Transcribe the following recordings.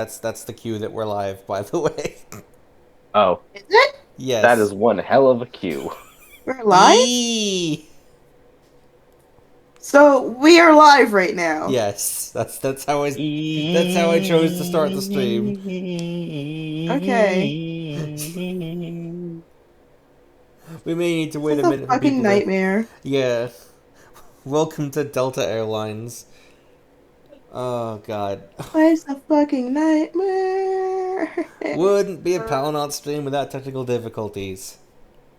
That's the cue that we're live, by the way. Oh, Is it? that is Yes. one hell of a cue. We're live? Eee! So we are live right now. Yes, that's how I chose to start the stream. Okay. We may need to This wait is a a minute for fucking people to. nightmare. Yeah. Welcome to Delta Airlines. Oh God. It's a fucking nightmare. Wouldn't be a Palinauts stream without technical difficulties.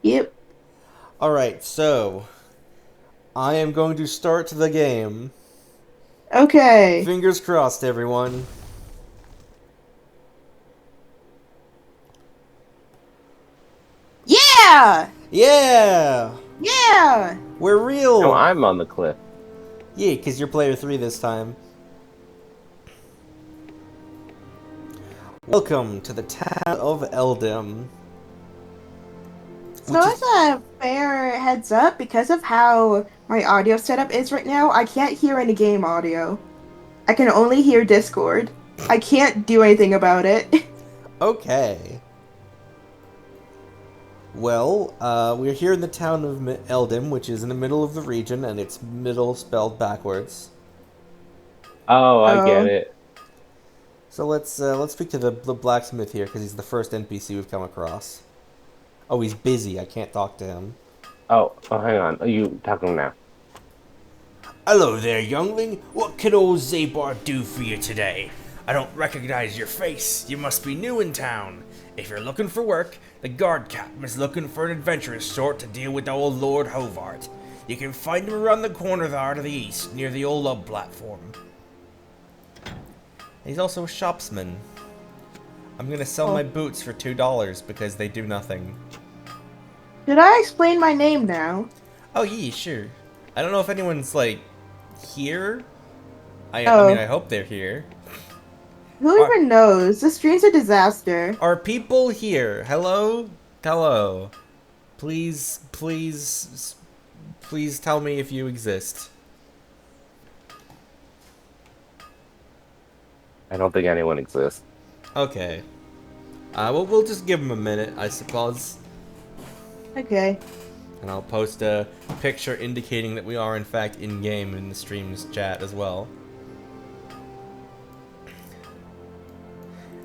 Yep. All right, so I am going to start the game. Okay. Fingers crossed, everyone. Yeah! Yeah! Yeah! We're No, real! I'm on the cliff. Yeah, because you're player 3 this time. Welcome to the town of Eldem. So Which is. as a fair heads up, because of how my audio setup is right now, I can't hear any game audio. I can only hear Discord. I can't do anything about it. Okay. Well, we're here in the town of Eldem, which is in the middle of the region, and it's middle spelled backwards. Oh, I get Oh. it. So let's speak to the blacksmith here, because he's the first NPC we've come across. Oh, he's busy. I can't talk to him. Oh, hang on. Are you talking now? Hello there, youngling. What can old Zabar do for you today? I don't recognize your face. You must be new in town. If you're looking for work, the guard captain is looking for an adventurous sort to deal with old Lord Hovart. You can find him around the corner there to the east, near the old love platform. He's also a shopsman. I'm gonna sell Oh. my boots for $2 because they do nothing. Should I explain my name now? Oh yeah, sure. I don't know if anyone's like here. I mean Oh. I hope they're here. Who Are even knows? This stream's a disaster. are people here? Hello? Hello. Please tell me if you exist. I don't think anyone exists. Okay. We'll just give them a minute, I suppose. Okay. And I'll post a picture indicating that we are in fact in-game in the stream's chat as well.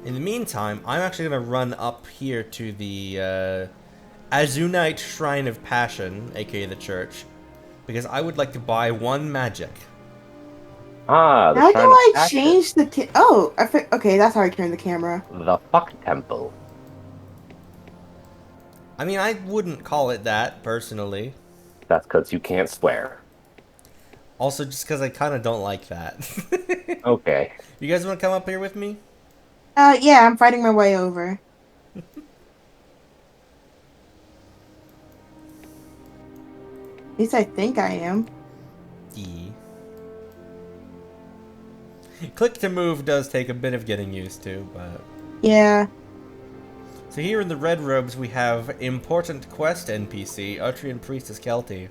In the meantime, I'm actually going to run up here to the Azunite Shrine of Passion, aka the church, because I would like to buy one magic. Ah, the How do Shrine of I Passion. change the Oh, okay, that's how I turn the camera. The Fuck Temple. I mean, I wouldn't call it that, personally. That's because you can't swear. Also, just because I kind of don't like that. Okay. You guys want to come up here with me? Yeah, I'm fighting my way over. At least I think I am. E. Click to move does take a bit of getting used to, but... Yeah. So here in the Red Robes we have important quest NPC, Utraean Priestess Kelty.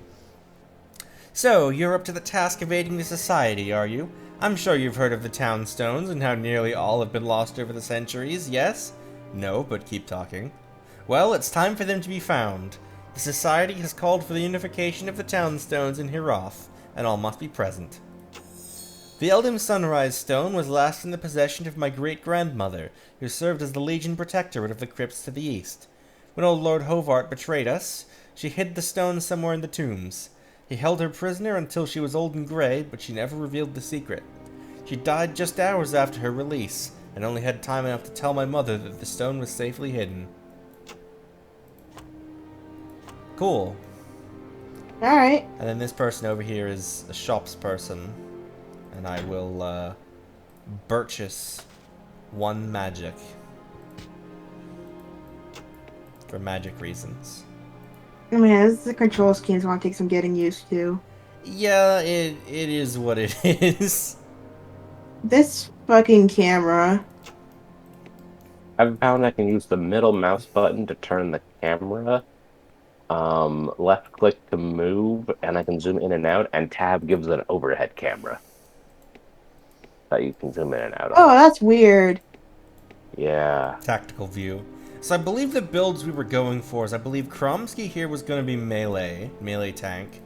So, you're up to the task of aiding the society, are you? I'm sure you've heard of the town stones and how nearly all have been lost over the centuries, yes? No, but keep talking. Well, it's time for them to be found. The society has called for the unification of the town stones in Hiroth, and all must be present. The Eldem Sunrise Stone was last in the possession of my great-grandmother, who served as the Legion Protectorate of the crypts to the east. When old Lord Hovart betrayed us, she hid the stone somewhere in the tombs. He held her prisoner until she was old and gray, but she never revealed the secret. She died just hours after her release, and only had time enough to tell my mother that the stone was safely hidden. Cool. Alright. And then this person over here is a shops person. And I will, purchase one magic. For magic reasons. I mean, the control scheme's gonna take some getting used to. Yeah, it is what it is. This fucking camera. I've found I can use the middle mouse button to turn the camera. Left click to move, and I can zoom in and out, and tab gives an overhead camera that you can zoom in and out Oh, on. that's weird. Yeah. Tactical view. So I believe the builds we were going for is I believe Kromsky here was going to be melee tank.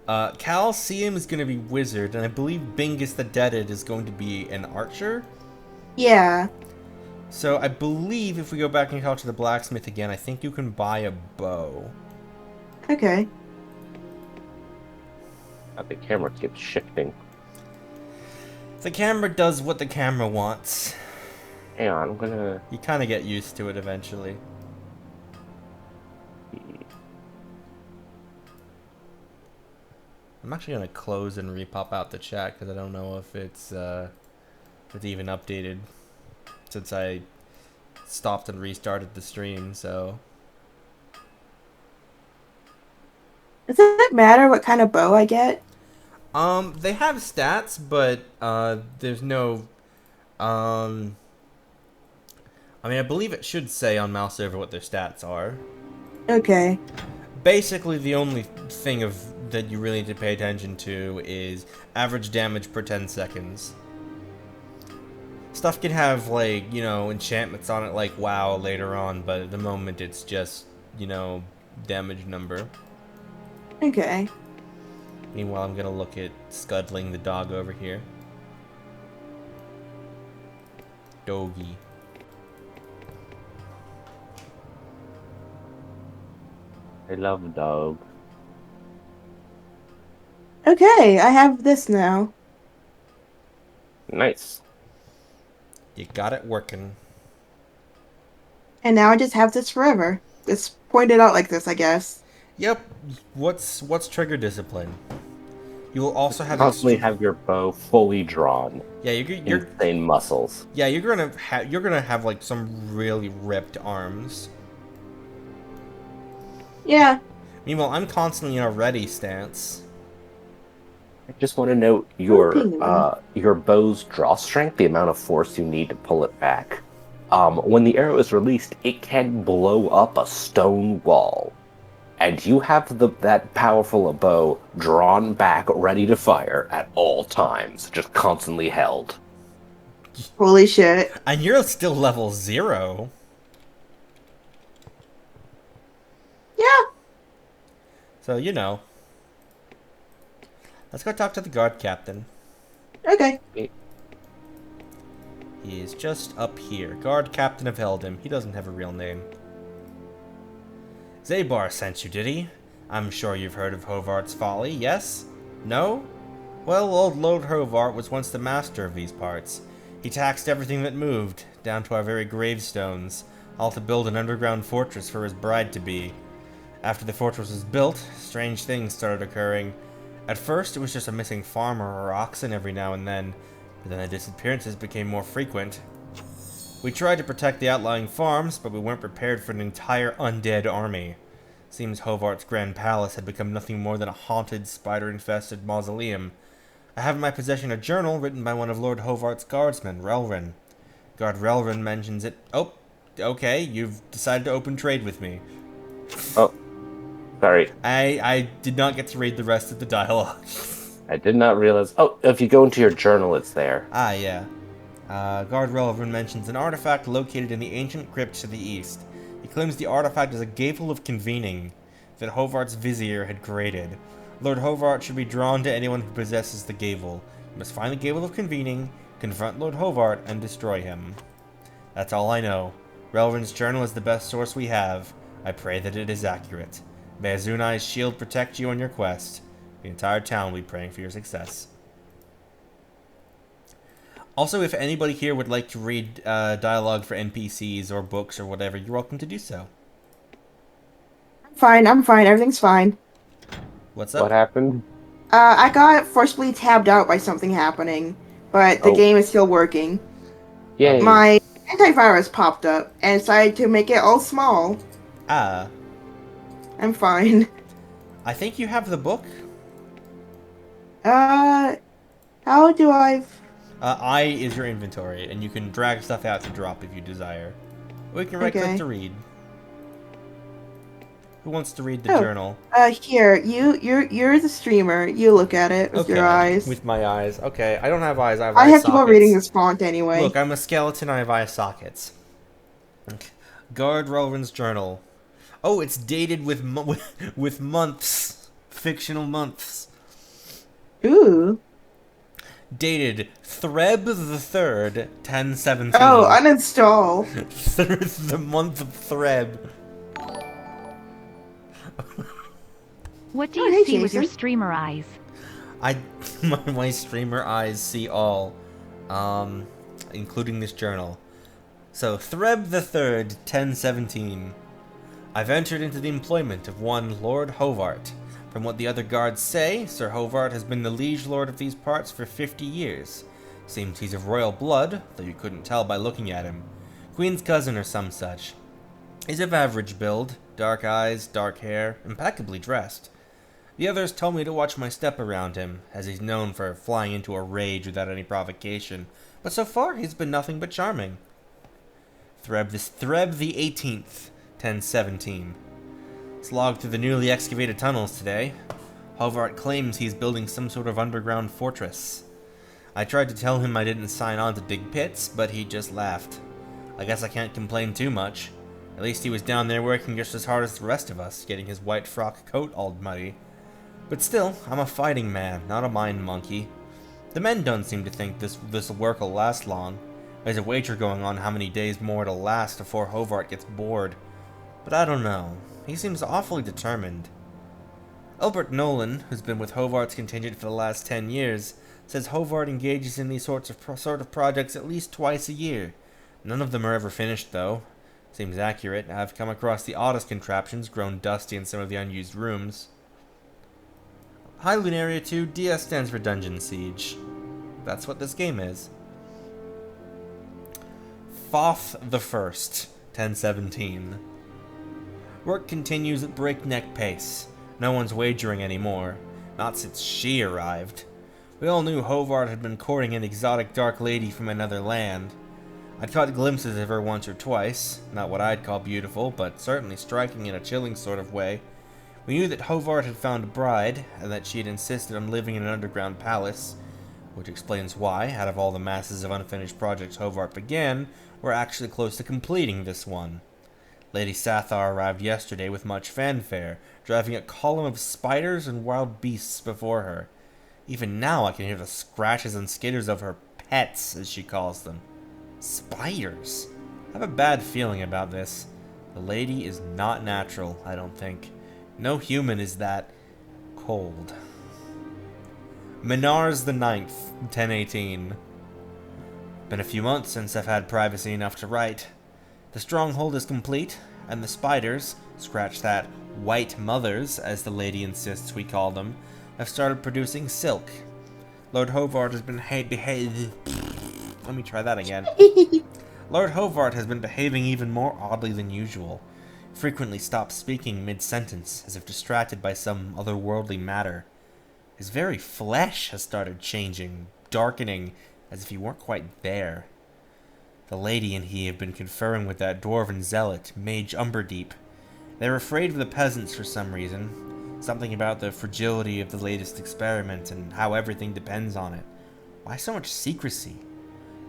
Coliseum is going to be wizard, and I believe Bingus the Deaded is going to be an archer. Yeah. So I believe if we go back and talk to the blacksmith again, I think you can buy a bow. Okay. The camera keeps shifting. The camera does what the camera wants. Hang on, I'm gonna... You kind of get used to it eventually. I'm actually going to close and repop out the chat because I don't know if it's even updated since I stopped and restarted the stream, so... Does it matter what kind of bow I get? They have stats, but there's no I mean, I believe it should say on mouse over what their stats are. Okay. Basically, the only thing that you really need to pay attention to is average damage per 10 seconds. Stuff can have, like, you know, enchantments on it like WoW later on, but at the moment it's just, you know, damage number. Okay. Meanwhile, I'm gonna look at Scuddling the dog over here. Doggy. I love dog. Okay, I have this now. Nice. You got it working. And now I just have this forever. It's pointed out like this, I guess. Yep. What's trigger discipline? You will also have Constantly have your bow fully drawn. Yeah, you're insane muscles. yeah, you're gonna have like some really ripped arms. Yeah. Meanwhile, I'm constantly in a ready stance. I just want to note your bow's draw strength, the amount of force you need to pull it back. When the arrow is released, it can blow up a stone wall. And you have that powerful a bow drawn back, ready to fire at all times, just constantly held. Holy shit. And you're still level 0. Yeah. So, you know. Let's go talk to the guard captain. Okay. He is just up here. Guard captain of Heldem. He doesn't have a real name. Zabar sent you, did he? I'm sure you've heard of Hovart's folly, yes? No? Well, old Lord Hovart was once the master of these parts. He taxed everything that moved, down to our very gravestones, all to build an underground fortress for his bride-to-be. After the fortress was built, strange things started occurring. At first, it was just a missing farmer or oxen every now and then, but then the disappearances became more frequent. We tried to protect the outlying farms, but we weren't prepared for an entire undead army. Seems Hovart's grand palace had become nothing more than a haunted, spider-infested mausoleum. I have in my possession a journal written by one of Lord Hovart's guardsmen, Relrin. Guard Relrin mentions it... Oh, okay, you've decided to open trade with me. Oh, sorry. I did not get to read the rest of the dialogue. I did not realize... Oh, if you go into your journal, it's there. Ah, yeah. Guard Relevant mentions an artifact located in the ancient crypt to the east. He claims the artifact is a Gable of Convening that Hovart's vizier had created. Lord Hovart should be drawn to anyone who possesses the Gable. You must find the Gable of Convening, confront Lord Hovart, and destroy him. That's all I know. Relevant's journal is the best source we have. I pray that it is accurate. May Azunai's shield protect you on your quest. The entire town will be praying for your success. Also, if anybody here would like to read dialogue for NPCs or books or whatever, you're welcome to do so. I'm fine. Everything's fine. What's up? What happened? I got forcibly tabbed out by something happening, but the game is still working. Yay. My antivirus popped up and decided to make it all small. Ah. I'm fine. I think you have the book. How do I... I is your inventory, and you can drag stuff out to drop if you desire. Or you can right-click Okay. to read. Who wants to read the journal? Here, you're the streamer. You look at it with your eyes. With my eyes. Okay, I don't have eyes, I have I eye have sockets. trouble reading this font anyway. Look, I'm a skeleton, I have eye sockets. Guard Rowan's journal. Oh, it's dated with with months. Fictional months. Ooh. Dated Threb the 3rd, 1017. Oh, uninstall. The month of Threb. What do Oh, you hey, see with your Jason. streamer eyes? My streamer eyes see all, including this journal. So, Threb the 3rd, 1017. I've entered into the employment of one Lord Hovart. From what the other guards say, Sir Hovart has been the liege lord of these parts for 50 years. Seems he's of royal blood, though you couldn't tell by looking at him. Queen's cousin or some such. He's of average build, dark eyes, dark hair, impeccably dressed. The others told me to watch my step around him, as he's known for flying into a rage without any provocation, but so far he's been nothing but charming. Threb the 18th, 1017. Slogged through the newly excavated tunnels today. Hovart claims he's building some sort of underground fortress. I tried to tell him I didn't sign on to dig pits, but he just laughed. I guess I can't complain too much. At least he was down there working just as hard as the rest of us, getting his white frock coat all muddy. But still, I'm a fighting man, not a mind monkey. The men don't seem to think this work will last long. There's a wager going on how many days more it'll last before Hovart gets bored. But I don't know. He seems awfully determined. Albert Nolan, who's been with Hovart's contingent for the last 10 years, says Hovart engages in these sort of projects at least twice a year. None of them are ever finished, though. Seems accurate. I've come across the oddest contraptions, grown dusty in some of the unused rooms. High Lunaria 2, DS stands for Dungeon Siege. That's what this game is. Thoth the 1st, 1017. Work continues at breakneck pace. No one's wagering anymore. Not since she arrived. We all knew Hovart had been courting an exotic dark lady from another land. I'd caught glimpses of her once or twice. Not what I'd call beautiful, but certainly striking in a chilling sort of way. We knew that Hovart had found a bride, and that she had insisted on living in an underground palace, which explains why, out of all the masses of unfinished projects Hovart began, we're actually close to completing this one. Lady Sathar arrived yesterday with much fanfare, driving a column of spiders and wild beasts before her. Even now I can hear the scratches and skitters of her pets, as she calls them. Spiders? I have a bad feeling about this. The lady is not natural, I don't think. No human is that cold. Minars the 9th, 1018. Been a few months since I've had privacy enough to write. The stronghold is complete, and the spiders, scratch that, white mothers, as the lady insists we call them, have started producing silk. Lord Hovart has been Let me try that again. Lord Hovart has been behaving even more oddly than usual. Frequently stops speaking mid-sentence, as if distracted by some otherworldly matter. His very flesh has started changing, darkening, as if he weren't quite there. The lady and he have been conferring with that dwarven zealot, Mage Umberdeep. They're afraid of the peasants for some reason. Something about the fragility of the latest experiment and how everything depends on it. Why so much secrecy?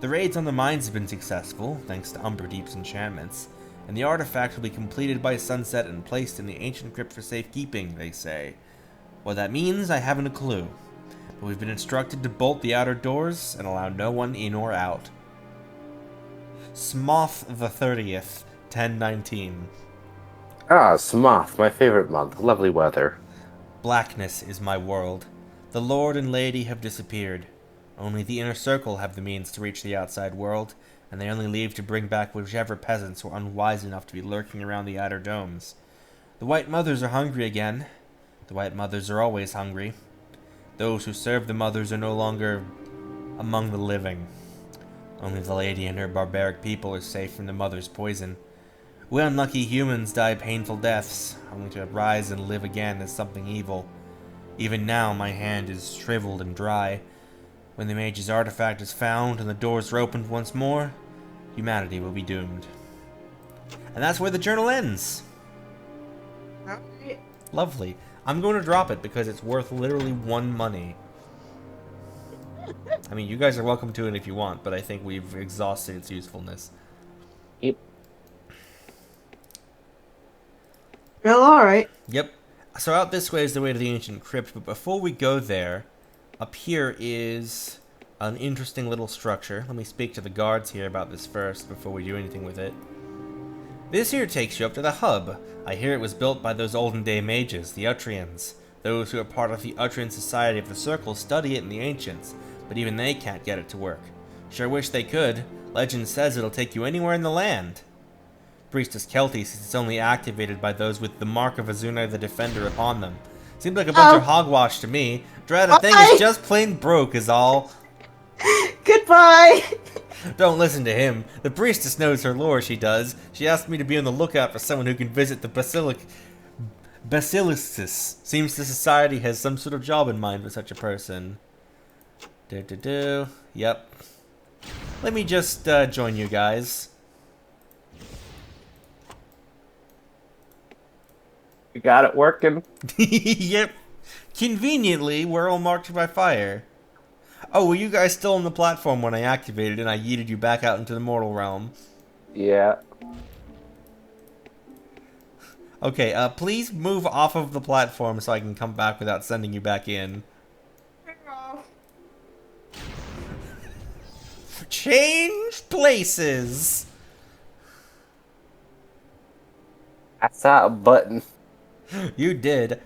The raids on the mines have been successful, thanks to Umberdeep's enchantments, and the artifact will be completed by sunset and placed in the ancient crypt for safekeeping, they say. What that means, I haven't a clue. But we've been instructed to bolt the outer doors and allow no one in or out. Smoth the 30th, 1019. Ah, Smoth, my favorite month. Lovely weather. Blackness is my world. The lord and lady have disappeared. Only the inner circle have the means to reach the outside world, and they only leave to bring back whichever peasants were unwise enough to be lurking around the outer domes. The White Mothers are hungry again. The White Mothers are always hungry. Those who serve the mothers are no longer among the living. Only the lady and her barbaric people are safe from the mother's poison. We unlucky humans die painful deaths, only to rise and live again as something evil. Even now my hand is shriveled and dry. When the mage's artifact is found and the doors are opened once more, humanity will be doomed. And that's where the journal ends. Alright. Lovely. I'm going to drop it because it's worth literally 1 money. I mean, you guys are welcome to it if you want, but I think we've exhausted its usefulness. Yep. Well, alright. Yep. So out this way is the way to the ancient crypt, but before we go there, up here is an interesting little structure. Let me speak to the guards here about this first before we do anything with it. This here takes you up to the hub. I hear it was built by those olden day mages, the Utraeans. Those who are part of the Utraean Society of the Circle study it in the ancients, but even they can't get it to work. Sure wish they could. Legend says it'll take you anywhere in the land. Priestess Kelty says it's only activated by those with the mark of Azuna the Defender upon them. Seems like a bunch of hogwash to me. Dread, the thing is just plain broke is all. Goodbye! Don't listen to him. The priestess knows her lore, she does. She asked me to be on the lookout for someone who can visit the Basiliscus. Seems the society has some sort of job in mind for such a person. Yep. Let me just join you guys. You got it working. Yep. Conveniently, we're all marked by fire. Oh, were you guys still on the platform when I activated and I yeeted you back out into the mortal realm? Yeah. Okay, please move off of the platform so I can come back without sending you back in. Change places! I saw a button. You did.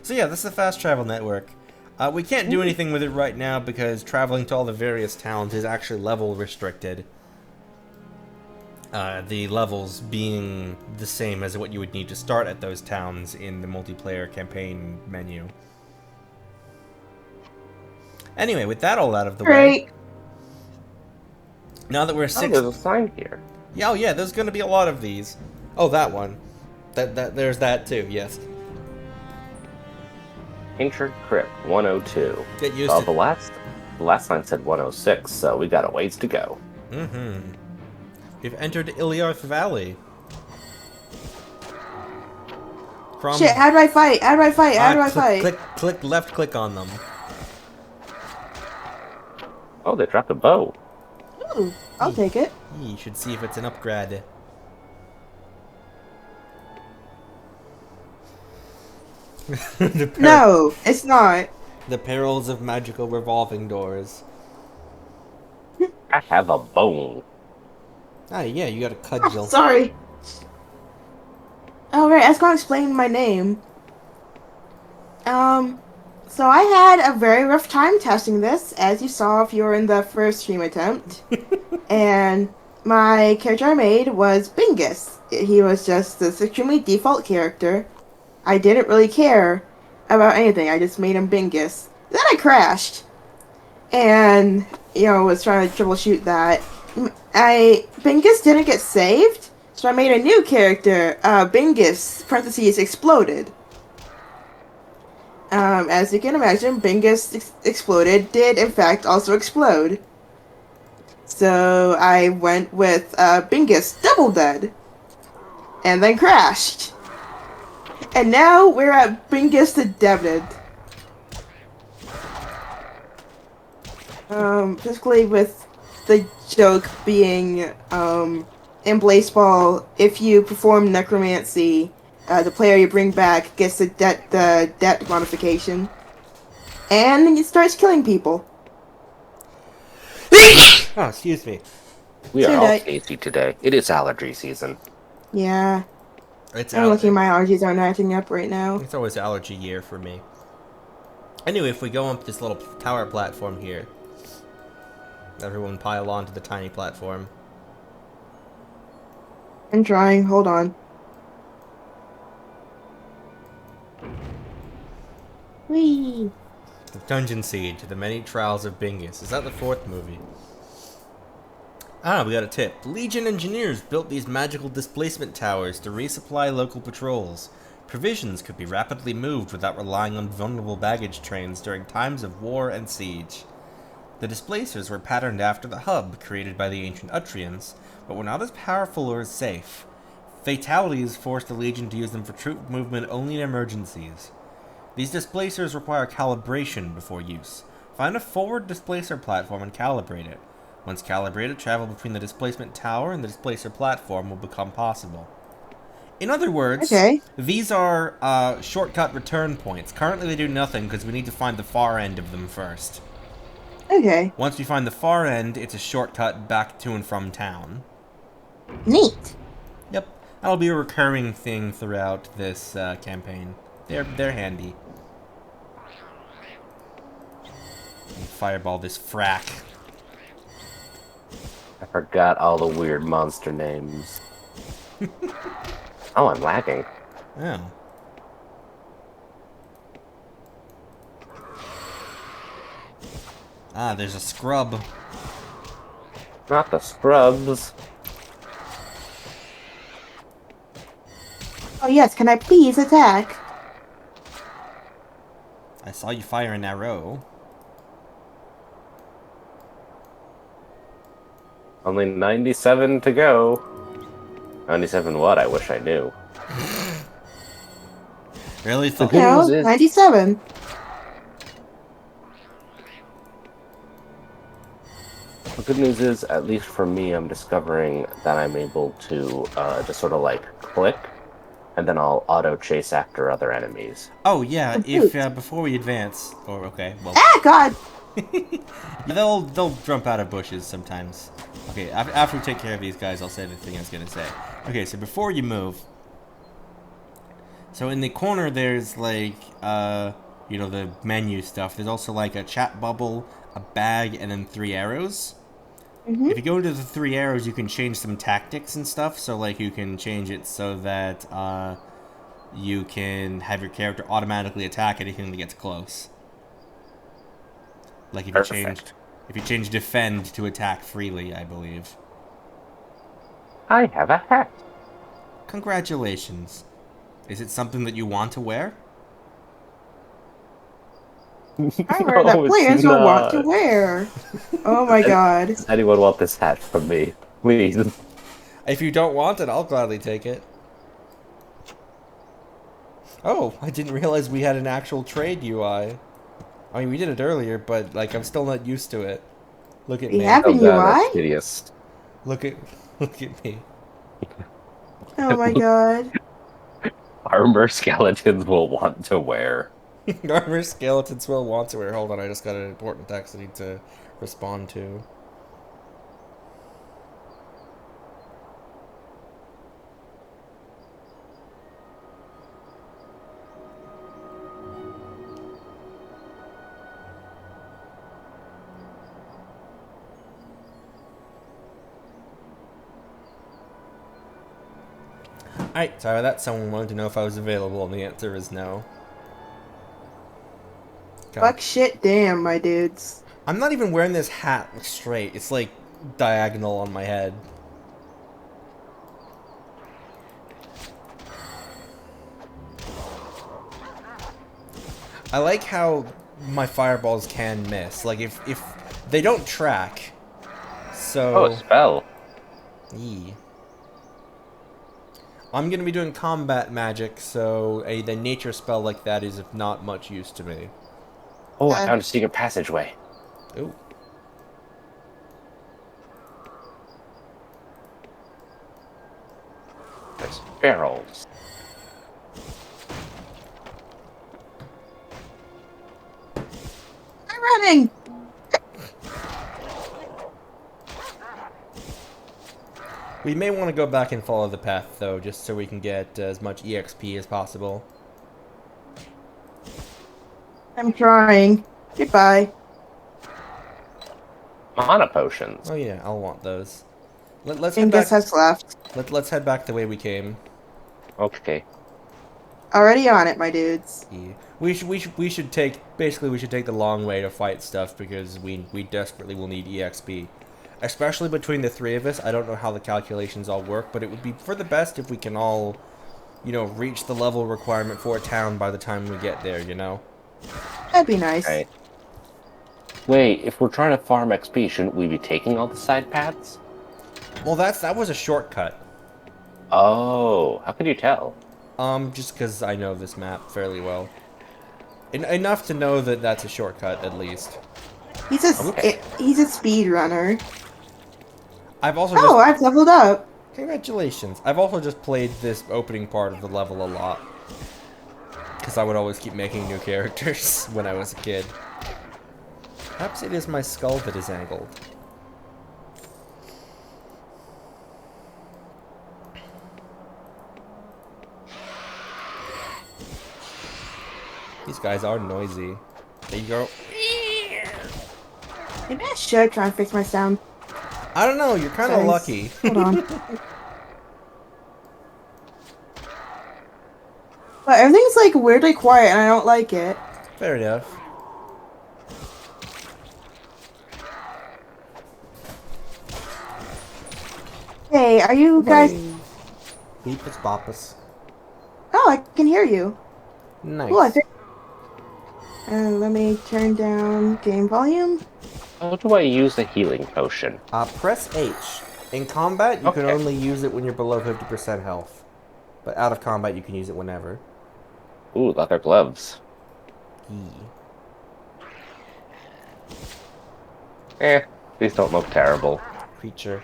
So yeah, this is a fast travel network. We can't do anything with it right now because traveling to all the various towns is actually level restricted. The levels being the same as what you would need to start at those towns in the multiplayer campaign menu. Anyway, with that all out of the way, now that we're There's a sign here. Yeah, oh yeah, there's gonna be a lot of these. Oh, that one. There's that too, yes. Ancient Crypt 102. Get used Well, to the last sign said 106, so we got a ways to go. Mm-hmm. You've entered Iliarth Valley. From Shit, how do I fight? How do I fight? How do I fight? Click, left click on them. Oh, they dropped a bow. Ooh, I'll take it. You should see if it's an upgrade. No, it's not. The perils of magical revolving doors. I have a bone. Ah, yeah, you got a Oh, cudgel. sorry. Oh, right, I was going to explain my name. So I had a very rough time testing this, as you saw if you were in the first stream attempt. And my character I made was Bingus. He was just this extremely default character. I didn't really care about anything, I just made him Bingus. Then I crashed. And, was trying to troubleshoot that. Bingus didn't get saved, so I made a new character, Bingus, parentheses, exploded. As you can imagine, Bingus exploded did in fact also explode. So I went with Bingus double dead. And then crashed. And now we're at Bingus the Deaded. Basically with the joke being, in Blazeball, if you perform necromancy, the player you bring back gets the debt modification. And he starts killing people. Oh, excuse me. We are all tasty today. It is allergy season. Yeah. It's I'm lucky my allergies aren't acting up right now. It's always allergy year for me. Anyway, if we go up this little tower platform here, everyone pile onto the tiny platform. I'm trying, hold on. Whee! Dungeon Siege, The Many Trials of Bingus. Is that the 4th movie? Ah, we got a tip. Legion engineers built these magical displacement towers to resupply local patrols. Provisions could be rapidly moved without relying on vulnerable baggage trains during times of war and siege. The displacers were patterned after the hub created by the ancient Utraeans, but were not as powerful or as safe. Fatalities forced the Legion to use them for troop movement only in emergencies. These displacers require calibration before use. Find a forward displacer platform and calibrate it. Once calibrated, travel between the displacement tower and the displacer platform will become possible. In other words, Okay. these are shortcut return points. Currently they do nothing because we need to find the far end of them first. Okay. Once we find the far end, it's a shortcut back to and from town. Neat. Yep, that'll be a recurring thing throughout this campaign. They're handy. Fireball this frack. I forgot all the weird monster names. Oh, I'm lagging. Oh. Ah, there's a scrub. Not the scrubs. Oh yes, can I please attack? I saw you fire an arrow. Only 97 to go. 97 what? I wish I knew. Really thought. Good news is- 97. The good news is, at least for me, I'm discovering that I'm able to just sort of like click, and then I'll auto chase after other enemies. Oh yeah, if before we advance, or okay, well, Ah, God! they'll jump out of bushes sometimes. Okay, after we take care of these guys, I'll say the thing I was gonna say. Okay, so before you move, so in the corner there's like you know, the menu stuff. There's also like a chat bubble, a bag, and then 3 arrows. If you go into the 3 arrows, you can change some tactics and stuff. So like you can change it so that you can have your character automatically attack anything that gets close. Like if you change defend to attack freely, I believe. I have a hat. Congratulations. Is it something that you want to wear? I wear that players will want to wear. Oh my God. Does anyone want this hat from me? Please. If you don't want it, I'll gladly take it. Oh, I didn't realize we had an actual trade UI. I mean, we did it earlier, but like I'm still not used to it. Look at We me. have Oh an god, UI? that's hideous. Look at me. Oh my God. Armor skeletons will want to wear. Armor skeletons will want to wear. Hold on, I just got an important text I need to respond to. Alright, sorry, that someone wanted to know if I was available, and the answer is no. God. Fuck shit damn, my dudes. I'm not even wearing this hat straight. It's like diagonal on my head. I like how my fireballs can miss. Like if they don't track. So Oh, a spell. Yee. I'm gonna be doing combat magic, so the nature spell like that is of not much use to me. Oh, I found a secret passageway. Ooh. There's barrels. I'm running! We may want to go back and follow the path, though, just so we can get as much EXP as possible. I'm trying. Goodbye. Mana potions. Oh yeah, I'll want those. Let's head Angus back. has left. Let's head back the way we came. Okay. Already on it, my dudes. Yeah. We should take the long way to fight stuff because we desperately will need EXP. Especially between the 3 of us. I don't know how the calculations all work, but it would be for the best if we can all, you know, reach the level requirement for a town by the time we get there, you know? That'd be nice. Right. Wait, if we're trying to farm XP, shouldn't we be taking all the side paths? Well, that was a shortcut. Oh, how could you tell? Just because I know this map fairly well. Enough to know that that's a shortcut, at least. Okay. He's a speed runner. I've also Oh, just... I've leveled up. Congratulations. I've also just played this opening part of the level a lot. Because I would always keep making new characters when I was a kid. Perhaps it is my skull that is angled. These guys are noisy. There you go. Maybe I should try and fix my sound. I don't know, you're kind of Settings. lucky. Hold on. But everything's like weirdly quiet and I don't like it. Fair enough. Hey, are you guys... Beepus boppus. Oh, I can hear you. Nice. Cool, I think... let me turn down game volume. How do I use a healing potion? Press H. In combat, you can Okay. only use it when you're below 50% health. But out of combat, you can use it whenever. Ooh, leather gloves. These don't look terrible. Creature.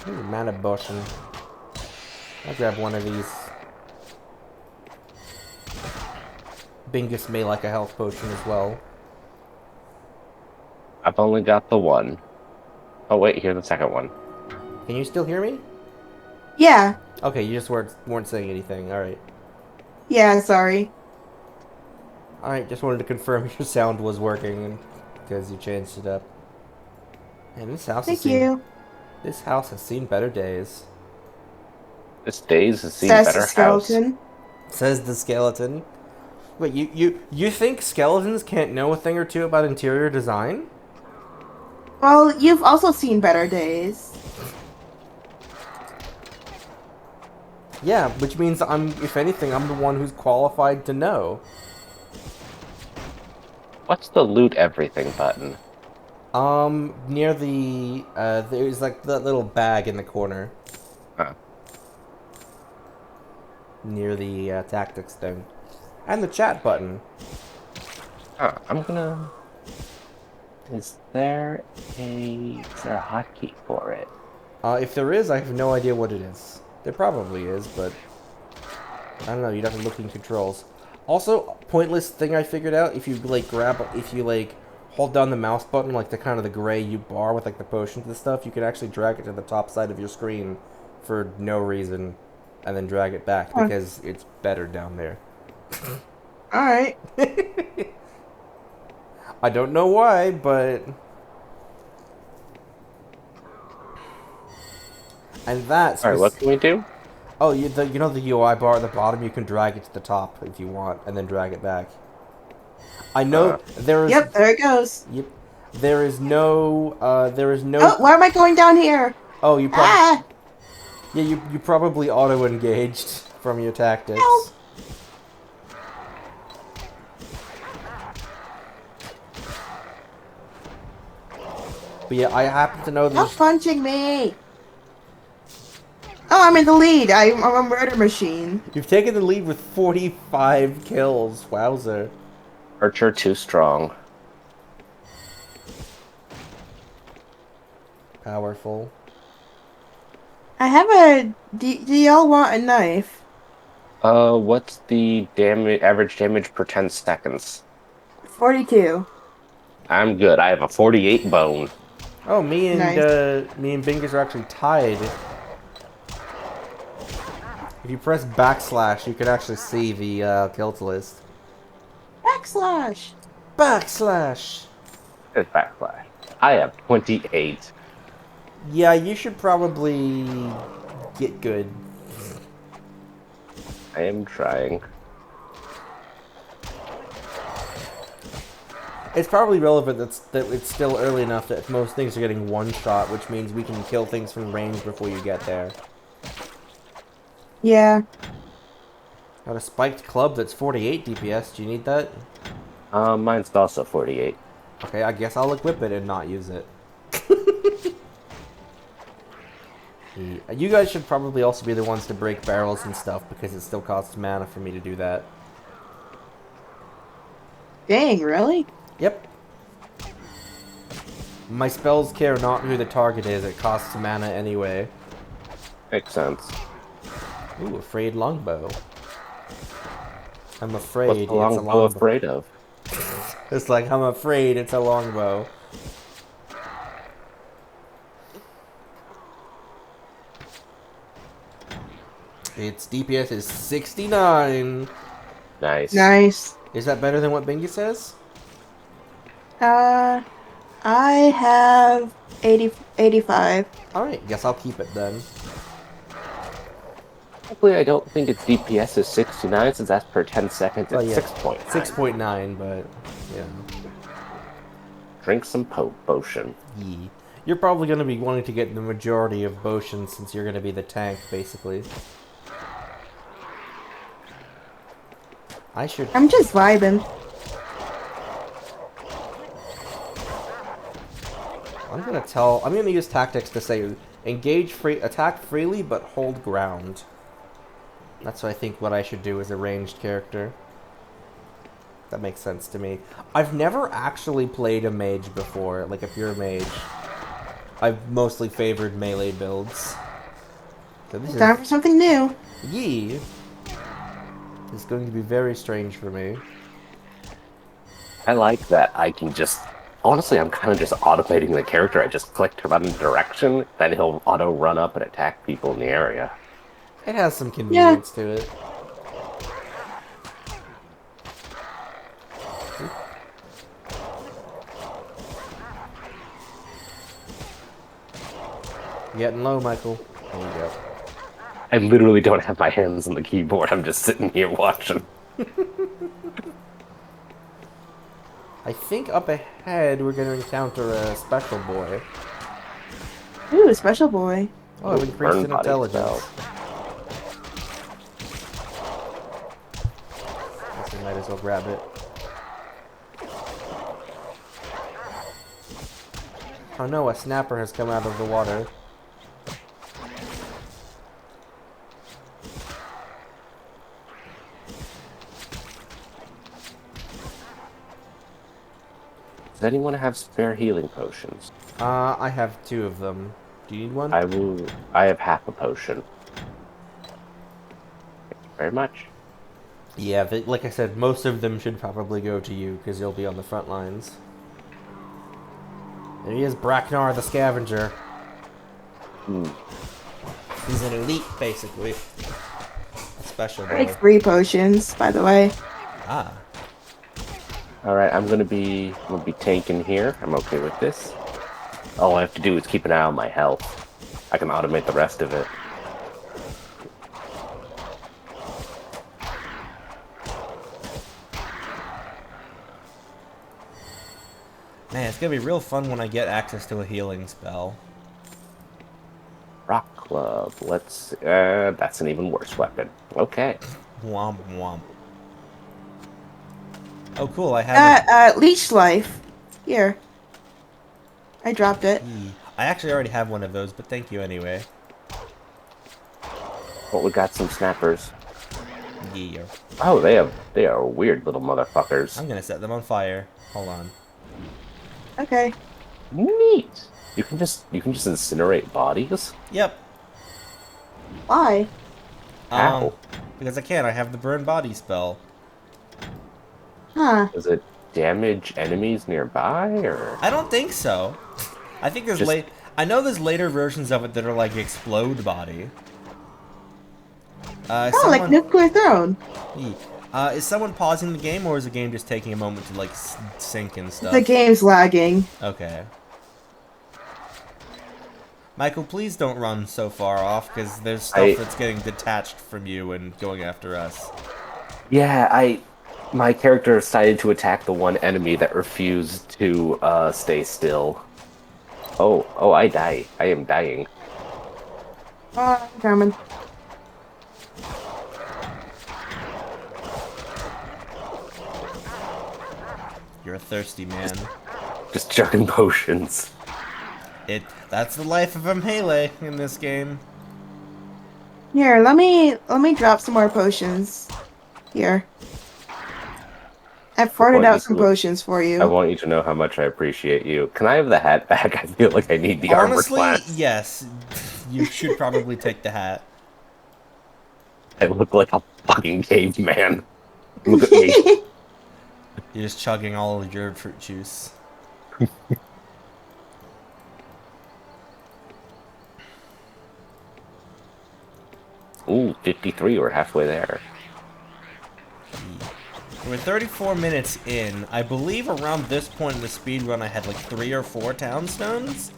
Ooh, mana potion. I'll grab one of these. Bingus may like a health potion as well. I've only got the one. Oh wait, here's the second one. Can you still hear me? Yeah. Okay, you just weren't saying anything. Alright. Yeah, sorry. Alright, just wanted to confirm your sound was working because you changed it up. And this house Thank you. This house has seen better days. This days has seen Says better the skeleton. Says the skeleton. Wait, you think skeletons can't know a thing or two about interior design? Well, you've also seen better days. Yeah, which means if anything, I'm the one who's qualified to know. What's the loot everything button? Near the, there's like that little bag in the corner. Huh. Near the, tactics thing. And the chat button. Huh, I'm gonna... Is there a hotkey for it? If there is, I have no idea what it is. There probably is, but... I don't know, you'd have to look in controls. Also, pointless thing I figured out, if you, like, hold down the mouse button, like the kind of the gray U bar with, like, the potions and stuff, you can actually drag it to the top side of your screen for no reason, and then drag it back, because it's better down there. Alright. I don't know why, but... And that's... Alright, what can we do? Oh, you know the UI bar at the bottom? You can drag it to the top if you want, and then drag it back. I know there is... Yep, there it goes. Yep. There is no... Oh, why am I going down here? Oh, you probably... Ah! Yeah, you probably auto-engaged from your tactics. Help. But yeah, I happen to know Stop there's... punching me! Oh, I'm in the lead. I'm a murder machine. You've taken the lead with 45 kills. Wowzer. Archer too strong. Powerful. I have a... Do y'all want a knife? What's the average damage per 10 seconds? 42. I'm good. I have a 48 bone. Oh, me and Nice. Bingus are actually tied. If you press backslash, you can actually see the kills list. Backslash! Backslash! It's backslash. I have 28. Yeah, you should probably get good. I am trying. It's probably relevant that it's still early enough that most things are getting one shot, which means we can kill things from range before you get there. Yeah. Got a spiked club that's 48 DPS. Do you need that? Mine's also 48. Okay, I guess I'll equip it and not use it. You guys should probably also be the ones to break barrels and stuff, because it still costs mana for me to do that. Dang, really? Yep. My spells care not who the target is, it costs mana anyway. Makes sense. Ooh, afraid longbow. I'm What's afraid the it's a longbow longbow. afraid of? It's like, I'm afraid it's a longbow. Its DPS is 69. Nice. Nice. Is that better than what Bingy says? I have 85. Alright, guess I'll keep it then. Hopefully, I don't think its DPS is 69, since that's per 10 seconds. It's Oh, yeah. 6.9. 6.9, but, yeah. Drink some potion. Yee. You're probably going to be wanting to get the majority of Boshin since you're going to be the tank, basically. I should... I'm just vibing. I'm gonna use tactics to say, attack freely, but hold ground. That's what I think what I should do as a ranged character. That makes sense to me. I've never actually played a mage before, like a pure mage. I've mostly favored melee builds. So this Time for something new. Yee! It's going to be very strange for me. I like that I can just... Honestly, I'm kind of just automating the character. I just click to run in a direction, then he'll auto-run up and attack people in the area. It has some convenience to it. Getting low, Michael. There you go. I literally don't have my hands on the keyboard. I'm just sitting here watching. I think up ahead we're going to encounter a special boy. Ooh, special boy. Oh, I've increased Burn in body intelligence. spell. Guess I might as well grab it. Oh no, a snapper has come out of the water. Does anyone have spare healing potions? I have 2 of them. Do you need one? I have half a potion. Thank you very much. Yeah, like I said, most of them should probably go to you, because you'll be on the front lines. There he is, Bracknar the Scavenger. He's an elite, basically. A special boy. Like 3 potions, by the way. Ah. Alright, I'm gonna be tanking here. I'm okay with this. All I have to do is keep an eye on my health. I can automate the rest of it. Man, it's gonna be real fun when I get access to a healing spell. Rock club. That's an even worse weapon. Okay. Womp womp. Oh cool, I have Leech life. Here. I dropped it. I actually already have one of those, but thank you anyway. Well, we got some snappers. Yeah. Oh, they are weird little motherfuckers. I'm gonna set them on fire. Hold on. Okay. Neat. You can just incinerate bodies? Yep. Why? How? Because I can. I have the burn body spell. Huh. Does it damage enemies nearby, or? I don't think so. I think there's I know there's later versions of it that are like explode body. Oh, like Nuclear Throne. Is someone pausing the game, or is the game just taking a moment to like sync and stuff? The game's lagging. Okay. Michael, please don't run so far off, because there's stuff that's getting detached from you and going after us. Yeah, my character decided to attack the one enemy that refused to stay still. Oh, I die. I am dying. I'm coming. You're a thirsty man. Just chugging potions. That's the life of a melee in this game. Here, let me drop some more potions. Here. I've farted out some potions for I you. want you to know how much I appreciate you. Can I have the hat back? I feel like I need the armor Honestly, class. yes. You should probably take the hat. I look like a fucking caveman. Look at me. You're just chugging all of your fruit juice. Ooh, 53. We're halfway there. We're 34 minutes in. I believe around this point in the speed run I had like 3 or 4 townstones.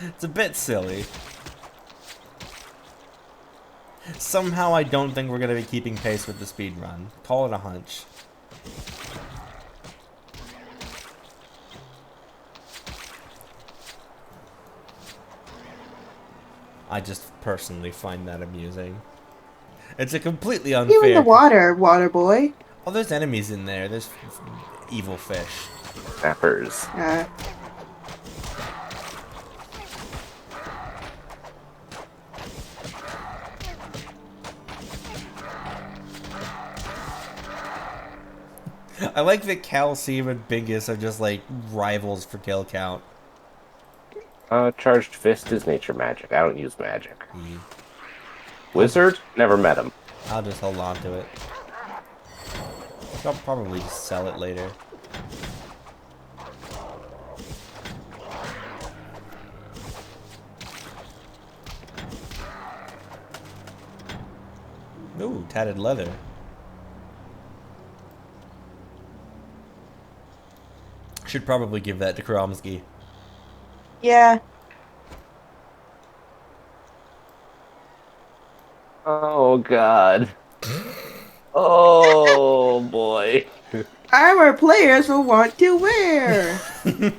It's a bit silly. Somehow I don't think we're going to be keeping pace with the speed run. Call it a hunch. I just personally find that amusing. It's a completely unfair... You in the water boy. Oh, there's enemies in there. There's evil fish. Snappers. I like that Calcium and Bingus are just like rivals for kill count. Charged Fist is nature magic. I don't use magic. Wizard? Never met him. I'll just hold on to it. I'll probably just sell it later. Ooh, tatted leather. Should probably give that to Kromsky. Yeah. Oh, God. Oh, boy. Armor players will want to wear. I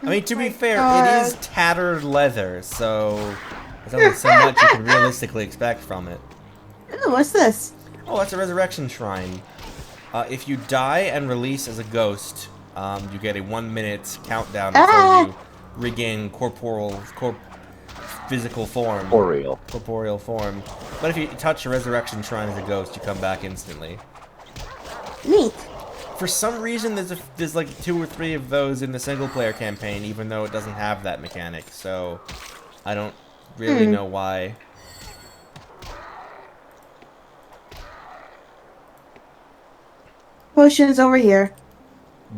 mean, to be fair, God. it is tattered leather, so there's only so much you can realistically expect from it. Ooh, what's this? Oh, that's a resurrection shrine. If you die and release as a ghost, you get a 1-minute countdown until you regain physical form. Corporeal form. But if you touch a resurrection shrine as a ghost, you come back instantly. Neat. For some reason, there's like 2 or 3 of those in the single-player campaign, even though it doesn't have that mechanic. So I don't really know why. Potions over here.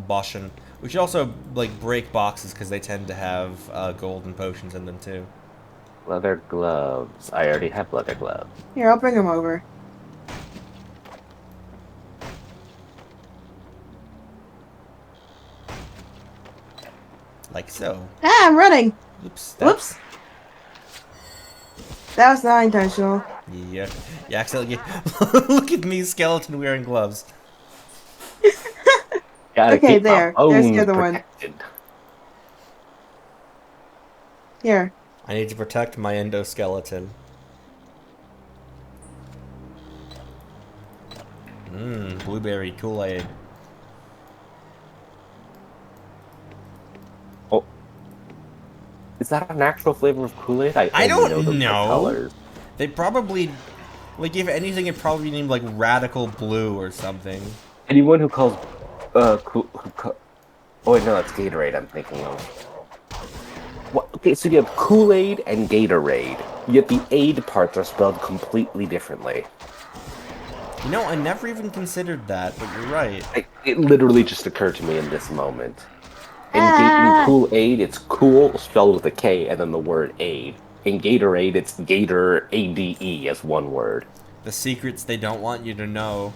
Boshin. We should also like break boxes because they tend to have golden potions in them too. Leather gloves. I already have leather gloves. Here, I'll bring them over. Like so. Ah, I'm running. Oops. Whoops. That was not intentional. Yeah. You accidentally look at me, skeleton wearing gloves. Gotta Okay, keep there. my bones There's the other one. protected. Here. I need to protect my endoskeleton. Blueberry Kool-Aid. Oh. Is that an actual flavor of Kool-Aid? I only don't them by know. colors. They probably, like, if anything, it'd probably be named like Radical Blue or something. Anyone who calls, oh wait, no, that's Gatorade I'm thinking of. What? Okay, so you have Kool-Aid and Gatorade, yet the aid parts are spelled completely differently. You know, I never even considered that, but you're right. It literally just occurred to me in this moment. In Kool-Aid, it's cool spelled with a K and then the word aid. In Gatorade, it's Gator A-D-E as one word. The secrets they don't want you to know.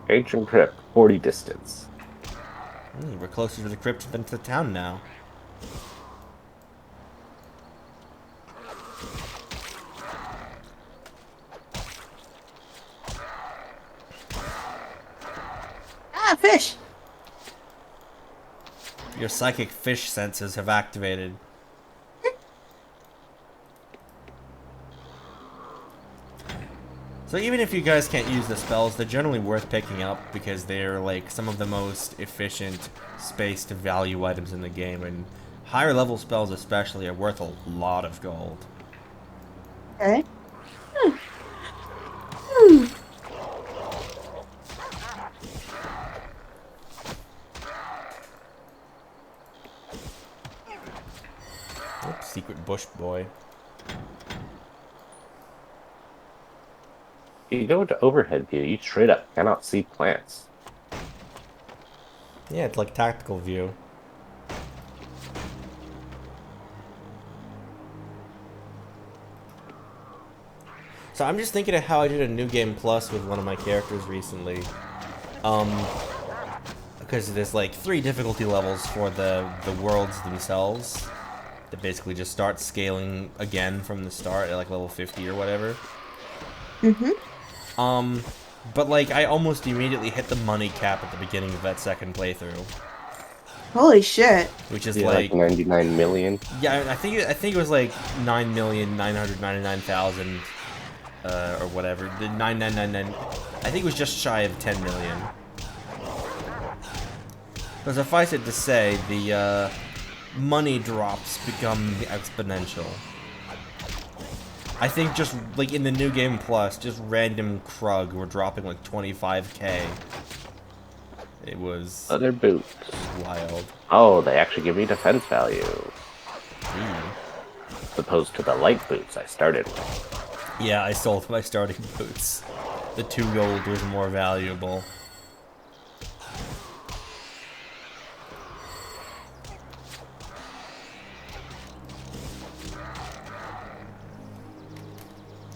Ancient Crypt, 40 distance. We're closer to the crypt than to the town now. Ah, fish. Your psychic fish senses have activated. So even if you guys can't use the spells, they're generally worth picking up because they're like some of the most efficient spaced value items in the game, and higher level spells especially are worth a lot of gold. Okay. Hmm. Oops, secret bush boy. You go into overhead view, you straight up cannot see plants. Yeah, it's like tactical view. So I'm just thinking of how I did a new game plus with one of my characters recently. Because there's like 3 difficulty levels for the worlds themselves. That basically just start scaling again from the start at like level 50 or whatever. But like I almost immediately hit the money cap at the beginning of that second playthrough. Holy shit. Which is Yeah, like 99 million. yeah, I think it was like 9,999,000 or whatever. The 9999. I think it was just shy of 10 million. But suffice it to say, the money drops become exponential. I think just like in the new game plus, just random Krug were dropping like 25k. It was Other boots. wild. Oh, they actually give me defense value. Mm. As opposed to the light boots I started with. Yeah, I sold my starting boots. The 2 gold was more valuable.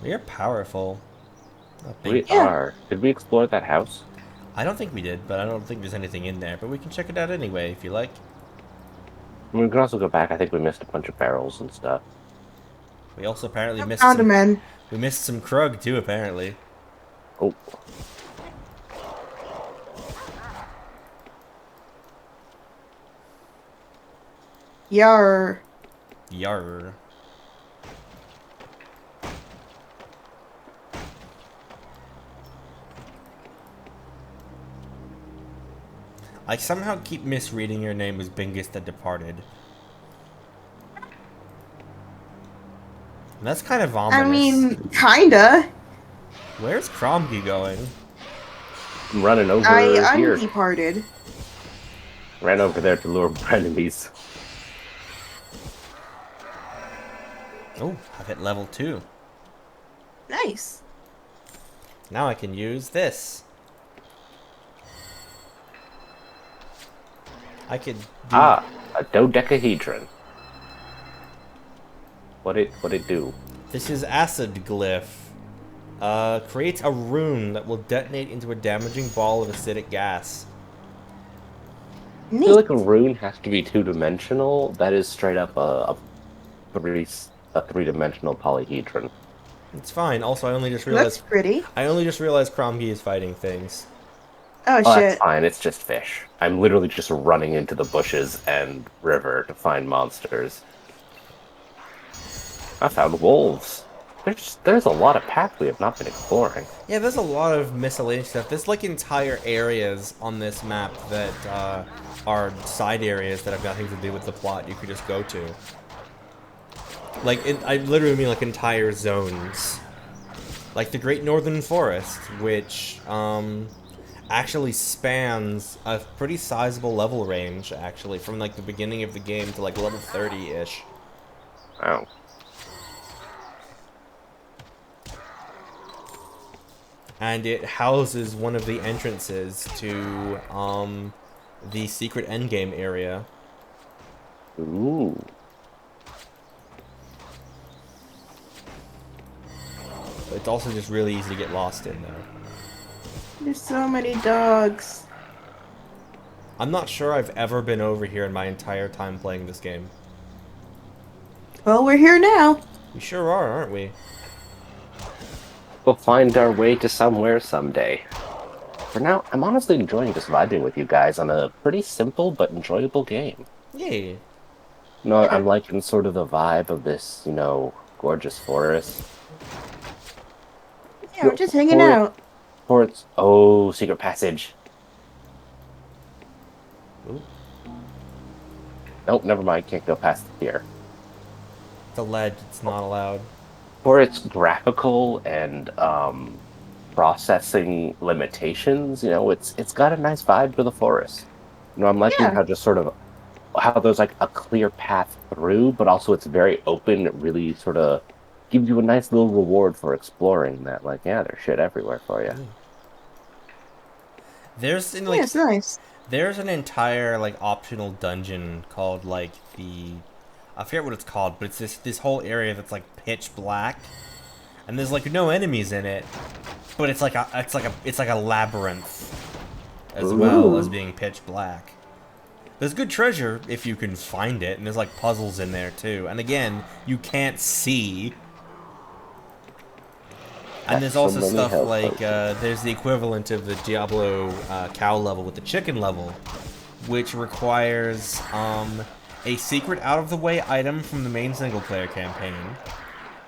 You're powerful. We are. Did we explore that house? I don't think we did, but I don't think there's anything in there. But we can check it out anyway, if you like. We can also go back. I think we missed a bunch of barrels and stuff. We also apparently missed Found some... him, man. We missed some Krug, too, apparently. Oh. Yar. Yarr. I somehow keep misreading your name as Bingus the Departed. And that's kind of ominous. I mean, kinda. Where's Cromgy going? I'm running over I here. undeparted. Ran over there to lure more enemies. Oh, I've hit level 2. Nice. Now I can use this. I could do... Ah, a dodecahedron. What it do? This is acid glyph. Creates a rune that will detonate into a damaging ball of acidic gas. I feel like a rune has to be 2-dimensional. That is straight up a 3-dimensional polyhedron. It's fine. Also, I only just That's realized pretty. Cromgy is fighting things. Oh, Oh, shit. that's fine. It's just fish. I'm literally just running into the bushes and river to find monsters. I found wolves. There's a lot of paths we have not been exploring. Yeah, there's a lot of miscellaneous stuff. There's like entire areas on this map that are side areas that have nothing to do with the plot you could just go to. Like, I literally mean like entire zones. Like the Great Northern Forest, which actually spans a pretty sizable level range, actually, from like the beginning of the game to like level 30-ish. Wow. And it houses one of the entrances to the secret endgame area. Ooh. It's also just really easy to get lost in there. There's so many dogs. I'm not sure I've ever been over here in my entire time playing this game. Well, we're here now. We sure are, aren't we? We'll find our way to somewhere someday. For now, I'm honestly enjoying just vibing with you guys on a pretty simple but enjoyable game. Yay. No, I'm liking sort of the vibe of this, gorgeous forest. Yeah, we're just hanging For out. its oh, secret passage. Ooh, Nope, never mind. Can't go past here. the ledge. It's not allowed. For its graphical and processing limitations, it's got a nice vibe to the forest. I'm liking Yeah. how just sort of how there's like a clear path through, but also it's very open. It really sort of gives you a nice little reward for exploring that. Like, yeah, there's shit everywhere for you. There's in Yeah, like it's nice. there's an entire like optional dungeon called like the I forget what it's called, but it's this whole area that's like pitch black, and there's like no enemies in it, but it's like a labyrinth as well as Ooh. being pitch black. There's good treasure if you can find it, and there's like puzzles in there too. And again, you can't see. And there's That's so also many stuff health like potions. there's the equivalent of the Diablo cow level with the chicken level, which requires a secret out-of-the-way item from the main single-player campaign,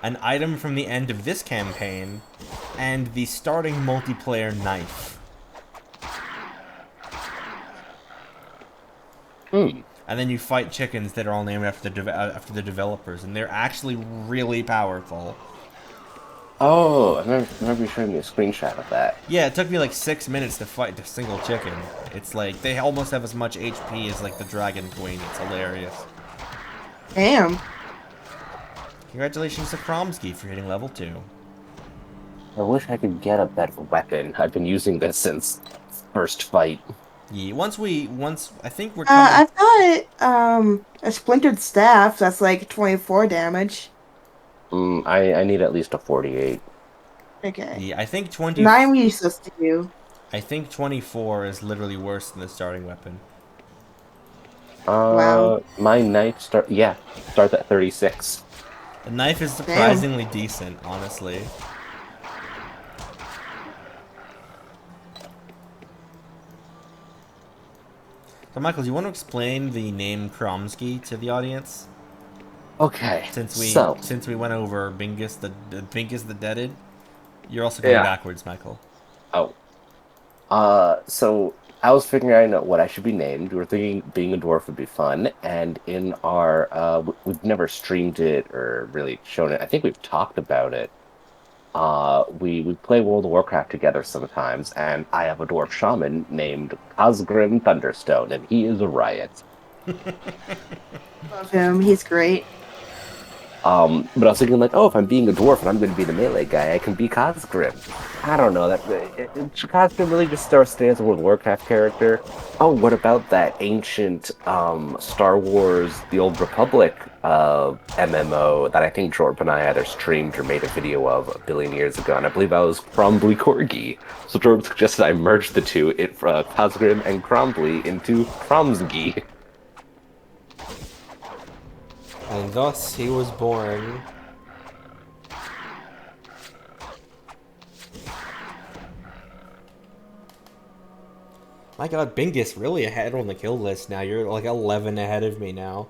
an item from the end of this campaign, and the starting multiplayer knife. Hmm. And then you fight chickens that are all named after after the developers, and they're actually really powerful. Oh, I remember you showing me a screenshot of that. Yeah, it took me like 6 minutes to fight a single chicken. It's like, they almost have as much HP as like the Dragon Queen. It's hilarious. Damn. Congratulations to Kromsky for hitting level 2. I wish I could get a better weapon. I've been using this since first fight. Yeah, once, I think we're coming... I've got a splintered staff that's like 24 damage. I need at least a 48. Okay. Yeah, I think And I'm useless to you. I think 24 is literally worse than the starting weapon. Wow. My knife starts at 36. The knife is surprisingly decent, honestly. So, Michael, do you want to explain the name Kromsky to the audience? Okay, Since we went over Bingus the Bingus the Deaded, you're also going backwards, Michael. Oh. So I was figuring out what I should be named. We were thinking being a dwarf would be fun, and in our we've never streamed it or really shown it. I think we've talked about it. We play World of Warcraft together sometimes, and I have a dwarf shaman named Osgrim Thunderstone, and he is a riot. Love him. He's great. But I was thinking like, oh, if I'm being a dwarf and I'm going to be the melee guy, I can be Cosgrim. I don't know. Should Cosgrim really just stay as a World of Warcraft character? Oh, what about that ancient Star Wars: The Old Republic MMO that I think Jorb and I either streamed or made a video of a billion years ago, and I believe I was Crumbly Corgi. So Jorb suggested I merge the two, Cosgrim and Crumbly, into Cromsgy. And thus he was born. My god, Bingus really ahead on the kill list now. You're like 11 ahead of me now.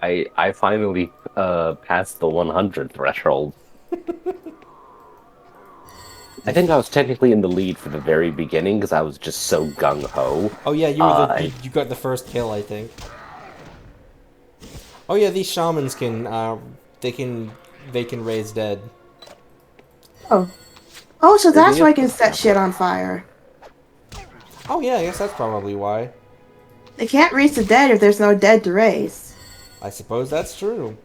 I finally passed the 100 threshold. I think I was technically in the lead for the very beginning because I was just so gung-ho. Oh yeah, you got the first kill, I think. Oh yeah, these shamans can they can raise dead. Oh. Oh, so that's why I can set shit on fire. Oh yeah, I guess that's probably why. They can't raise the dead if there's no dead to raise. I suppose that's true.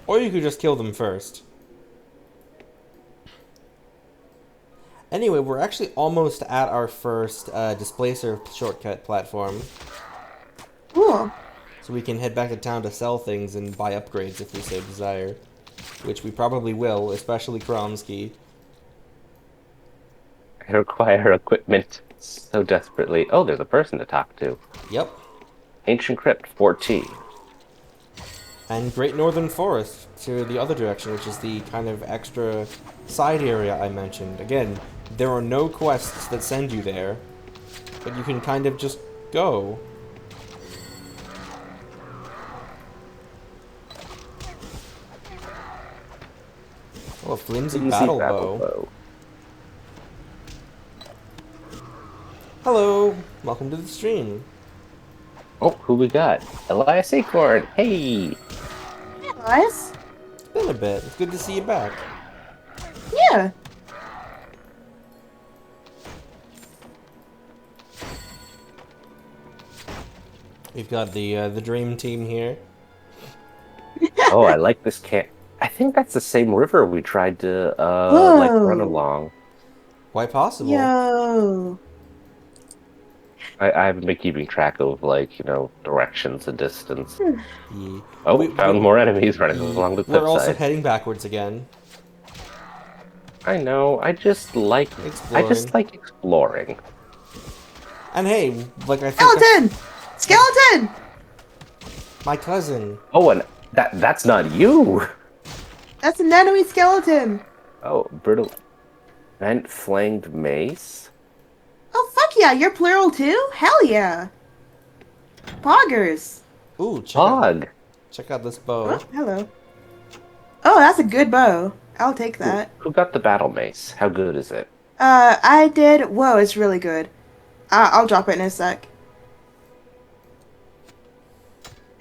Or you could just kill them first. Anyway, we're actually almost at our first displacer shortcut platform. Cool. So we can head back to town to sell things and buy upgrades if we so desire. Which we probably will, especially Kromsky. I require equipment so desperately. Oh, there's a person to talk to. Yep. Ancient Crypt 14. And Great Northern Forest to the other direction, which is the kind of extra side area I mentioned. Again, there are no quests that send you there, but you can kind of just go. Oh, a flimsy Flimsy battle battle bow. Hello, welcome to the stream. Oh, who we got? Elias Acorn. Hey. Guys? It's been a bit. It's good to see you back. Yeah. We've got the dream team here. Oh, I like this camp. I think that's the same river we tried to like run Whoa. along. Quite possible. Yo. I haven't been keeping track of like, directions and distance. Yeah. Oh, found more enemies running along the We're also cliffside. heading backwards again. I know. I just like exploring. And hey, like I think Skeleton! Skeleton! my cousin. Oh, and that's not you. That's an enemy skeleton. Oh, brittle bent flanged mace. Oh, fuck yeah, you're plural too? Hell yeah. Poggers. Ooh, Hog. check out this bow. Oh, hello. Oh, that's a good bow. I'll take that. Who got the battle mace? How good is it? I did. Whoa, it's really good. I'll drop it in a sec.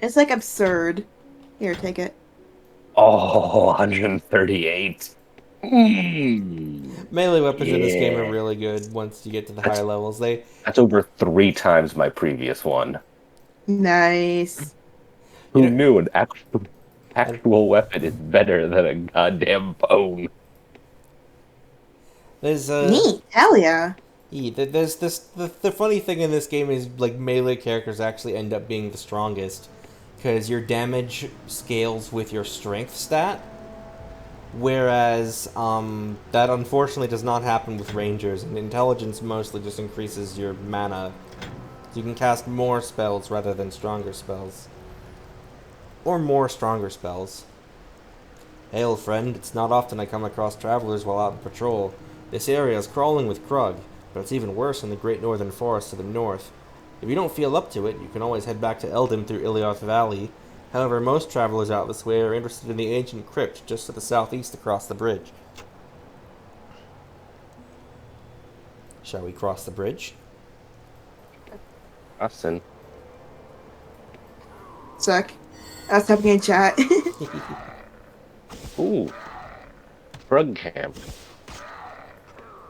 It's like absurd. Here, take it. Oh, 138. Melee weapons in this game are Yeah. really good once you get to the higher levels. That's over 3 times my previous one. Nice. Who You know- knew an actual weapon is better than a goddamn bone? There's Neat. Hell yeah. there's this the funny thing in this game is like melee characters actually end up being the strongest because your damage scales with your strength stat, whereas that unfortunately does not happen with rangers, and intelligence mostly just increases your mana. So you can cast more spells rather than stronger spells. Or more stronger spells. Hail, friend. It's not often I come across travelers while out on patrol. This area is crawling with Krug, but it's even worse in the Great Northern Forest to the north. If you don't feel up to it, you can always head back to Eldin through Iliarth Valley. However, most travelers out this way are interested in the ancient crypt just to the southeast across the bridge. Shall we cross the bridge? Austin. Sec. I was typing in chat. Ooh. Frog camp.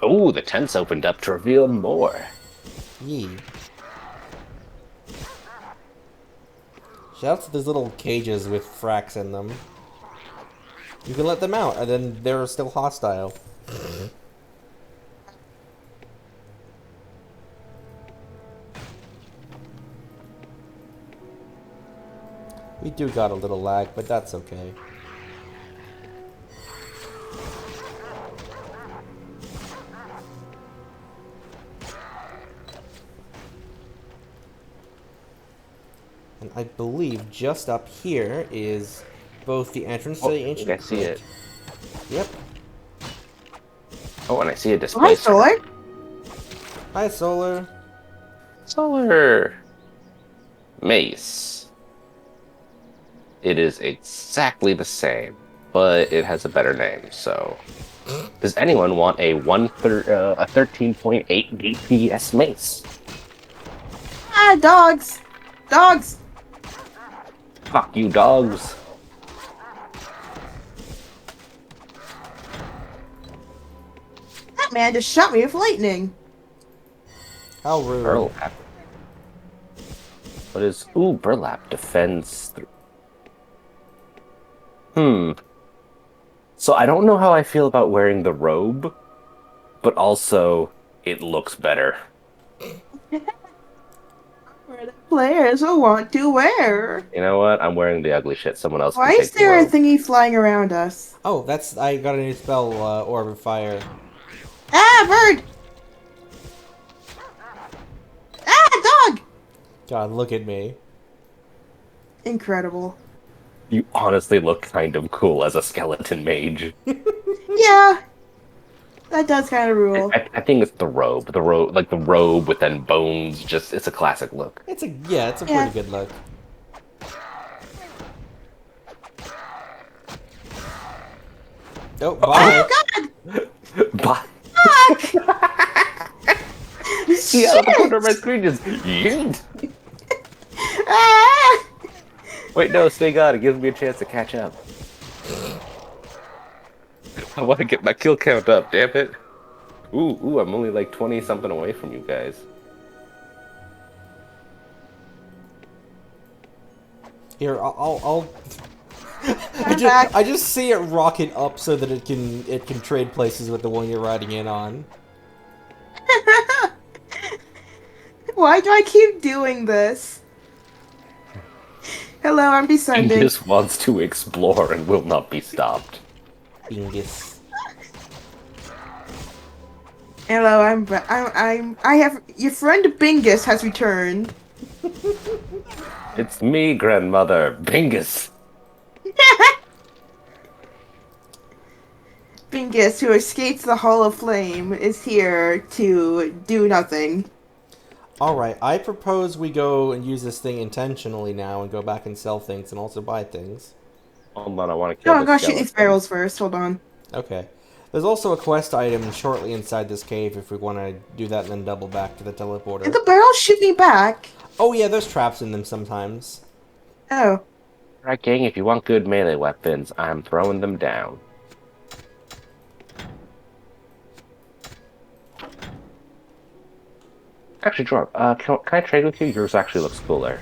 Ooh, the tent's opened up to reveal more. Yee. Shout out to those little cages with fracks in them. You can let them out, and then they're still hostile. We do got a little lag, but that's okay. And I believe just up here is both the entrance to the ancient I see crypt. it. Yep. Oh, and I see a Hi, display. Solar. Hi, Solar. Solar. Mace. It is exactly the same, but it has a better name, so... Does anyone want a 13.8 DPS mace? Ah, dogs. Dogs. Fuck you, dogs. That man just shot me with lightning. How rude. Burlap. What is... Ooh, burlap defends... So I don't know how I feel about wearing the robe, but also, it looks better. For the players who want to wear. You know what? I'm wearing the ugly shit. Someone else Why can take is there a the robe. thingy flying around us? Oh, that's... I got a new spell, Orb of Fire. Ah, bird! Ah, dog! God, look at me. Incredible. You honestly look kind of cool as a skeleton mage. Yeah. That does kind of rule. I think it's the robe. The robe, like the robe with then bones. Just it's a classic look. It's a Yeah. pretty good look. Oh, bye. Bye. See out of the Shit! corner of my screen just yeet. Ah! Wait, no, stay God. It gives me a chance to catch up. I want to get my kill count up, damn it. Ooh, I'm only like 20 something away from you guys. Here, I'll I'm back. I just see it rocket up so that it can trade places with the one you're riding in on. Why do I keep doing this? Hello, I'm descending. Angus wants to explore and will not be stopped. Bingus. Hello, I have your friend Bingus has returned. It's me, grandmother, Bingus. Bingus, who escapes the Hall of Flame, is here to do nothing. Alright, I propose we go and use this thing intentionally now and go back and sell things and also buy things. Hold on, I want to kill No, I'm this gonna shoot these skeleton. barrels first. Hold on. Okay. There's also a quest item shortly inside this cave if we want to do that and then double back to the Did teleporter. the barrels shoot me back? Oh yeah, there's traps in them sometimes. Oh. Right, gang, if you want good melee weapons, I'm throwing them down. Actually, Jorb, can I trade with you? Yours actually looks cooler.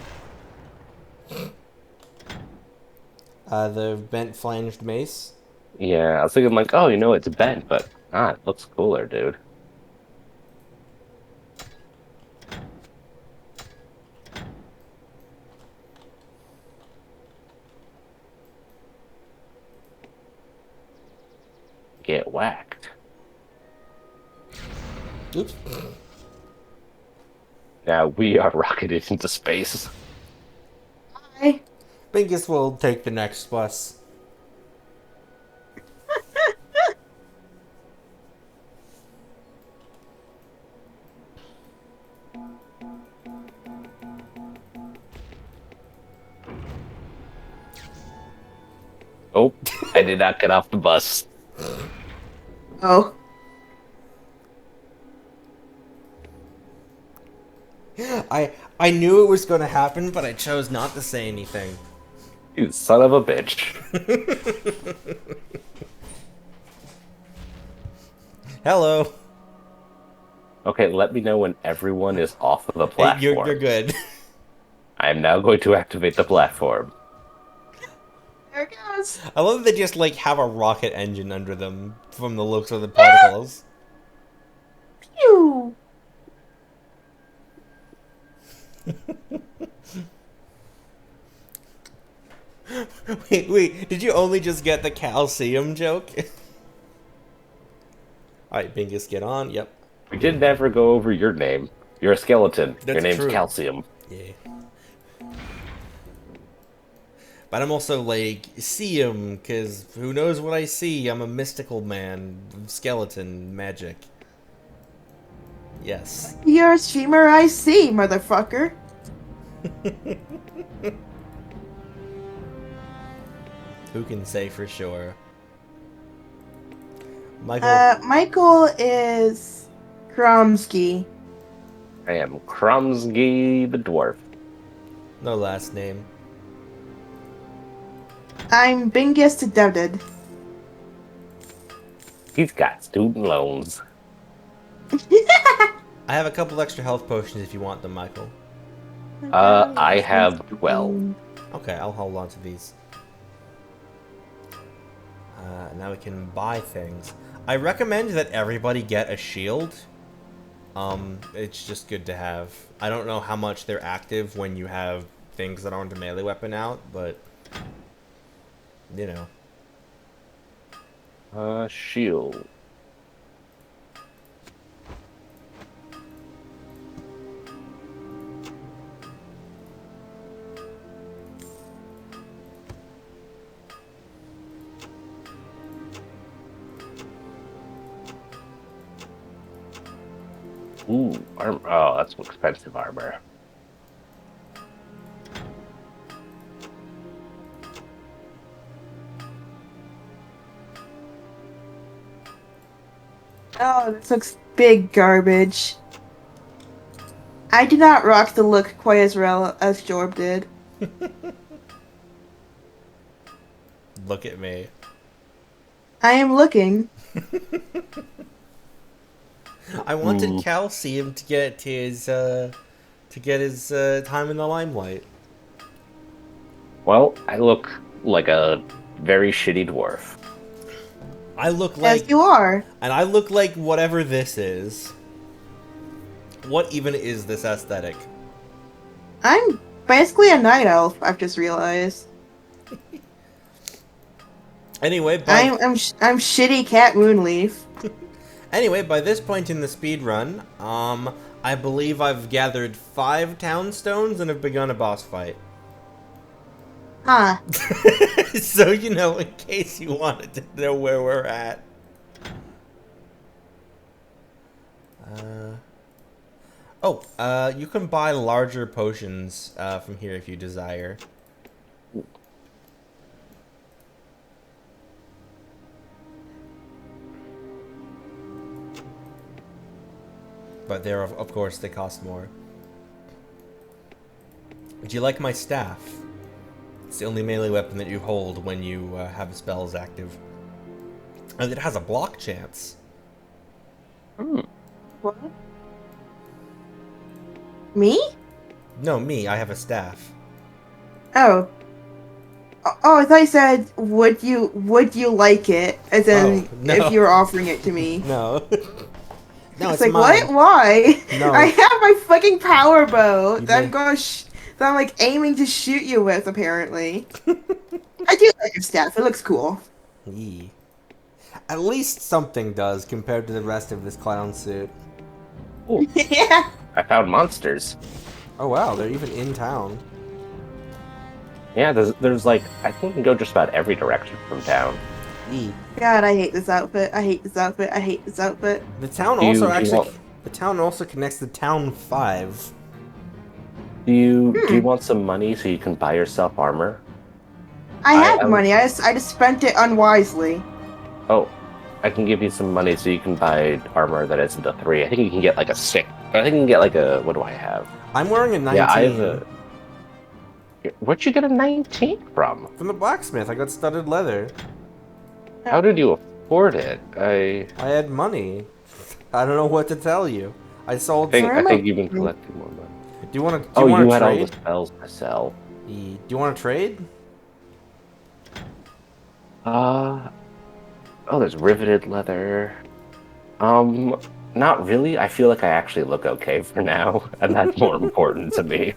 The bent flanged mace. Yeah, I was thinking like, oh, you know, it's bent, but it looks cooler, dude. Get whacked. Oops. Now we are rocketed into space. Hi. Bingus will take the next bus. Oh, I did not get off the bus. Oh. I knew it was going to happen, but I chose not to say anything. You son of a bitch. Hello. Okay, let me know when everyone is off of the Hey, platform. you're good. I am now going to activate the platform. There it goes. I love that they just like have a rocket engine under them from the looks of the particles. Pew. Wait, did you only just get the calcium joke? Alright, Bingus, get on. Yep. We did never go over your name. You're a skeleton. Your That's name's true. Calcium. Yeah. But I'm also like, see him, because who knows what I see? I'm a mystical man. Skeleton magic. Yes. You're a streamer I see, motherfucker. Who can say for sure? Michael. Michael is Kromsky. I am Krumsky the Dwarf. No last name. I'm Bingus to Deaded. He's got student loans. I have a couple extra health potions if you want them, Michael. I have 12. Okay, I'll hold on to these. Now we can buy things. I recommend that everybody get a shield. It's just good to have. I don't know how much they're active when you have things that aren't a melee weapon out, but you know. Shield. Ooh, armor. Oh, that's expensive armor. Oh, this looks big garbage. I do not rock the look quite as well as Jorb did. Look at me. I am looking. I wanted calcium to get his time in the limelight. Well, I look like a very shitty dwarf. I look like As you are. And I look like whatever this is. What even is this aesthetic? I'm basically a night elf, I've just realized. Anyway, I'm shitty cat Moonleaf. Anyway, by this point in the speed run, I believe I've gathered 5 town stones and have begun a boss fight. Huh. So, you know, in case you wanted to know where we're at. You can buy larger potions from here if you desire. But they're, of course, they cost more. Would you like my staff? It's the only melee weapon that you hold when you have spells active. And it has a block chance. What? Me? No, me. I have a staff. Oh. Oh, I thought you said, would you like it? As in, no. if you were offering it to me. No. No, It's it's like, mine. what? Why? No. I have my fucking power bow You that may- I'm going that I'm like aiming to shoot you with, apparently. I do like your staff. It looks cool. Yee. At least something does compared to the rest of this clown suit. Ooh, Yeah. I found monsters. Oh wow, they're even in town. Yeah, there's like, I think we can go just about every direction from town. Yee. God, I hate this outfit. I hate this outfit. I hate this outfit. The town Do you- also do you actually... want- The town also connects to Town 5. Do you want some money so you can buy yourself armor? I have I- money. I just spent it unwisely. Oh, I can give you some money so you can buy armor that isn't a 3. I think you can get like a 6. I think you can get like a, what do I have? I'm wearing a 19. Yeah, I have a... Where'd you get a 19 from? From the blacksmith, I got studded leather. How did you afford it? I had money. I don't know what to tell you. I sold... Where I am think I- you've been collecting more money. Do you want to Oh, you had all trade? the spells to sell. Do you want to trade? Oh, there's riveted leather. Not really. I feel like I actually look okay for now, and that's more important to me.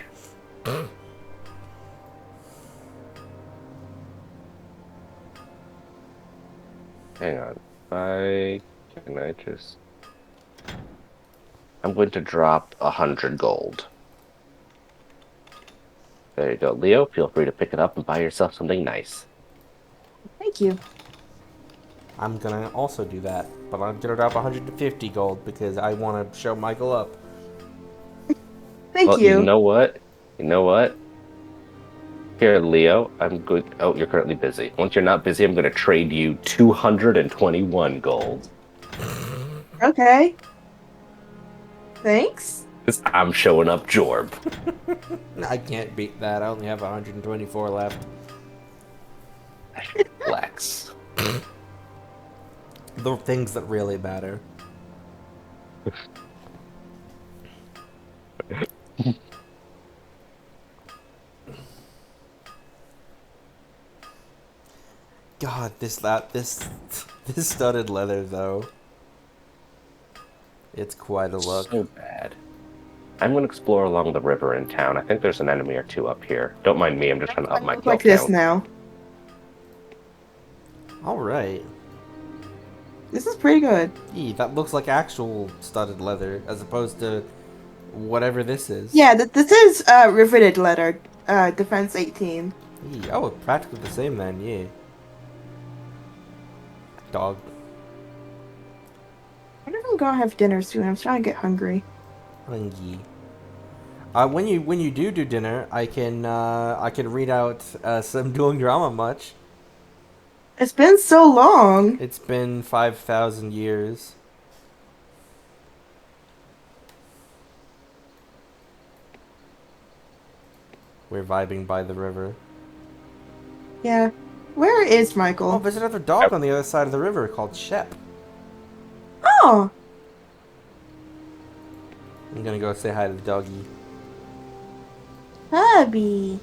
Hang on. Can I just... I'm going to drop 100 gold. There you go. Leo, feel free to pick it up and buy yourself something nice. Thank you. I'm gonna also do that, but I'm gonna drop 150 gold because I want to show Michael up. Thank Well, you. you know what? You know what? Here, Leo, I'm good. Oh, you're currently busy. Once you're not busy, I'm going to trade you 221 gold. Okay. Thanks. 'Cause I'm showing up Jorb. I can't beat that. I only have 124 left. Flex. The things that really matter. God, this studded leather though. It's quite a look. So bad. I'm going to explore along the river in town. I think there's an enemy or two up here. Don't mind me, I'm just trying to up my Look kill like this count. now. All right. This is pretty good. That looks like actual studded leather as opposed to whatever this is. Yeah, this is riveted leather. Defense 18. Oh, practically the same then. Yeah. Dog. I wonder if I'm gonna have dinner soon. I'm starting to get hungry. Hungry. When you do dinner, I can read out some dueling drama much. It's been so long. It's been 5,000 years. We're vibing by the river. Yeah. Where is Oh, Michael? there's another dog on the other side of the river called Shep. Oh, I'm gonna go say hi to the doggy. hubby.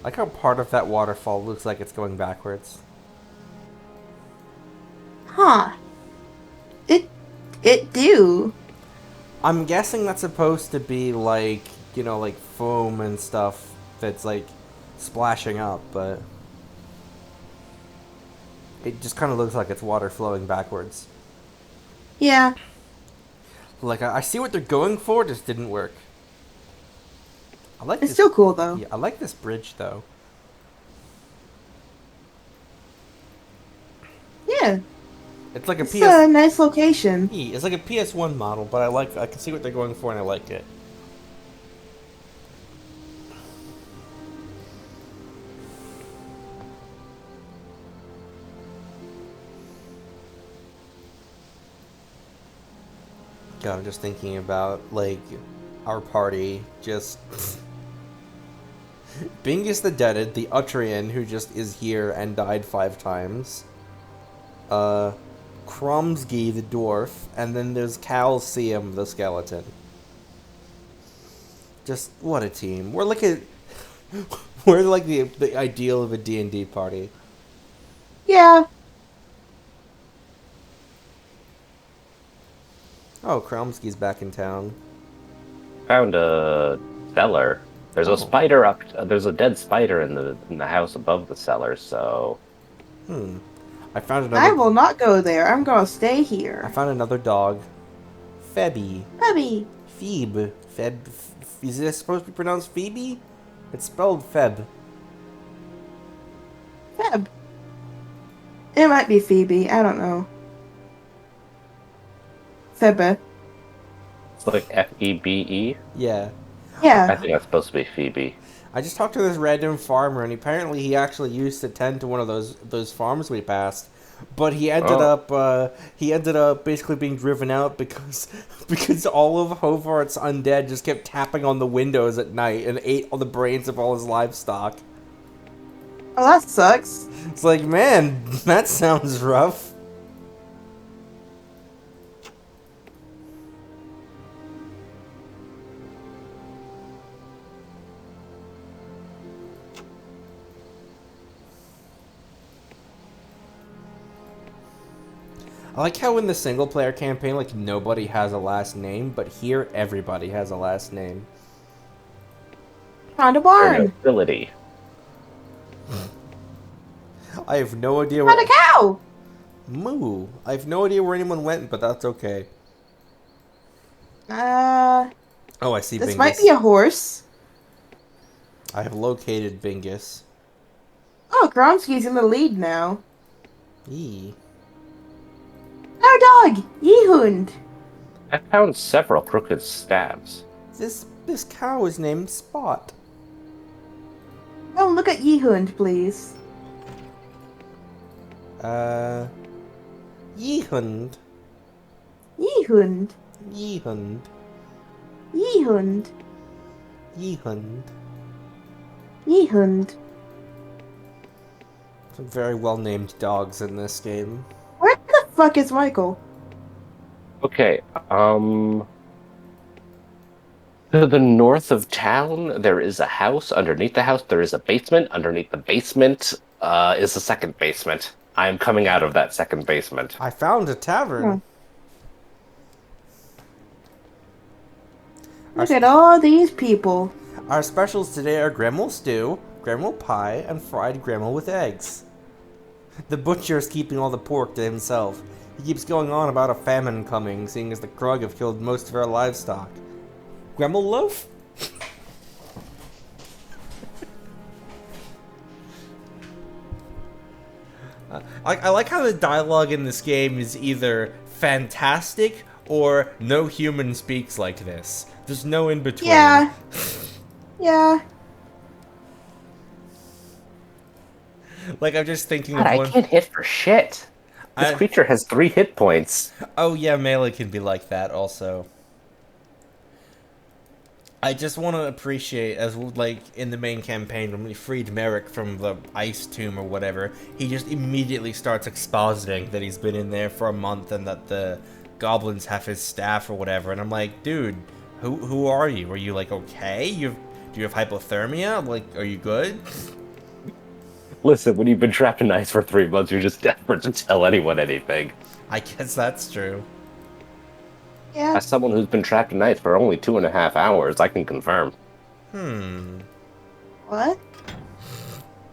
I like how part of that waterfall looks like it's going backwards. Huh. It do. I'm guessing that's supposed to be like, you know, like foam and stuff that's like splashing up, but it just kind of looks like it's water flowing backwards. Yeah. Like, I see what they're going for, just didn't work. I like It's this. still cool though. Yeah, I like this bridge though. Yeah. It's like a It's a nice location. It's like a PS1 model, but I can see what they're going for and I like it. God, I'm just thinking about, like, our party just... Bingus the Deaded, the Utraean, who just is here and died 5 times. Kromsky the dwarf, and then there's Calcium the skeleton. Just, what a team. We're like we're like the ideal of a D&D party. Yeah. Oh, Kromsky's back in town. Found a cellar. There's Oh. a spider up. There's a dead spider in the house above the cellar. So I found I another will not go there. I'm gonna stay I here. found another dog. Febby. Hubby. Phoebe. Feb. Is this supposed to be pronounced Phoebe? It's spelled Feb. Feb. It might be Phoebe. I don't know. Febe. it's like Febe. Yeah. I Yeah. think that's supposed to be Phoebe. I just talked to this random farmer, and apparently he actually used to tend to one of those farms we passed, but he ended up basically being driven out because all of Hovart's undead just kept tapping on the windows at night and ate all the brains of all his livestock. Oh, that sucks. It's like, man, that sounds rough. I like how in the single player campaign, like, nobody has a last name, but here everybody has a last name. Found a Or barn. nobility. I have no idea Found where... a cow. Moo. I have no idea where anyone went, but that's okay. Oh, I see This Bingus. might be a horse. I have located Bingus. Oh, Gromsky's in the lead now. Eee. Our dog, Yehund. I found several crooked stabs. This cow is named Spot. Oh, look at Yehund, please. Yehund. Yehund. Yehund. Yehund. Yehund. Yehund. Some very well named dogs in this game. Where the fuck is Michael? Okay, to the north of town, there is a house. Underneath the house, there is a basement. Underneath the basement is the second basement. I am coming out of that second basement. I found a tavern. Look at all these people. Our specials today are Gremel stew, Gremel pie, and fried Gremel with eggs. The butcher is keeping all the pork to himself. He keeps going on about a famine coming, seeing as the Krug have killed most of our livestock. Gremel loaf? I like how the dialogue in this game is either fantastic or no human speaks like this. There's no in between. Yeah. Yeah. Like, I'm just thinking God, of I one. can't hit for shit. This creature has 3 hit points. Oh yeah, melee can be like that also. I just want to appreciate, as like in the main campaign, when we freed Merrick from the ice tomb or whatever, he just immediately starts expositing that he's been in there for a month and that the goblins have his staff or whatever. And I'm like, dude, who are you? Are you like okay? Do you have hypothermia? Like, are you good? Listen, when you've been trapped in ice for 3 months, you're just desperate to tell anyone anything. I guess that's true. Yeah. As someone who's been trapped in ice for only 2.5 hours, I can confirm. What?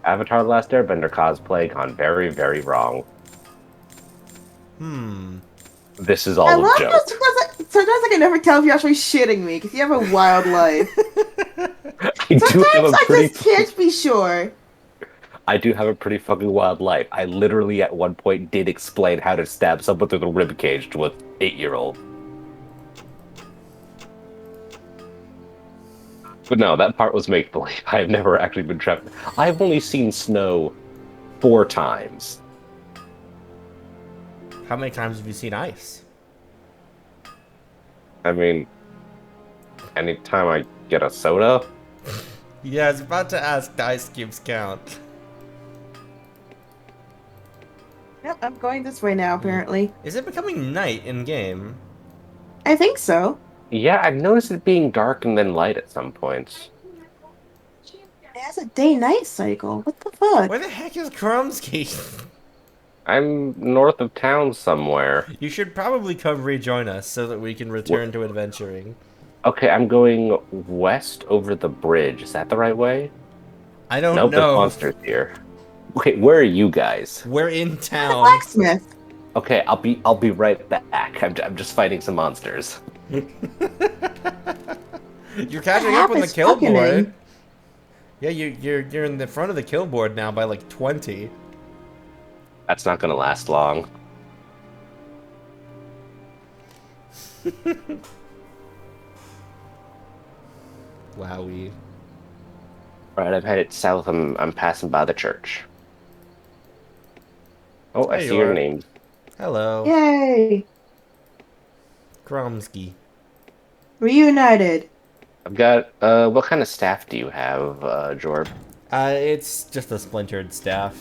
Avatar: The Last Airbender cosplay gone very, very wrong. This is all I a love joke. how sometimes I can never tell if you're actually shitting me because you have a wild life. I do have Sometimes a I pretty just can't be sure. I do have a pretty fucking wild life. I literally at one point did explain how to stab someone through the ribcage to an 8-year-old. But no, that part was make-believe. I have never actually been trapped. I've only seen snow 4 times. How many times have you seen ice? I mean, anytime I get a soda, Yeah, I was about to ask, do ice cubes count? Yep, I'm going this way now, apparently. Is it becoming night in game? I think so. yeah, I've noticed it being dark and then light at some points. It has a day-night cycle. What the fuck? Where the heck is Kromsky? I'm north of town somewhere. You should probably come rejoin us so that we can return to adventuring. Okay, I'm going west over the bridge. Is that the right way? I don't Nope, there's know. monsters here. Okay, where are you guys? We're in The town. blacksmith. Okay, I'll be right back. I'm just fighting some monsters. You're catching What up with the is kill fucking board. in? Yeah, you're in the front of the kill board now by like 20. That's not gonna last long. Wowie. Alright, I'm headed south. I'm passing by the church. Oh, I There see you your are. name. Hello. Yay! Kromsky. Reunited. I've got what kind of staff do you have, Jorb? It's just a splintered staff.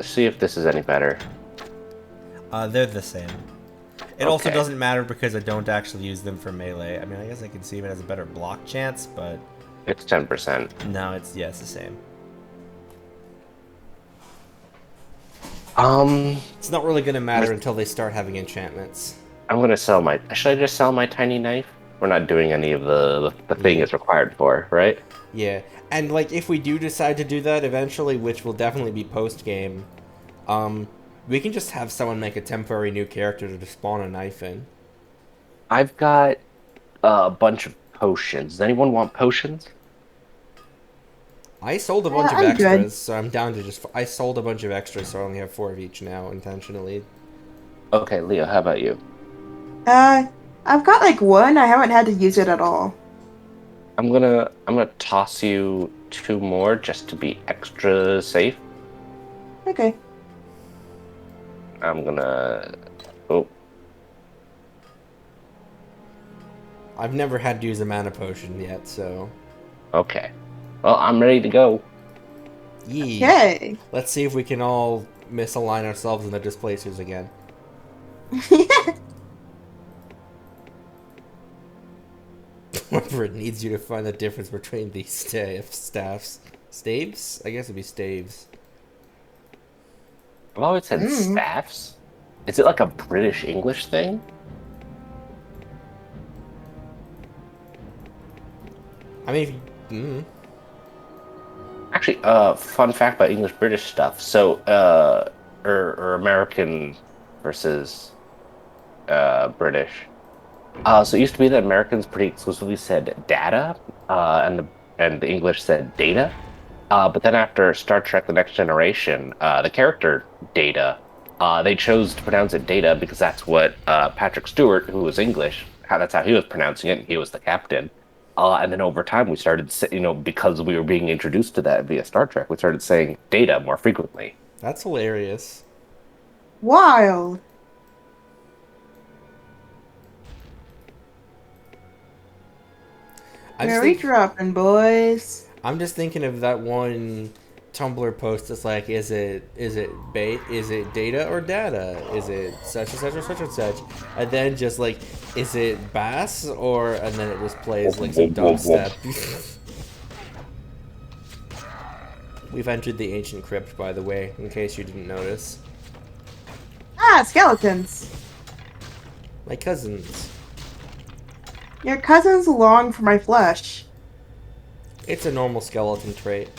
See if this is any better. They're the same. It also Okay. doesn't matter because I don't actually use them for melee. I mean, I guess I can see if it has a better block chance, but It's 10%. no, it's the same. It's not really gonna matter until they start having enchantments. I'm gonna sell my. Should I just sell my tiny knife? We're not doing any of the thing it's required for, right? Yeah, and like if we do decide to do that eventually, which will definitely be post game, we can just have someone make a temporary new character to spawn a knife in. I've got a bunch of potions. Does anyone want potions? I sold a bunch of I'm good. extras, so I'm down to just. I sold a bunch of extras, so I only have 4 of each now intentionally. Okay, Leo, how about you? I've got like one. I haven't had to use it at all. I'm gonna toss you 2 more just to be extra safe. Okay. I'm gonna. Oh, I've never had to use a mana potion yet, so. okay. Well, I'm ready to go. Yee. Yay! Let's see if we can all misalign ourselves in the displacers again. Whatever it needs you to find the difference between these staffs. Staves? I guess it'd be staves. I've always said staffs. Is it like a British English thing? I mean, Actually, fun fact about English British stuff. So, or American versus British. So it used to be that Americans pretty exclusively said data, and the English said data. But then after Star Trek: The Next Generation, the character Data, they chose to pronounce it Data because that's what Patrick Stewart, who was English, that's how he was pronouncing it, and he was the captain. And then over time, we started, because we were being introduced to that via Star Trek, we started saying Data more frequently. that's hilarious. Wild. Very dropping, boys. I'm just thinking of that one Tumblr post that's like, is it data or data? Is it such and such or such and such? And then just like, is it bass or? And then it just plays like some dubstep. We've entered the ancient crypt, by the way, in case you didn't notice. Ah, skeletons. My cousins. Your cousins long for my flesh. It's a normal skeleton trait.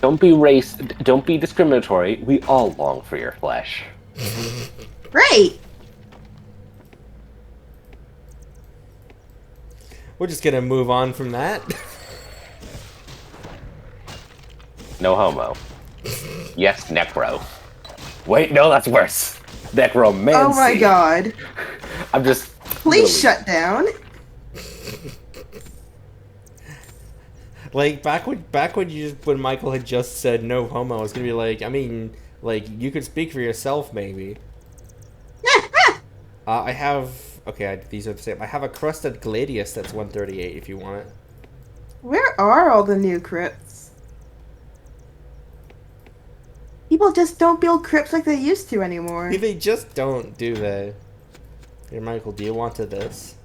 Don't be discriminatory. We all long for your flesh. Great. We're just gonna move on from that. No homo. Yes, necro. Wait, no, that's worse. Necromancy. Oh my god. I'm just... Please shut down. Like when Michael had just said no homo, I was gonna be like, I mean, like you could speak for yourself, maybe. I have these are the same. I have a crusted gladius that's 138 if you want it. Where are all the new crypts? People just don't build crypts like they used to anymore. They just don't, do they? Here, Michael, do you want this?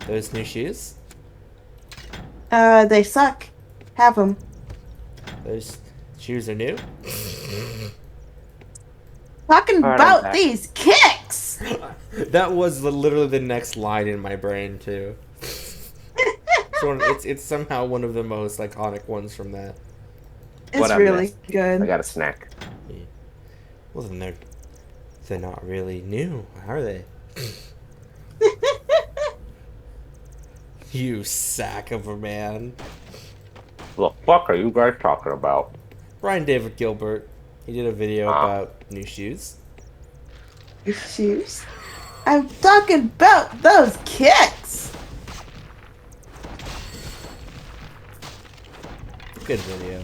Those new shoes? They suck. Have them. Those shoes are new? Talking about these kicks! That was literally the next line in my brain, too. It's somehow one of the most iconic ones from that. It's really good. I got a snack. Yeah. Well, then they're not really new, are they? You sack of a man. The fuck are you guys talking about? Brian David Gilbert. He did a video about new shoes. New shoes? I'm talking about those kicks! Good video.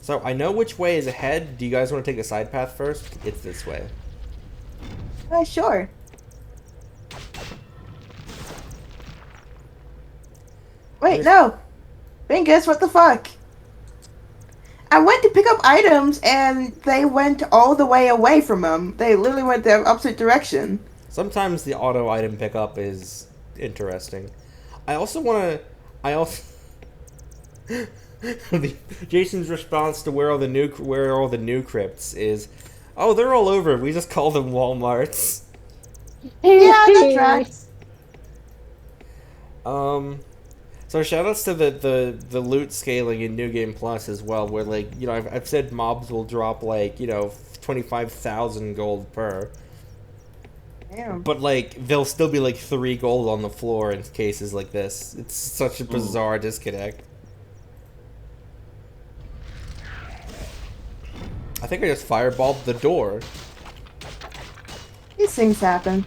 So, I know which way is ahead. Do you guys want to take a side path first? It's this way. Sure. Wait, no! Bingus, what the fuck? I went to pick up items and they went all the way away from them. They literally went the opposite direction. Sometimes the auto item pickup is interesting. Jason's response to where all the new crypts is, oh, they're all over. We just call them Walmarts. Yeah, that tracks. So shoutouts to the loot scaling in New Game Plus as well, where I've said mobs will drop 25,000 gold per. Damn. But there'll still be 3 gold on the floor in cases like this. It's such a bizarre disconnect. I think I just fireballed the door. These things happen.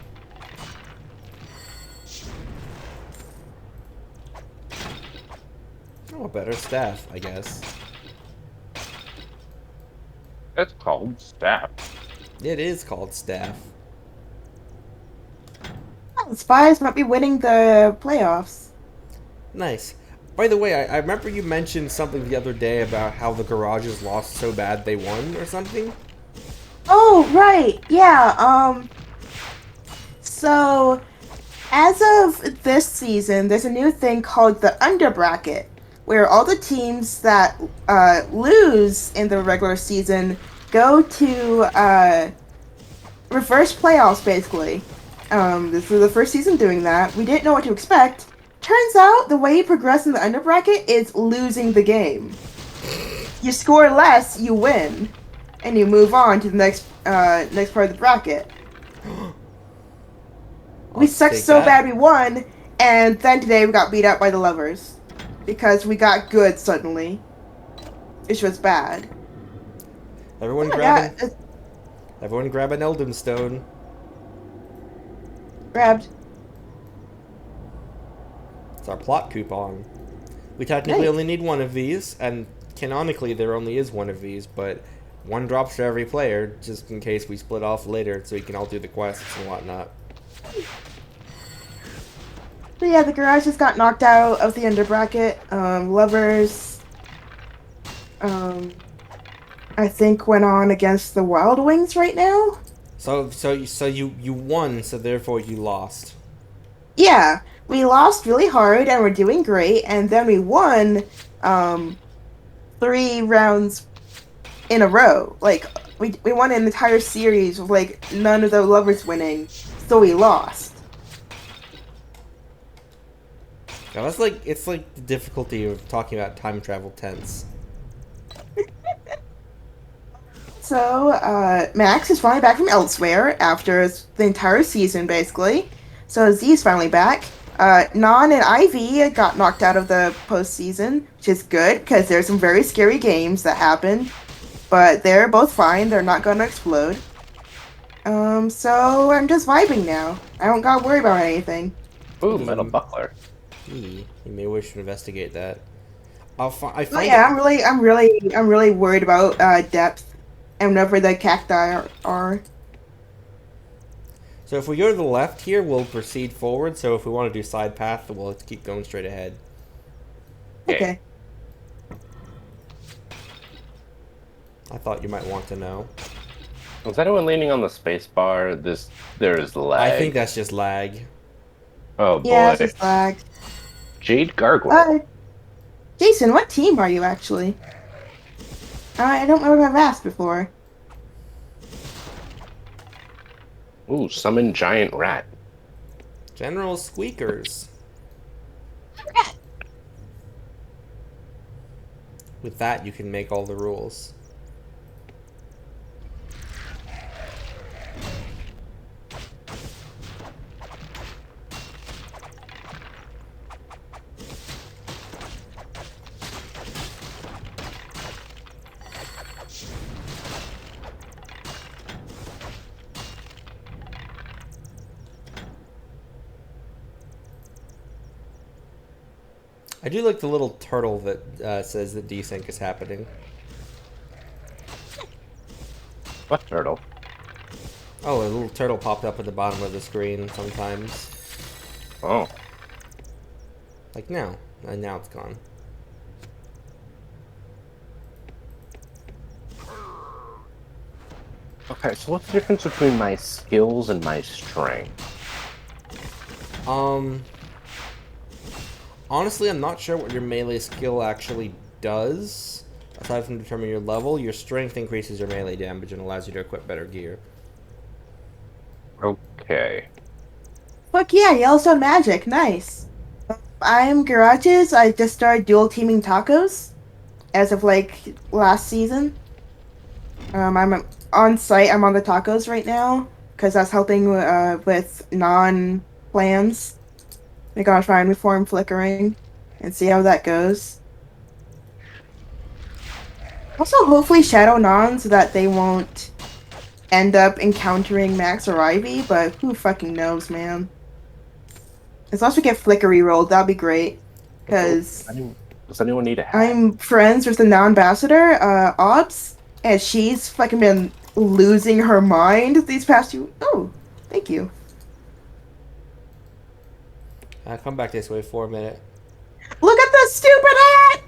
Oh, a better staff, I guess. It's called staff. It is called staff. Oh, the Spies might be winning the playoffs. Nice. By the way, I remember you mentioned something the other day about how the garages lost so bad they won or something? Oh, right. Yeah, so, as of this season, there's a new thing called the under bracket, where all the teams that lose in the regular season go to reverse playoffs, basically. This is the first season doing that. We didn't know what to expect. Turns out the way you progress in the under bracket is losing the game. You score less, you win, and you move on to the next part of the bracket. We sucked so bad we won, and then today we got beat up by the lovers. Because we got good suddenly. Which was bad. Everyone grab an Elden Stone. Grabbed. It's our plot coupon. We technically only need one of these, and canonically there only is one of these, but one drops for every player, just in case we split off later, so you can all do the quests and whatnot. So yeah, the garage just got knocked out of the under bracket. Lovers, I think went on against the Wild Wings right now. So you won, so therefore you lost. Yeah, we lost really hard and we're doing great, and then we won 3 rounds in a row. Like we won an entire series with like none of the lovers winning, so we lost. Now that's like it's like the difficulty of talking about time travel tense. So, Max is finally back from elsewhere after the entire season, basically. So Z's finally back. Non and Ivy got knocked out of the postseason, which is good, because there's some very scary games that happened. But they're both fine, they're not gonna explode. So I'm just vibing now. I don't gotta worry about anything. Ooh, metal buckler. You may wish to investigate that. I Oh find yeah, I'm really worried about depth and whenever the cacti are. So if we go to the left here, we'll proceed forward. So if we want to do side path, we'll keep going straight ahead. Okay. I thought you might want to know. Was anyone leaning on the space bar? There's lag. I think that's just lag. Oh boy. Yeah, it's just lag. Jade Gargoyle. Jason, what team are you actually? I don't remember if I've asked before. Ooh, summon giant rat. General Squeakers. With that, you can make all the rules. I do like the little turtle that says that desync is happening. What turtle? Oh, a little turtle popped up at the bottom of the screen sometimes. Oh. Like now. And now it's gone. Okay, so what's the difference between my skills and my strength? Honestly, I'm not sure what your melee skill actually does. Aside from determining your level, your strength increases your melee damage and allows you to equip better gear. Okay. Fuck yeah, Yellowstone Magic, nice. I'm Garages, I just started dual teaming tacos as of like last season. I'm on site, I'm on the tacos right now because that's helping with non-plans. We're gonna try and reform flickering and see how that goes. Also, hopefully Shadow Non so that they won't end up encountering Max or Ivy, but who fucking knows, man. As long as we get Flickery rolled, that'd be great. Because Does anyone need a hat? I'm friends with the non-ambassador, Obs, and she's fucking been losing her mind these past few... Oh, thank you. Come back this way for a minute. Look at the stupid hat!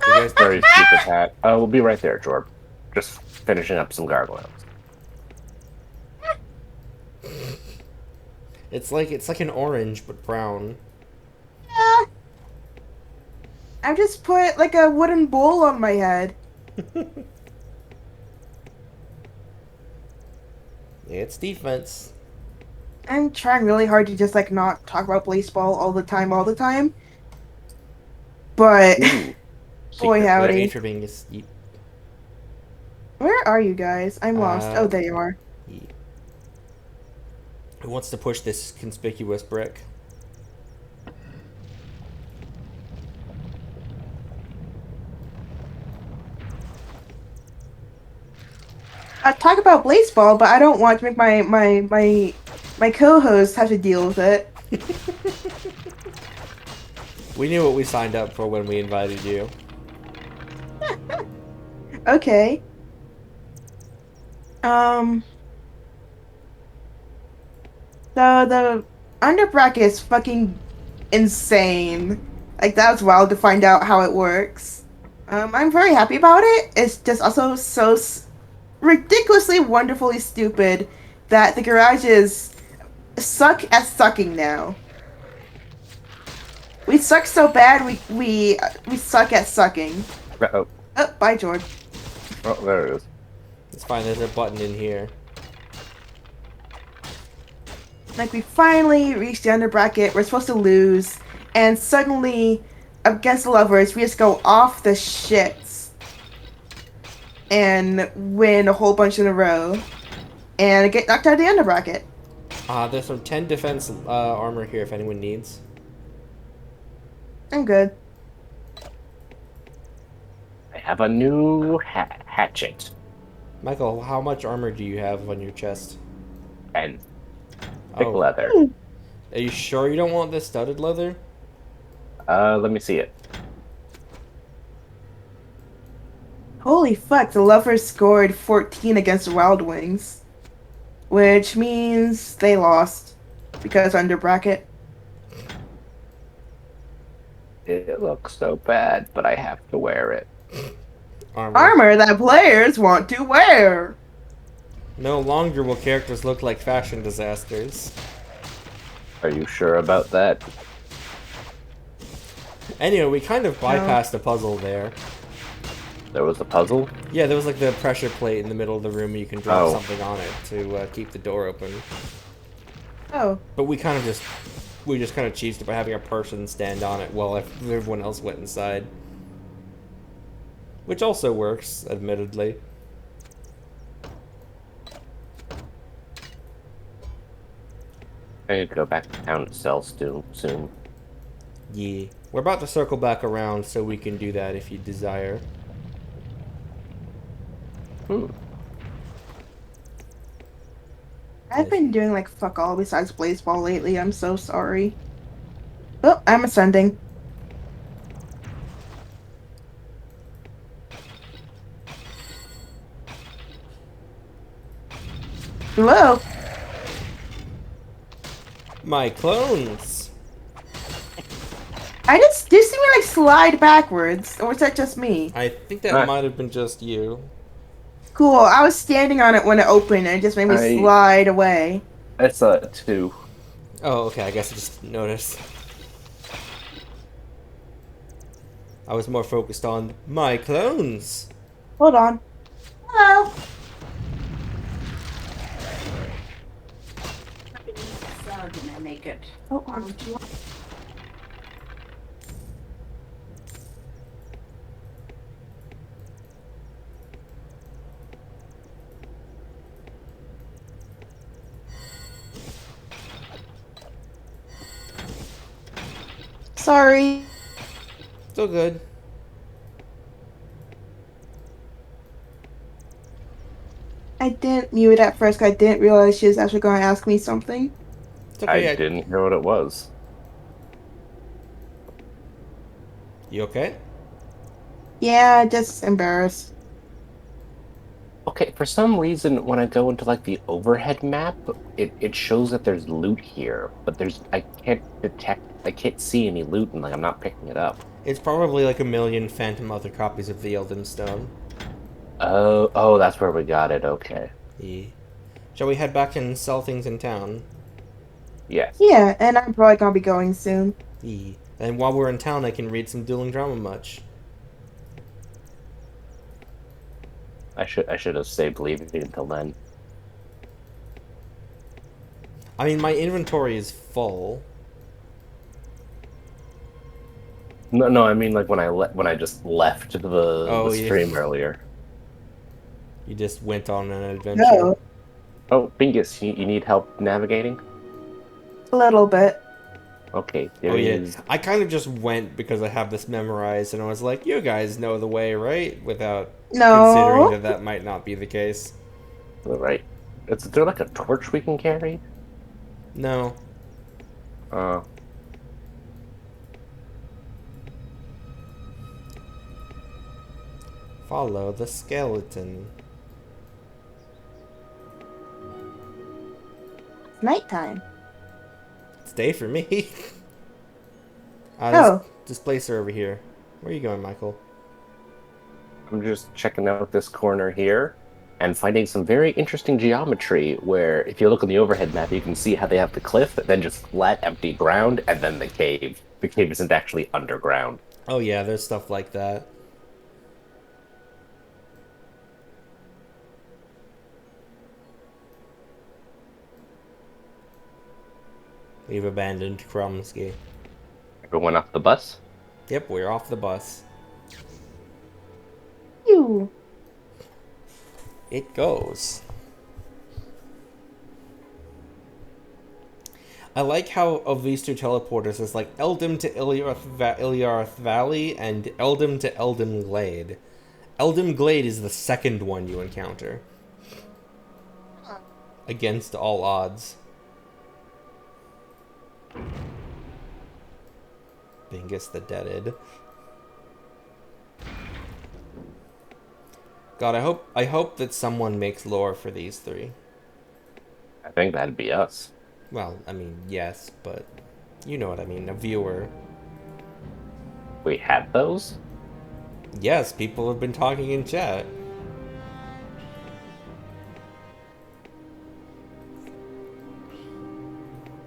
You guys, Very stupid hat. We'll be right there, Jorb. Just finishing up some gargoyles. it's like an orange but brown. Yeah. I just put like a wooden bowl on my head. Yeah, it's defense. I'm trying really hard to just like not talk about baseball all the time. But Ooh. boy Secret howdy. For being a steep. Where are you guys? I'm lost. Oh, there you are. Who wants to push this conspicuous brick? I talk about baseball, but I don't want to make my co-host have to deal with it. We knew what we signed up for when we invited you. Okay. So the under bracket is fucking insane. Like that's wild to find out how it works. I'm very happy about it. It's just also so ridiculously wonderfully stupid that the garages suck at sucking now. We suck so bad we suck at sucking. Oh, Oh, bye, Jorb. oh, there it is. It's fine, there's a button in here. Like we finally reached the under bracket. We're supposed to lose, and suddenly, against the lovers, we just go off the shits and win a whole bunch in a row, and get knocked out of the under bracket. There's some 10 defense armor here if anyone needs. I'm good. I have a new hatchet. Michael, how much armor do you have on your chest? And thick Oh, leather. are you sure you don't want this studded leather? Let me see it. Holy fuck! The lovers scored 14 against the Wild Wings, which means they lost because under bracket. It looks so bad, but I have to wear it. Armor that players want to wear. No longer will characters look like fashion disasters. Are you sure about that? Anyway, we kind of bypassed a puzzle there. There was a puzzle? Yeah, there was like the pressure plate in the middle of the room. You can drop Oh. something on it to keep the door open. Oh, But we just kind of cheated by having a person stand on it while everyone else went inside. Which also works, admittedly. I need to go back to town to sell soon. Yeah. We're about to circle back around so we can do that if you desire. I've been doing like fuck all besides baseball lately. I'm so sorry. Oh, I'm ascending. Hello. My clones! I just do you see me like slide backwards, or is that just me? I think that Right. might have been just you. Cool. I was standing on it when it opened, and it just made me slide away. It's a 2. Oh, okay, I guess I just noticed. I was more focused on my clones. Hold on. Hello. Can I make it? Oh, sorry. Still good. I didn't mute at first 'cause I didn't realize she was actually going to ask me something. It's okay. I didn't hear what it was. You okay? Yeah, just embarrassed. Okay, for some reason, when I go into like the overhead map, it shows that there's loot here, but I can't see any loot, and like I'm not picking it up. It's probably like a million phantom other copies of the Elden Stone. Oh, that's where we got it. Okay. Yeah. Shall we head back and sell things in town? Yes. Yeah, and I'm probably going to be going soon. Yeah. And while we're in town, I can read some dueling drama much. I should have saved leaving until then. I mean, my inventory is full. No, I mean like when I just left the yeah. stream earlier. You just went on an adventure. No, Oh, Bingus, you need help navigating? a little bit. Okay. Oh yeah, I kind of just went because I have this memorized, and I was like, "You guys know the way, right?" Without considering No. that might not be the case. All right. Is there like a torch we can carry? No. Follow the skeleton. It's nighttime. It's day for me. Oh. This placer over here. Where are you going, Michael? I'm just checking out this corner here and finding some very interesting geometry where if you look on the overhead map, you can see how they have the cliff, then just flat, empty ground, and then the cave. The cave isn't actually underground. Oh yeah, there's stuff like that. We've abandoned Kromsky. Everyone off the bus? Yep, we're off the bus. Ew. It goes. I like how of these two teleporters is like Eldom to Iliarth Valley and Eldom to Eldom Glade. Eldom Glade is the second one you encounter. Against all odds. Bingus the Deaded. God, I hope that someone makes lore for these three. I think that'd be us. Well, I mean, yes, but you know what I mean, a viewer. We had those? Yes, people have been talking in chat.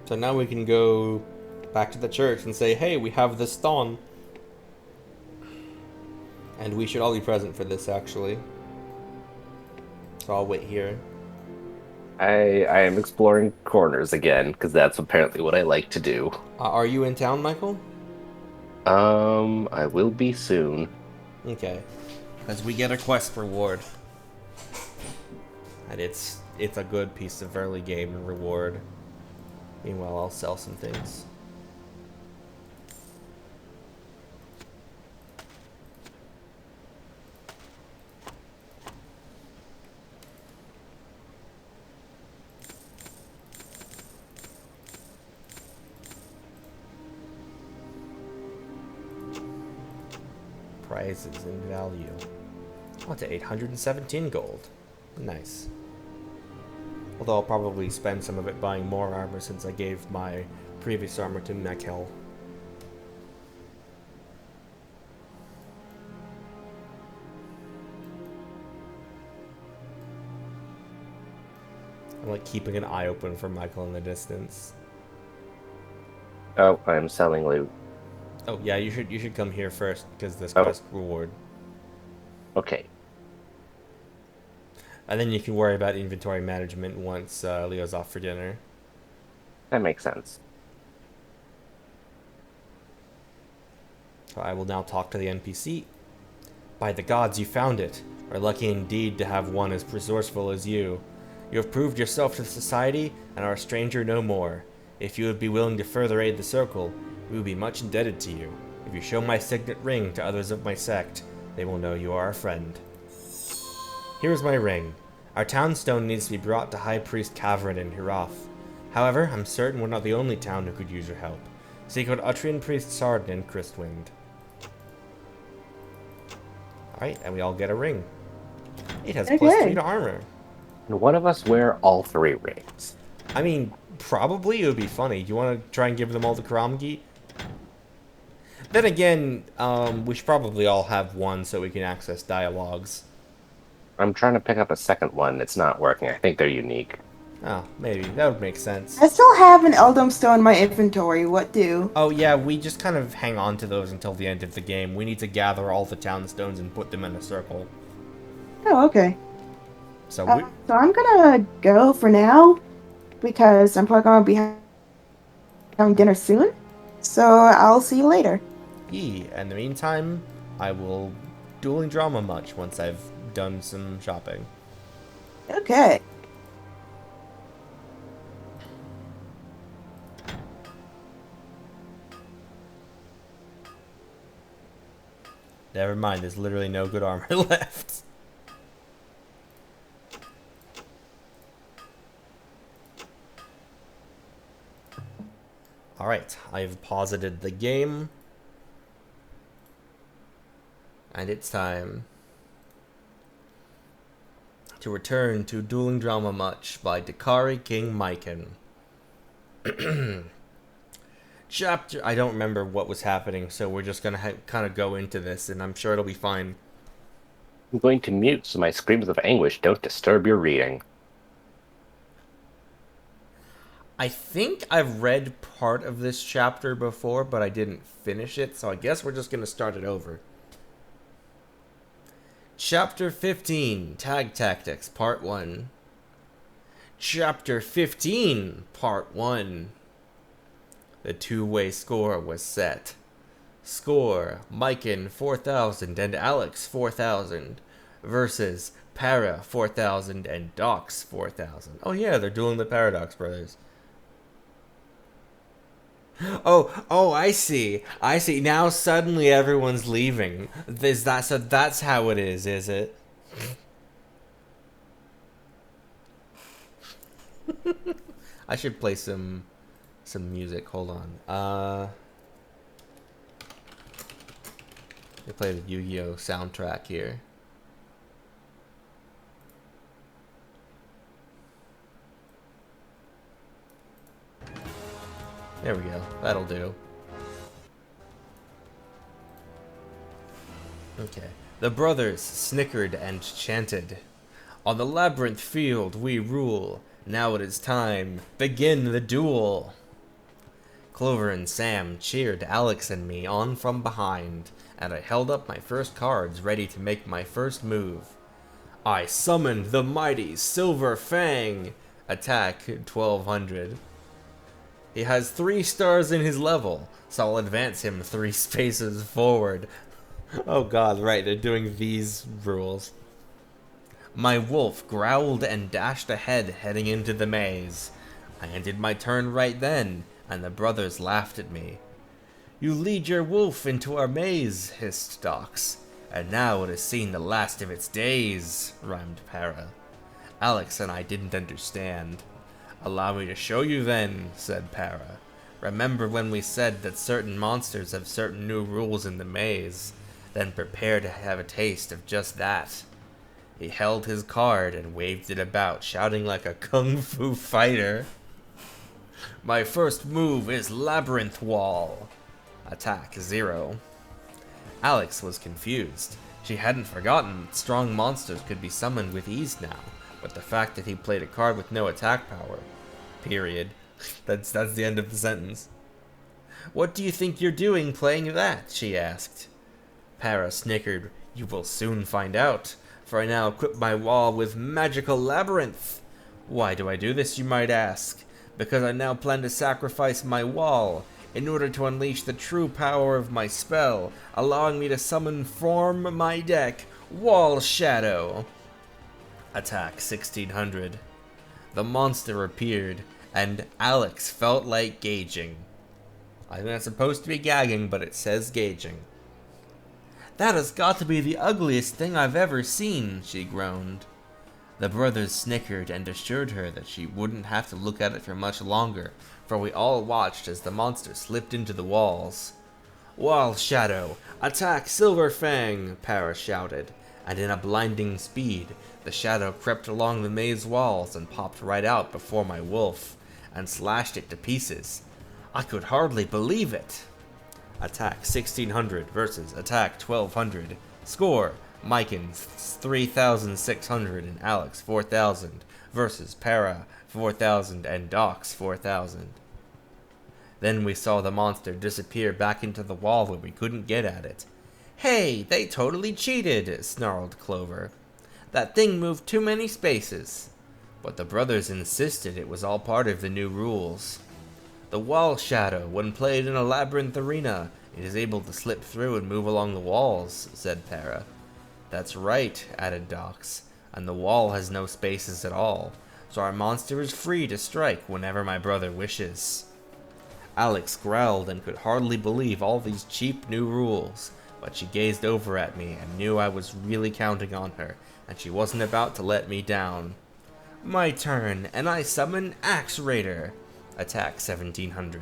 So now we can go back to the church and say, hey, we have this stone. And we should all be present for this, actually. So I'll wait here. I am exploring corners again, because that's apparently what I like to do. Are you in town, Michael? I will be soon. Okay. Because we get a quest reward. And it's a good piece of early game reward. Meanwhile, I'll sell some things. Prizes in value. Oh, to 817 gold. Nice. Although I'll probably spend some of it buying more armor since I gave my previous armor to Nekel. I'm like keeping an eye open for Michael in the distance. Oh, I'm selling loot. Oh yeah, you should come here first because this Oh. quest reward. Okay. And then you can worry about inventory management once Leo's off for dinner. That makes sense. So I will now talk to the NPC. By the gods, you found it. We're lucky indeed to have one as resourceful as you. You have proved yourself to society and are a stranger no more. If you would be willing to further aid the circle, we would be much indebted to you. If you show my signet ring to others of my sect, they will know you are a friend. Here is my ring. Our townstone needs to be brought to High Priest Cavern in Hiroth. However, I'm certain we're not the only town who could use your help. Seek out Utraean Priest Sardin in Christwind. Alright, and we all get a ring. It has Okay. +3 to armor. And one of us wear all three rings. I mean, probably it would be funny. Do you want to try and give them all to Karamgi? Then again, we should probably all have one so we can access dialogues. I'm trying to pick up a second one. It's not working. I think they're unique. Oh, maybe. That would make sense. I still have an Eldom Stone in my inventory. What do? Oh yeah, we just kind of hang on to those until the end of the game. We need to gather all the townstones and put them in a circle. Oh, okay. So So I'm gonna go for now because I'm probably gonna be having dinner soon. So I'll see you later. in the meantime, I will dueling drama much once I've done some shopping. Okay. Never mind, there's literally no good armor left. Alright, I've posited the game. And it's time. to return to Dueling Drama Much by Dakari King Myken. Chapter... I don't remember what was happening, so we're just gonna kind of go into this, and I'm sure it'll be fine. I'm going to mute so my screams of anguish don't disturb your reading. I think I've read part of this chapter before, but I didn't finish it, so I guess we're just gonna start it over. Chapter 15, Tag Tactics, Part 1. Chapter 15, Part 1. The two-way score was set. Score, Myken 4000 and Alex 4000 versus Para 4000 and Dox 4000. Oh yeah, they're dueling the Paradox Brothers. Oh, I see. Now suddenly everyone's leaving. So that's how it is it? I should play some music. Hold on. They play the Yu-Gi-Oh soundtrack here. There we go. That'll do. Okay. The brothers snickered and chanted. On the labyrinth field we rule. Now it is time. Begin the duel. Clover and Sam cheered Alex and me on from behind, and I held up my first cards ready to make my first move. I summoned the mighty Silver Fang. Attack 1200. He has 3 stars in his level, so I'll advance him 3 spaces forward. Oh god, right, they're doing these rules. My wolf growled and dashed ahead, heading into the maze. I ended my turn right then, and the brothers laughed at me. You lead your wolf into our maze, hissed Dox, and now it has seen the last of its days, rhymed Para. Alex and I didn't understand. Allow me to show you then, said Para. Remember when we said that certain monsters have certain new rules in the maze? Then prepare to have a taste of just that. He held his card and waved it about, shouting like a kung fu fighter. My first move is Labyrinth Wall. Attack 0. Alex was confused. She hadn't forgotten that strong monsters could be summoned with ease now, but the fact that he played a card with no attack power. Period. That's the end of the sentence. What do you think you're doing playing that? She asked. Para snickered. You will soon find out, for I now equip my wall with Magical Labyrinth. Why do I do this, you might ask? Because I now plan to sacrifice my wall in order to unleash the true power of my spell, allowing me to form my deck, Wall Shadow. Attack 1600. The monster appeared, and Alex felt like gauging. I think that's supposed to be gagging, but it says gauging. That has got to be the ugliest thing I've ever seen, she groaned. The brothers snickered and assured her that she wouldn't have to look at it for much longer, for we all watched as the monster slipped into the walls. Wall Shadow, attack Silver Fang, Para shouted, and in a blinding speed, the shadow crept along the maze walls and popped right out before my wolf, and slashed it to pieces. I could hardly believe it. Attack 1600 versus Attack 1200. Score, Myken 3600 and Alex 4000 versus Para 4000 and Dox 4000. Then we saw the monster disappear back into the wall where we couldn't get at it. Hey, they totally cheated, snarled Clover. That thing moved too many spaces. But the brothers insisted it was all part of the new rules. The Wall Shadow, when played in a labyrinth arena, it is able to slip through and move along the walls, said Para. That's right, added Dox, and the wall has no spaces at all, so our monster is free to strike whenever my brother wishes. Alex growled and could hardly believe all these cheap new rules, but she gazed over at me and knew I was really counting on her, and she wasn't about to let me down. My turn, and I summon Axe Raider. Attack 1700.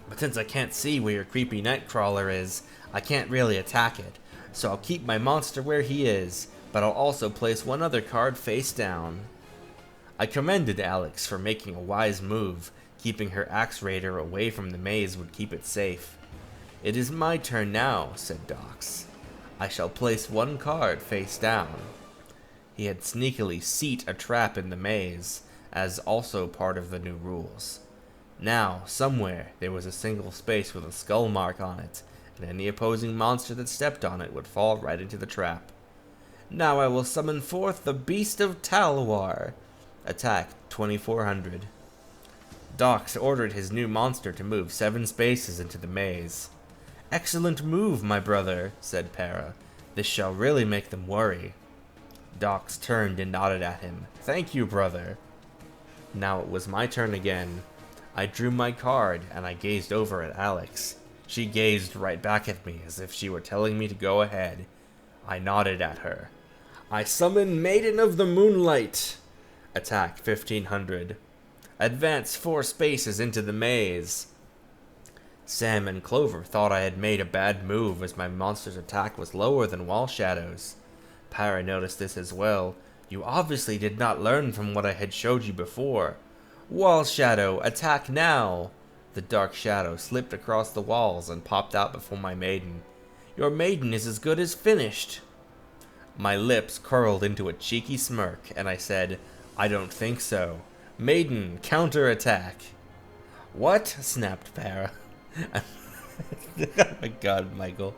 But since I can't see where your creepy Nightcrawler is, I can't really attack it, so I'll keep my monster where he is. but I'll also place one other card face down. I commended Alex for making a wise move. Keeping her axe raider away from the maze would keep it safe. It is my turn now, said Dox. I shall place one card face down. He had sneakily set a trap in the maze, as also part of the new rules. Now, somewhere, there was a single space with a skull mark on it, and any opposing monster that stepped on it would fall right into the trap. Now I will summon forth the Beast of Talwar. Attack 2400. Dox ordered his new monster to move 7 spaces into the maze. Excellent move, my brother, said Para. This shall really make them worry. Dox turned and nodded at him. Thank you, brother. Now it was my turn again. I drew my card, and I gazed over at Alex. She gazed right back at me, as if she were telling me to go ahead. I nodded at her. I summon Maiden of the Moonlight. Attack 1500. Advance 4 spaces into the maze. Sam and Clover thought I had made a bad move, as my monster's attack was lower than Wall Shadow's. Para noticed this as well. You obviously did not learn from what I had showed you before. Wall Shadow, attack now! The dark shadow slipped across the walls and popped out before my maiden. Your maiden is as good as finished. My lips curled into a cheeky smirk, and I said, I don't think so. Maiden, counter-attack. What? Snapped Para. Oh my god, Michael.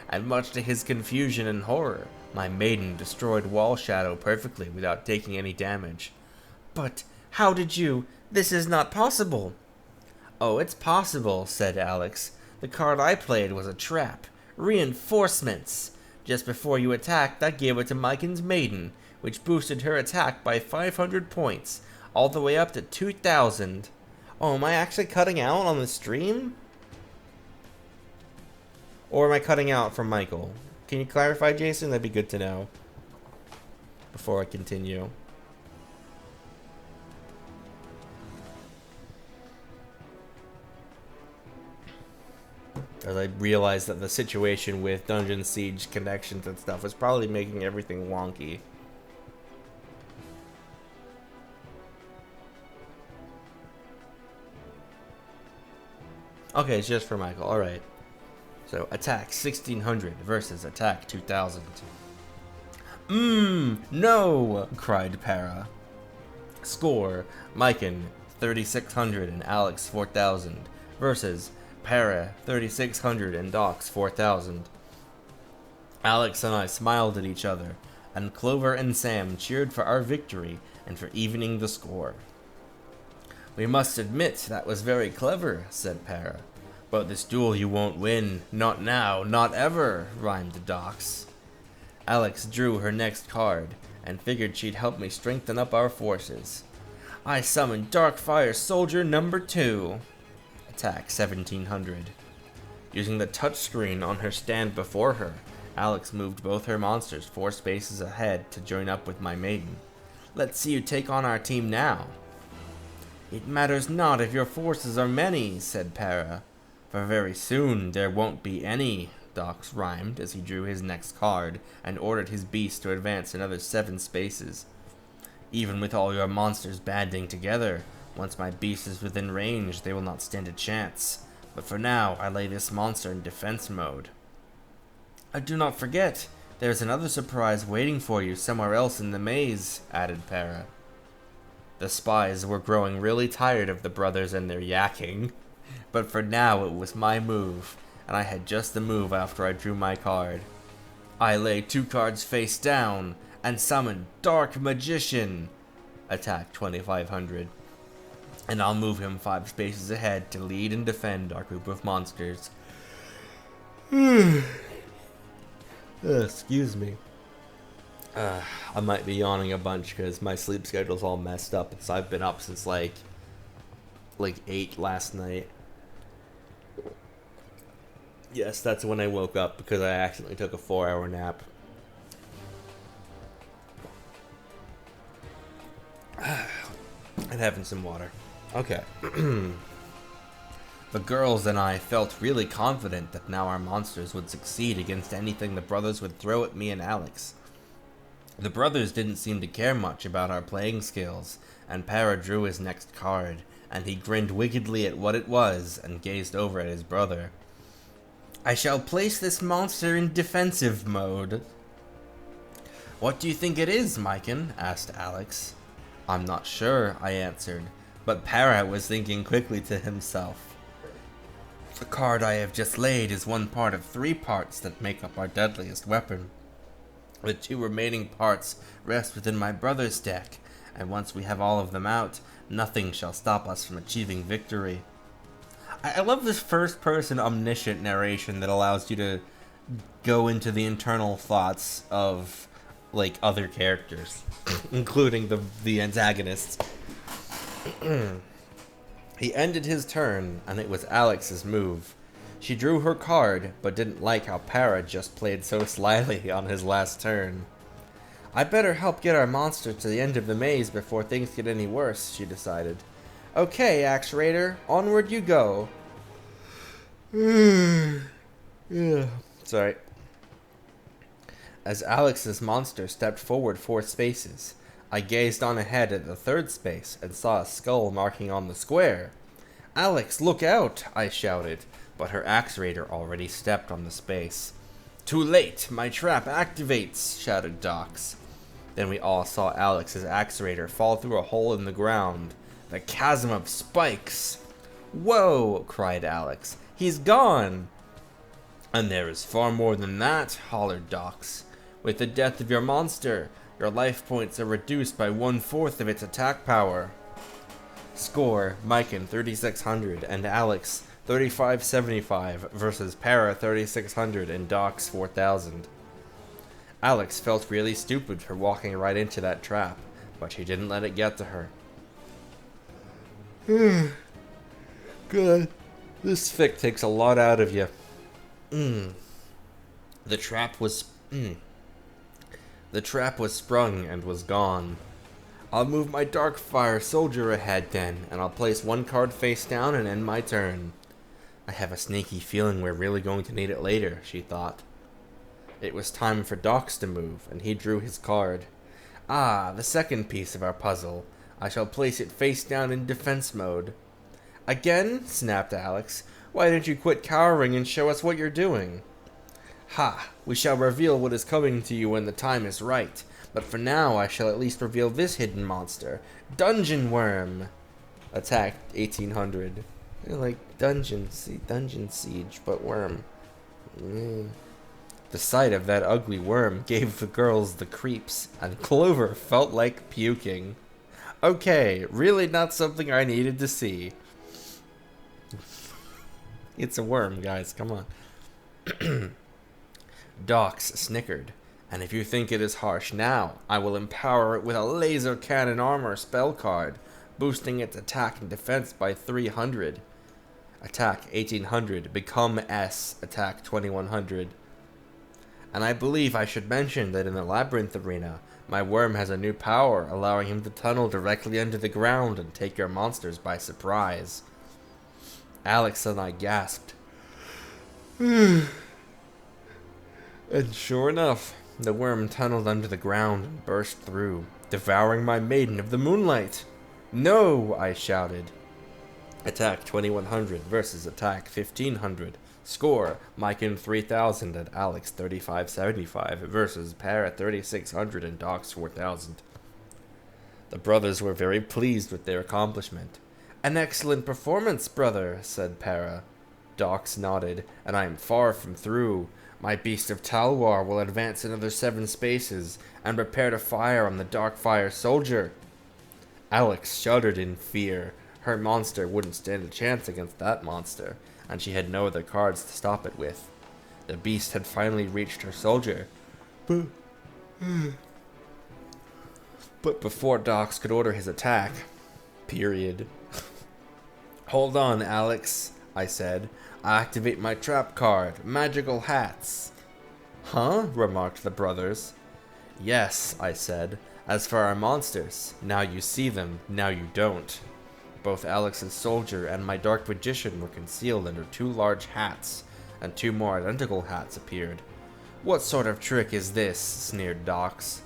And much to his confusion and horror, my maiden destroyed Wall Shadow perfectly without taking any damage. But how did you? This is not possible. Oh, it's possible, said Alex. The card I played was a trap. Reinforcements. Just before you attacked, I gave it to Myken's maiden, which boosted her attack by 500 points, all the way up to 2,000. Oh, am I actually cutting out on the stream? Or am I cutting out from Michael? Can you clarify, Jason? That'd be good to know before I continue. As I realized that the situation with Dungeon Siege connections and stuff was probably making everything wonky. Okay, it's just for Michael. Alright. So, attack 1600 versus attack 2000. No! Cried Para. Score, Myken 3600 and Alex 4000 versus Para 3600 and Dox 4000. Alex and I smiled at each other, and Clover and Sam cheered for our victory and for evening the score. We must admit that was very clever, said Para. But this duel you won't win. Not now, not ever, rhymed Dox. Alex drew her next card, and figured she'd help me strengthen up our forces. I summoned Darkfire Soldier number 2. Attack 1700. Using the touchscreen on her stand before her, Alex moved both her monsters 4 spaces ahead to join up with my maiden. Let's see you take on our team now. It matters not if your forces are many, said Para. For very soon there won't be any, Dox rhymed as he drew his next card and ordered his beast to advance another 7 spaces. Even with all your monsters banding together, once my beast is within range, they will not stand a chance. But for now, I lay this monster in defense mode. Do not forget, there's another surprise waiting for you somewhere else in the maze, added Para. The spies were growing really tired of the brothers and their yakking, but for now it was my move, and I had just the move after I drew my card. I lay 2 cards face down and summoned Dark Magician. Attack 2500. And I'll move him 5 spaces ahead to lead and defend our group of monsters. Excuse me. I might be yawning a bunch because my sleep schedule's all messed up. So I've been up since like 8 last night. Yes, that's when I woke up because I accidentally took a 4-hour nap. And having some water. Okay. The girls and I felt really confident that now our monsters would succeed against anything the brothers would throw at me and Alex. The brothers didn't seem to care much about our playing skills, and Para drew his next card, and he grinned wickedly at what it was and gazed over at his brother. I shall place this monster in defensive mode. What do you think it is, Myken? Asked Alex. I'm not sure, I answered, but Para was thinking quickly to himself. The card I have just laid is one part of 3 parts that make up our deadliest weapon. The 2 remaining parts rest within my brother's deck, and once we have all of them out, nothing shall stop us from achieving victory. I love this first-person omniscient narration that allows you to go into the internal thoughts of, like, other characters, including the antagonists. He ended his turn, and it was Alex's move. She drew her card, but didn't like how Para just played so slyly on his last turn. I better help get our monster to the end of the maze before things get any worse, she decided. Okay, Axe Raider, onward you go. Yeah. Sorry. As Alex's monster stepped forward 4 spaces, I gazed on ahead at the 3rd space and saw a skull marking on the square. Alex, look out! I shouted, but her Axe Raider already stepped on the space. Too late! My trap activates! Shouted Dox. Then we all saw Alex's Axe Raider fall through a hole in the ground. The chasm of spikes! Whoa! Cried Alex. He's gone! And there is far more than that, hollered Dox. With the death of your monster, your life points are reduced by 1/4 of its attack power. Score, Myken 3600 and Alex 3575 versus Para 3600 and Dox 4000. Alex felt really stupid for walking right into that trap, but she didn't let it get to her. Good. This fic takes a lot out of you. The trap was sprung and was gone. I'll move my Darkfire Soldier ahead then, and I'll place 1 card face down and end my turn. I have a sneaky feeling we're really going to need it later, she thought. It was time for Dox to move, and he drew his card. Ah, the second piece of our puzzle. I shall place it face down in defense mode. Again? Snapped Alex. Why don't you quit cowering and show us what you're doing? Ha! We shall reveal what is coming to you when the time is right. But for now, I shall at least reveal this hidden monster. Dungeon Worm! Attack 1800. Like Dungeon Siege, but worm. The sight of that ugly worm gave the girls the creeps, and Clover felt like puking. Okay, really not something I needed to see. It's a worm, guys, come on. Dox snickered. And if you think it is harsh now, I will empower it with a laser cannon armor spell card, boosting its attack and defense by 300. Attack 1800, become S, attack 2100. And I believe I should mention that in the Labyrinth arena, my worm has a new power, allowing him to tunnel directly under the ground and take your monsters by surprise. Alex and I gasped. And sure enough, the worm tunneled under the ground and burst through, devouring my Maiden of the Moonlight. No, I shouted. Attack 2100 versus attack 1500. Score, Myken 3000 and Alex 3575 versus Para 3600 and Dox 4000. The brothers were very pleased with their accomplishment. An excellent performance, brother, said Para. Dox nodded, and I am far from through. My Beast of Talwar will advance another 7 spaces and prepare to fire on the Darkfire Soldier. Alex shuddered in fear. Her monster wouldn't stand a chance against that monster, and she had no other cards to stop it with. The beast had finally reached her soldier. But before Dox could order his attack... Period. Hold on, Alex, I said. I activate my trap card, Magical Hats. Huh? Remarked the brothers. Yes, I said. As for our monsters, now you see them, now you don't. Both Alex's soldier and my dark magician were concealed under 2 large hats, and 2 more identical hats appeared. What sort of trick is this? Sneered Dox.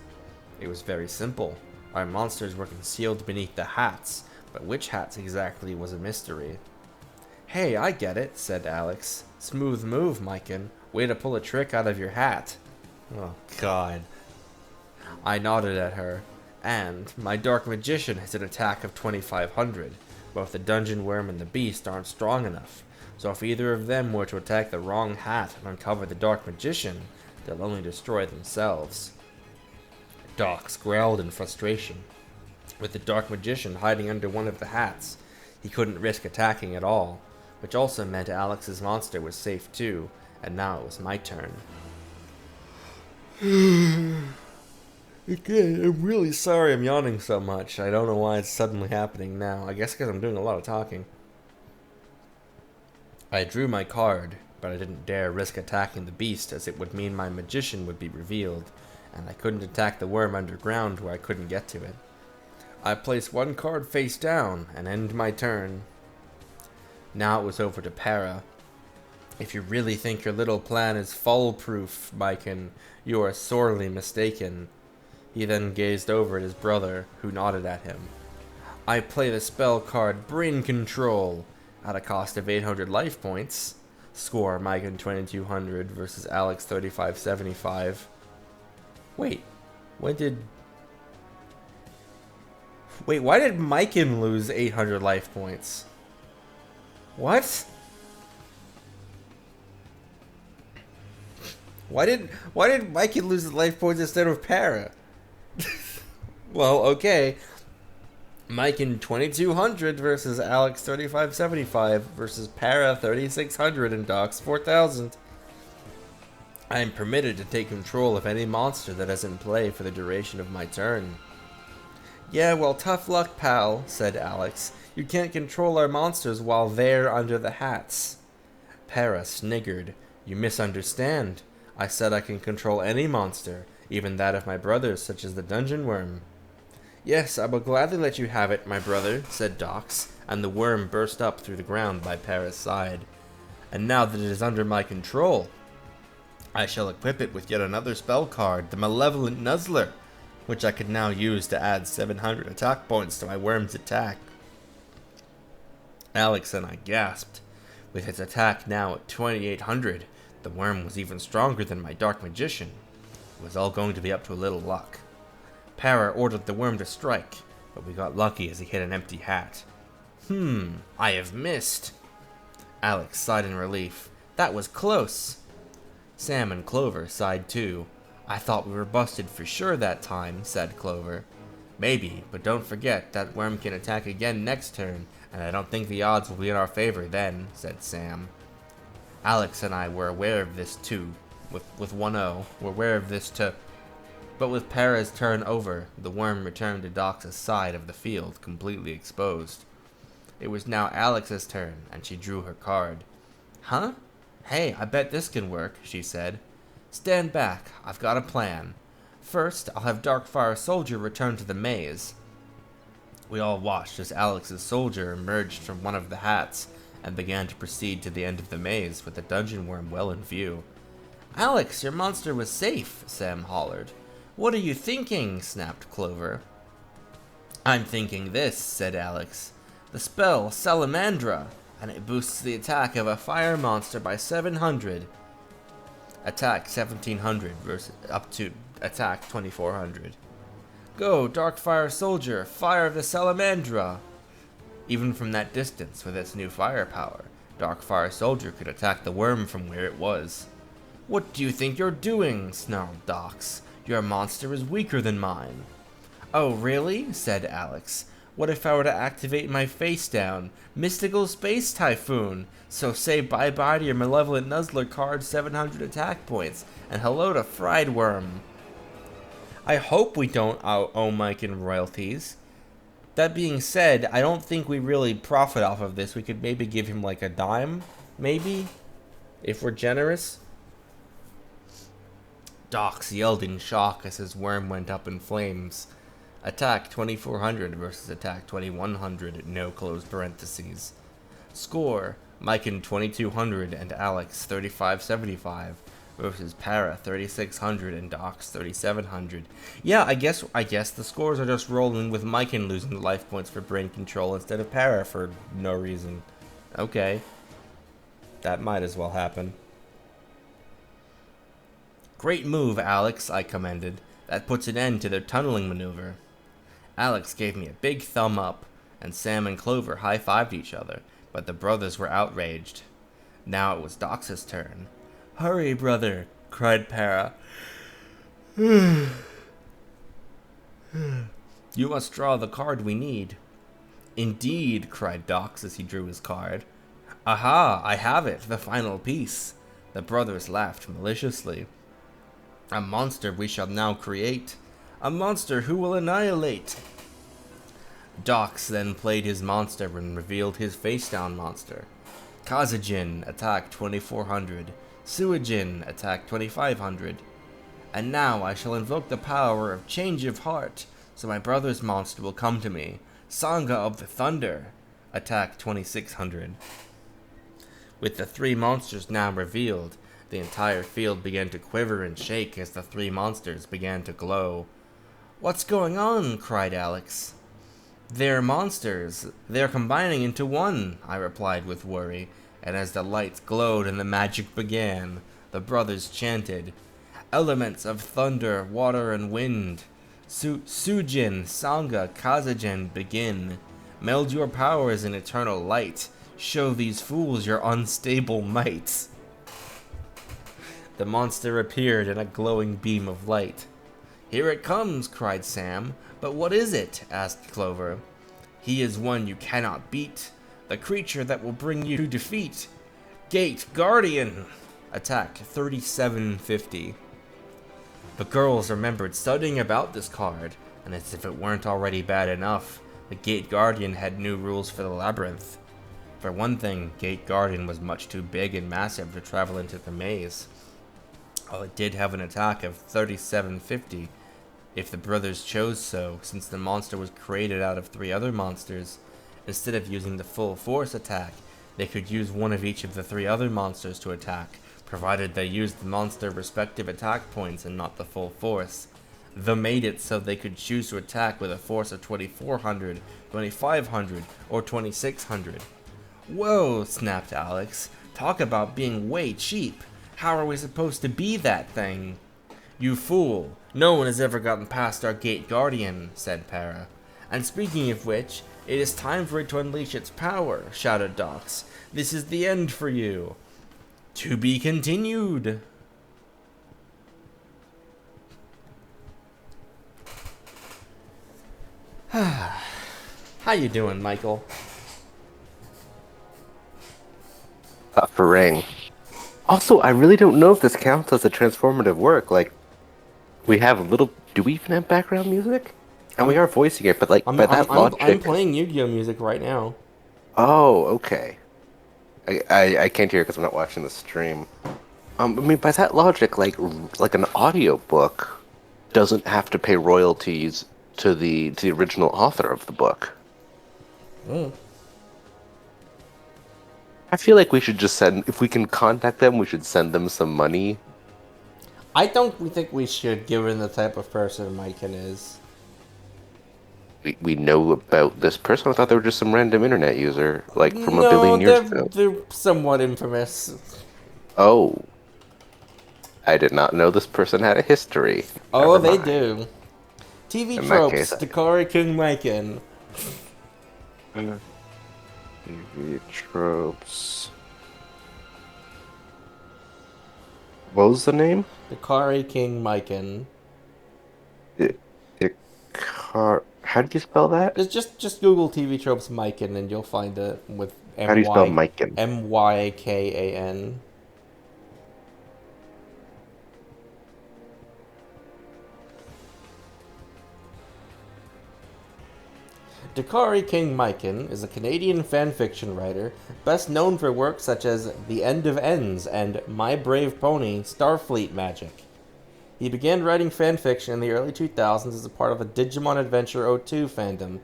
It was very simple. Our monsters were concealed beneath the hats, but which hats exactly was a mystery. Hey, I get it, said Alex. Smooth move, Myken. Way to pull a trick out of your hat. Oh, God. I nodded at her. And my Dark Magician has an attack of 2500. Both the Dungeon Worm and the Beast aren't strong enough. So if either of them were to attack the wrong hat and uncover the Dark Magician, they'll only destroy themselves. Dox growled in frustration. With the Dark Magician hiding under one of the hats, he couldn't risk attacking at all, which also meant Alex's monster was safe too, and now it was my turn. Again, I'm really sorry I'm yawning so much. I don't know why it's suddenly happening now. I guess because I'm doing a lot of talking. I drew my card, but I didn't dare risk attacking the beast, as it would mean my magician would be revealed, and I couldn't attack the worm underground where I couldn't get to it. I placed one card face down and end my turn. Now it was over to Para. If you really think your little plan is foolproof, Myken, you are sorely mistaken. He then gazed over at his brother, who nodded at him. I play the spell card Brain Control, at a cost of 800 life points. Score Myken 2200 versus Alex 3575. Wait, why did Myken lose 800 life points? What? Why did Myken lose his life points instead of Para? Well, okay. Myken 2200 versus Alex 3575 versus Para 3600 and Dox 4000. I am permitted to take control of any monster that is in play for the duration of my turn. Yeah, well, tough luck, pal, said Alex. You can't control our monsters while they're under the hats. Para sniggered. You misunderstand. I said I can control any monster, even that of my brothers, such as the Dungeon Worm. Yes, I will gladly let you have it, my brother, said Dox, and the worm burst up through the ground by Para's side. And now that it is under my control, I shall equip it with yet another spell card, the Malevolent Nuzzler, which I could now use to add 700 attack points to my worm's attack. Alex and I gasped. With its attack now at 2800, the worm was even stronger than my Dark Magician. It was all going to be up to a little luck. Para ordered the worm to strike, but we got lucky as he hit an empty hat. I have missed. Alex sighed in relief. That was close. Sam and Clover sighed too. I thought we were busted for sure that time, said Clover. Maybe, but don't forget that worm can attack again next turn, and I don't think the odds will be in our favor then, said Sam. Alex and I were aware of this too, with 1-0, were aware of this too. But with Para's turn over, the worm returned to Dox's side of the field, completely exposed. It was now Alex's turn, and she drew her card. Huh? Hey, I bet this can work, she said. Stand back, I've got a plan. First, I'll have Darkfire Soldier return to the maze. We all watched as Alex's soldier emerged from one of the hats, and began to proceed to the end of the maze with the Dungeon Worm well in view. Alex, your monster was safe, Sam hollered. What are you thinking? Snapped Clover. I'm thinking this, said Alex. The spell, Salamandra, and it boosts the attack of a fire monster by 700. Attack 1700 versus up to attack 2400. Go, Darkfire Soldier, fire the Salamandra! Even from that distance, with its new firepower, Darkfire Soldier could attack the worm from where it was. What do you think you're doing? Snarled Dox. Your monster is weaker than mine. Oh, really? Said Alex. What if I were to activate my face down? Mystical Space Typhoon! So say bye-bye to your Malevolent Nuzzler card 700 attack points, and hello to Fried Worm. I hope we don't owe Myken royalties. That being said, I don't think we really profit off of this. We could maybe give him like a dime, maybe? If we're generous. Dox yelled in shock as his worm went up in flames. Attack 2400 versus attack 2100, no closed Score, Myken 2200 and Alex 3575 versus Para 3600 and Docs 3700. Yeah, I guess the scores are just rolling with Myken losing the life points for brain control instead of Para for no reason. Okay. That might as well happen. Great move, Alex, I commended. That puts an end to their tunneling maneuver. Alex gave me a big thumb up, and Sam and Clover high-fived each other, but the brothers were outraged. Now it was Dox's turn. Hurry, brother, cried Para. You must draw the card we need. Indeed, cried Dox as he drew his card. Aha, I have it, the final piece. The brothers laughed maliciously. A monster we shall now create. A monster who will annihilate. Dox then played his monster and revealed his face-down monster. Kazajin, attack 2400. Suijin, attack 2500. And now I shall invoke the power of Change of Heart, so my brother's monster will come to me. Sangha of the Thunder, attack 2600. With the three monsters now revealed, the entire field began to quiver and shake as the three monsters began to glow. What's going on? Cried Alex. They're monsters. They're combining into one, I replied with worry, and as the lights glowed and the magic began, the brothers chanted, Elements of thunder, water, and wind. Sujin, Sangha, Kazajin, begin. Meld your powers in eternal light. Show these fools your unstable might. The monster appeared in a glowing beam of light. Here it comes, cried Sam. But what is it? Asked Clover. He is one you cannot beat. The creature that will bring you to defeat. Gate Guardian! Attack 3750. The girls remembered studying about this card, and as if it weren't already bad enough, the Gate Guardian had new rules for the labyrinth. For one thing, Gate Guardian was much too big and massive to travel into the maze. While it did have an attack of 3750, if the brothers chose so, since the monster was created out of three other monsters, instead of using the full force attack, they could use one of each of the three other monsters to attack, provided they used the monster's respective attack points and not the full force. The made it so they could choose to attack with a force of 2400, 2500, or 2600. Whoa, snapped Alex. Talk about being way cheap. How are we supposed to be that thing? You fool. No one has ever gotten past our Gate Guardian, said Para. And speaking of which, it is time for it to unleash its power, shouted Dox. This is the end for you. To be continued. How you doing, Michael? Suffering. Also, I really don't know if this counts as a transformative work. Like, we have a little... Do we even have background music? And we are voicing it, but like, by that logic... I'm playing Yu-Gi-Oh! Music right now. Oh, okay. I can't hear because I'm not watching the stream. I mean, by that logic, like an audiobook doesn't have to pay royalties to the original author of the book. Mm. I feel like we should just send... If we can contact them, we should send them some money. I don't think we should, given the type of person Myken is. We know about this person? I thought they were just some random internet user, like, from a billion years ago. They're somewhat infamous. Oh. I did not know this person had a history. Oh, Never they mind. do. TV In that tropes, case, Dakari King Myken. TV tropes. What was the name? Dakari King Myken. How did you spell that? Just Google TV tropes Myken and you'll find it with How do you spell Myken? Mykan. Dakari King Myken is a Canadian fanfiction writer, best known for works such as The End of Ends and My Brave Pony Starfleet Magic. He began writing fanfiction in the early 2000s as a part of a Digimon Adventure 02 fandom.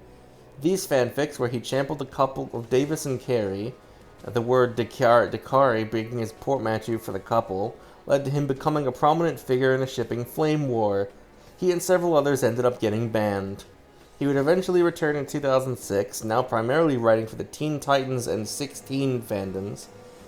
These fanfics, where he championed the couple of Davis and Carey, the word Dakari being his portmanteau for the couple, led to him becoming a prominent figure in a shipping flame war. He and several others ended up getting banned. He would eventually return in 2006, now primarily writing for the Teen Titans and 16 fandoms.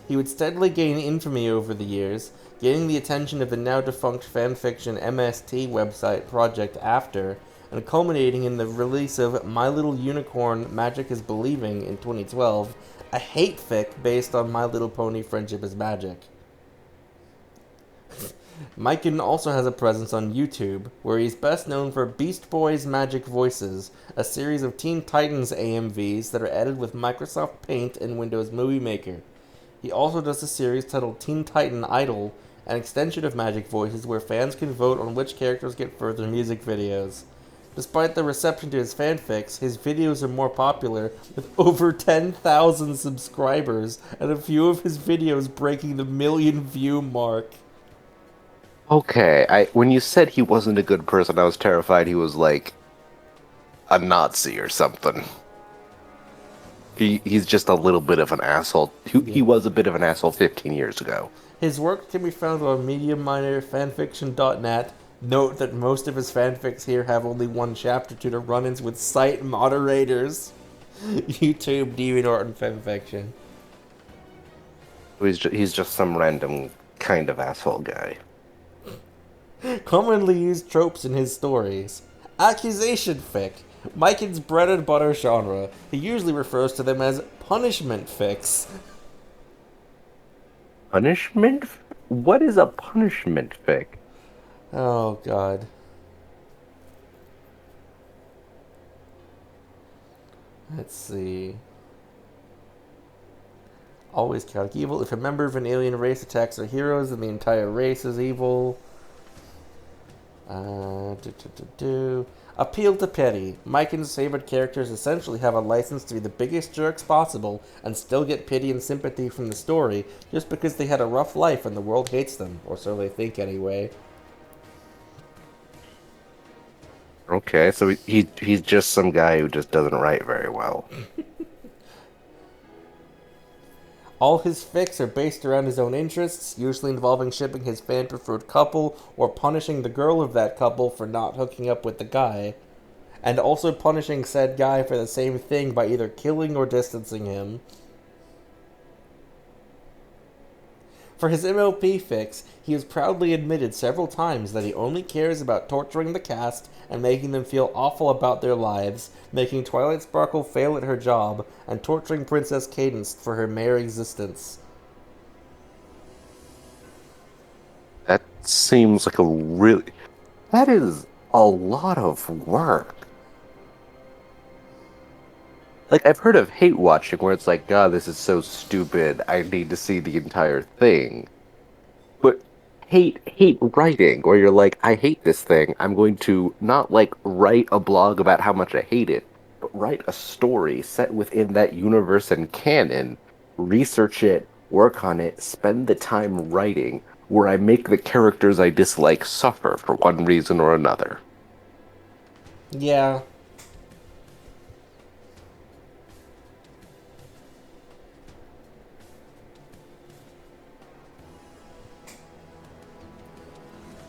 He would steadily gain infamy over the years, gaining the attention of the now-defunct fanfiction MST website Project After, and culminating in the release of My Little Unicorn Magic is Believing in 2012, a hate fic based on My Little Pony Friendship is Magic. Mikan also has a presence on YouTube, where he's best known for Beast Boy's Magic Voices, a series of Teen Titans AMVs that are edited with Microsoft Paint and Windows Movie Maker. He also does a series titled Teen Titan Idol, an extension of Magic Voices where fans can vote on which characters get further music videos. Despite the reception to his fanfics, his videos are more popular, with over 10,000 subscribers, and a few of his videos breaking the 1 million view mark. Okay, when you said he wasn't a good person, I was terrified he was like a Nazi or something. He's just a little bit of an asshole. He was a bit of an asshole 15 years ago. His work can be found on MediaMinerFanfiction.net. Note that most of his fanfics here have only one chapter due to run-ins with site moderators. YouTube Deviant Art and Fanfiction. He's just some random kind of asshole guy. Commonly used tropes in his stories. Accusation fic. Mikan's bread and butter genre. He usually refers to them as punishment fics. Punishment? What is a punishment fic? Oh, God. Let's see. Always chaotic evil. If a member of an alien race attacks our heroes, then the entire race is evil. Appeal to pity. Mikan's favorite characters essentially have a license to be the biggest jerks possible and still get pity and sympathy from the story just because they had a rough life and the world hates them, or so they think anyway. Okay, so he's just some guy who just doesn't write very well. All his fics are based around his own interests, usually involving shipping his fan-preferred couple or punishing the girl of that couple for not hooking up with the guy, and also punishing said guy for the same thing by either killing or distancing him. For his MLP fics, he has proudly admitted several times that he only cares about torturing the cast and making them feel awful about their lives, making Twilight Sparkle fail at her job, and torturing Princess Cadence for her mere existence. That seems like that is a lot of work. Like, I've heard of hate watching where it's like, God, this is so stupid, I need to see the entire thing. But hate writing, where you're like, I hate this thing, I'm going to not, like, write a blog about how much I hate it, but write a story set within that universe and canon, research it, work on it, spend the time writing, where I make the characters I dislike suffer for one reason or another. Yeah.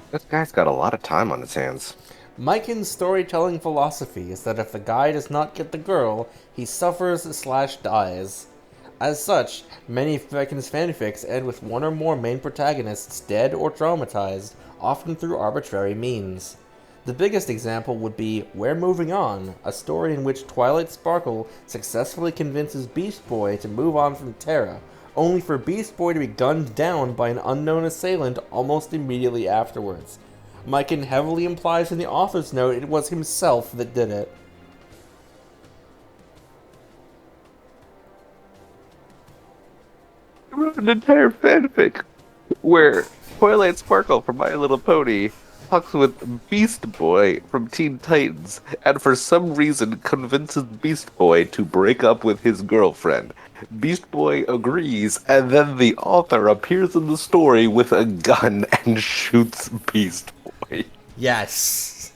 This guy's got a lot of time on his hands. Mikan's storytelling philosophy is that if the guy does not get the girl, he suffers/dies. As such, many of Mikan's fanfics end with one or more main protagonists dead or traumatized, often through arbitrary means. The biggest example would be We're Moving On, a story in which Twilight Sparkle successfully convinces Beast Boy to move on from Terra, only for Beast Boy to be gunned down by an unknown assailant almost immediately afterwards. Mikan heavily implies in the author's note it was himself that did it. I wrote an entire fanfic where Twilight Sparkle from My Little Pony talks with Beast Boy from Teen Titans, and for some reason convinces Beast Boy to break up with his girlfriend. Beast Boy agrees, and then the author appears in the story with a gun and shoots Beast Boy. Yes.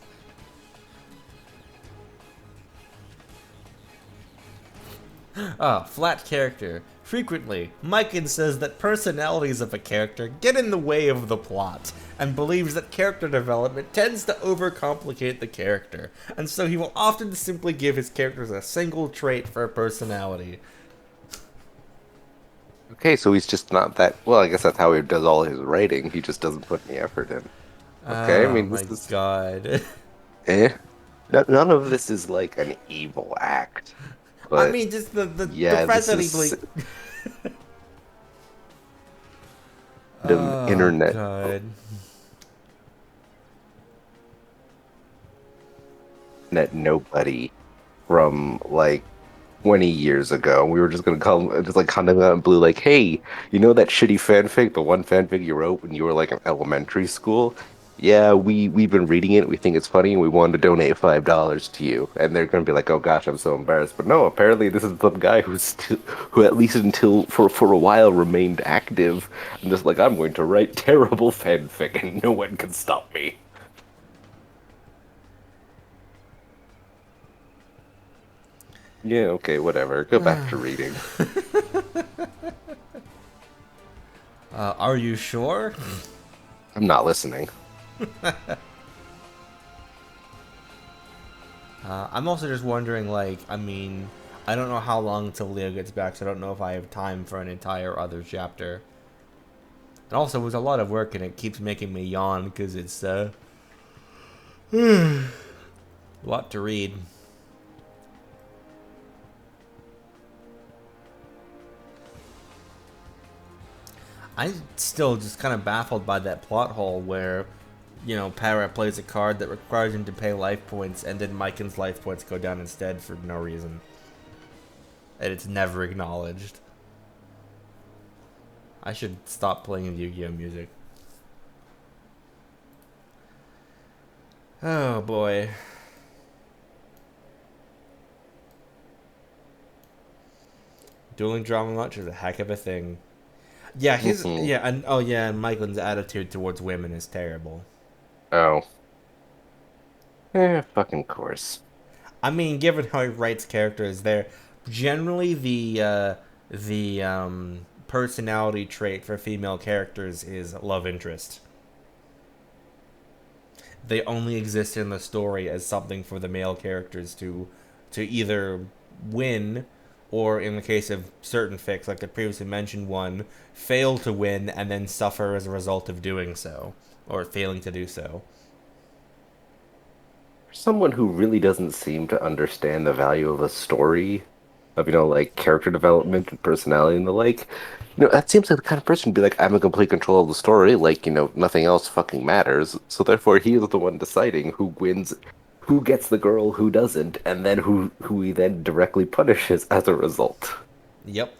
Flat character. Frequently, Mikan says that personalities of a character get in the way of the plot, and believes that character development tends to overcomplicate the character, and so he will often simply give his characters a single trait for a personality. Okay, so he's just not that. Well, I guess that's how he does all his writing. He just doesn't put any effort in. Okay, I Oh mean, my this is god. None of this is like an evil act. But I mean, just the yeah, fact this that is he's like... the Oh internet. god. That nobody from like 20 years ago. We were just gonna call just like kind of out in blue, like, hey, you know that shitty fanfic, the one fanfic you wrote when you were like in elementary school? Yeah, we've been reading it. We think it's funny, and we wanted to donate $5 to you. And they're gonna be like, oh gosh, I'm so embarrassed. But no, apparently this is some guy who at least until for a while remained active, and just like I'm going to write terrible fanfic, and no one can stop me. Yeah, okay, whatever. Go back to reading. Are you sure? I'm not listening. I'm also just wondering, like, I mean, I don't know how long until Leo gets back, so I don't know if I have time for an entire other chapter. And also, it was a lot of work, and it keeps making me yawn, because it's, a lot to read. I'm still just kind of baffled by that plot hole where, you know, Para plays a card that requires him to pay life points, and then Mikan's life points go down instead for no reason. And it's never acknowledged. I should stop playing Yu-Gi-Oh! Music. Oh boy. Dueling drama much is a heck of a thing. Yeah, his and Michael's attitude towards women is terrible. Oh. Fucking course. I mean, given how he writes characters, they're generally the personality trait for female characters is love interest. They only exist in the story as something for the male characters to either win, or in the case of certain fics, like the previously mentioned one, fail to win and then suffer as a result of doing so, or failing to do so. For someone who really doesn't seem to understand the value of a story, of, you know, like character development and personality and the like, you know, that seems like the kind of person to be like, I'm in complete control of the story, like, you know, nothing else fucking matters. So therefore he is the one deciding who wins, who gets the girl, who doesn't, and then who he then directly punishes as a result. Yep.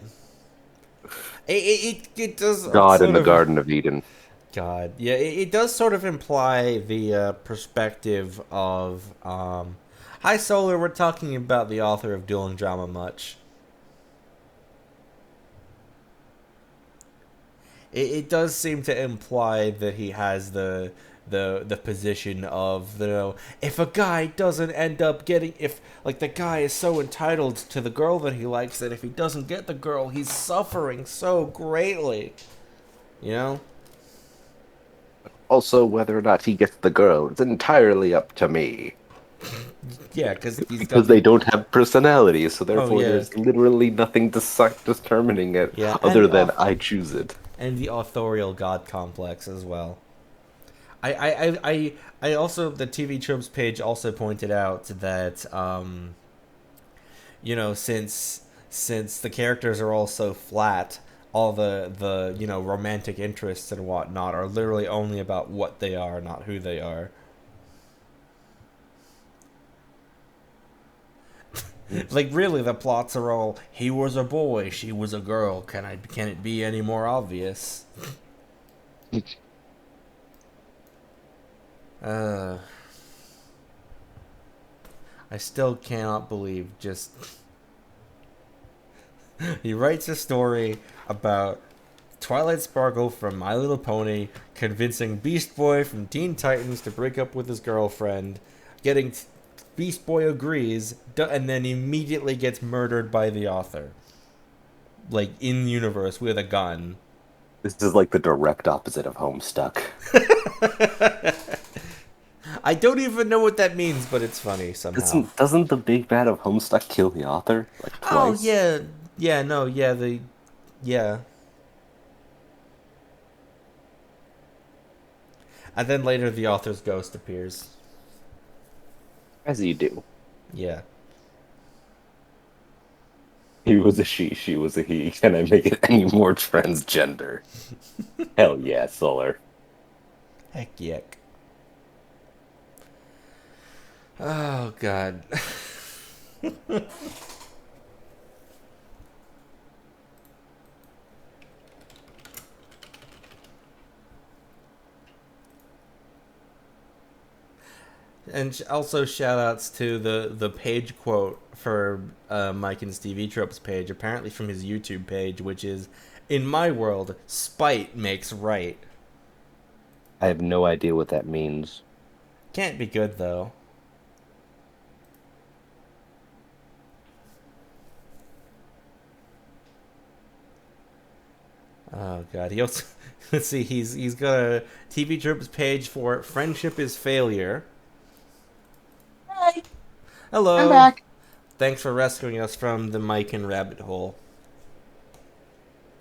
It does God sort in the of, Garden of Eden. God, yeah, it does sort of imply the perspective of, Hi Solar, we're talking about the author of Dueling Drama Much. It does seem to imply that he has the position of, you know, if a guy doesn't end up getting, if, like, the guy is so entitled to the girl that he likes that if he doesn't get the girl, he's suffering so greatly. You know? Also, whether or not he gets the girl, it's entirely up to me. Yeah, because They don't have personalities, so therefore yeah. there's literally nothing determining it Yeah, other and than I choose it. and the authorial god complex as well. I also, the TV Tropes page also pointed out that, you know, since the characters are all so flat, all the you know, romantic interests and whatnot are literally only about what they are, not who they are. Like, really, the plots are all, he was a boy, she was a girl. Can it be any more obvious? I still cannot believe just... He writes a story about Twilight Sparkle from My Little Pony convincing Beast Boy from Teen Titans to break up with his girlfriend, getting Beast Boy agrees, and then immediately gets murdered by the author. Like, in universe, with a gun. This is like the direct opposite of Homestuck. I don't even know what that means, but it's funny somehow. Doesn't the big bad of Homestuck kill the author like Oh, twice? yeah. Yeah, no, yeah, yeah. And then later the author's ghost appears. As you do. Yeah. He was a she was a he. Can I make it any more transgender? Hell yeah, Solar. Heck yuck. Oh, God. And also shout-outs to the page quote for Mike and Steve Etrop's page, apparently from his YouTube page, which is, "In my world, spite makes right." I have no idea what that means. Can't be good, though. Oh, God. He also... Let's see, he's got a TV Tropes page for "Friendship is Failure." Hi, Hello. I'm back. Thanks for rescuing us from the Mike and rabbit hole.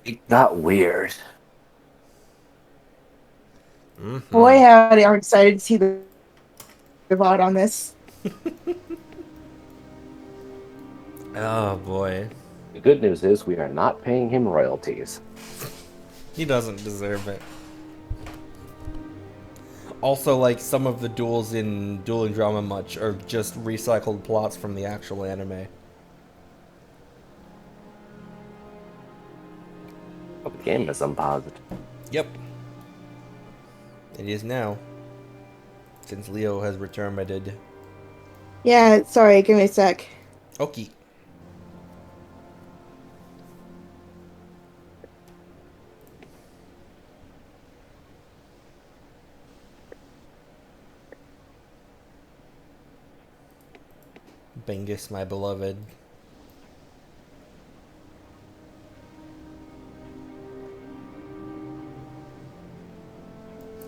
It got weird. Mm-hmm. Boy, howdy, I'm excited to see the VOD on this. Oh, boy. The good news is we are not paying him royalties. He doesn't deserve it. Also, like, some of the duels in Dueling Drama Much are just recycled plots from the actual anime. Oh, the game is unpaused. Yep. It is now. Since Leo has returned. Yeah, sorry, give me a sec. Okay. Bingus, my beloved.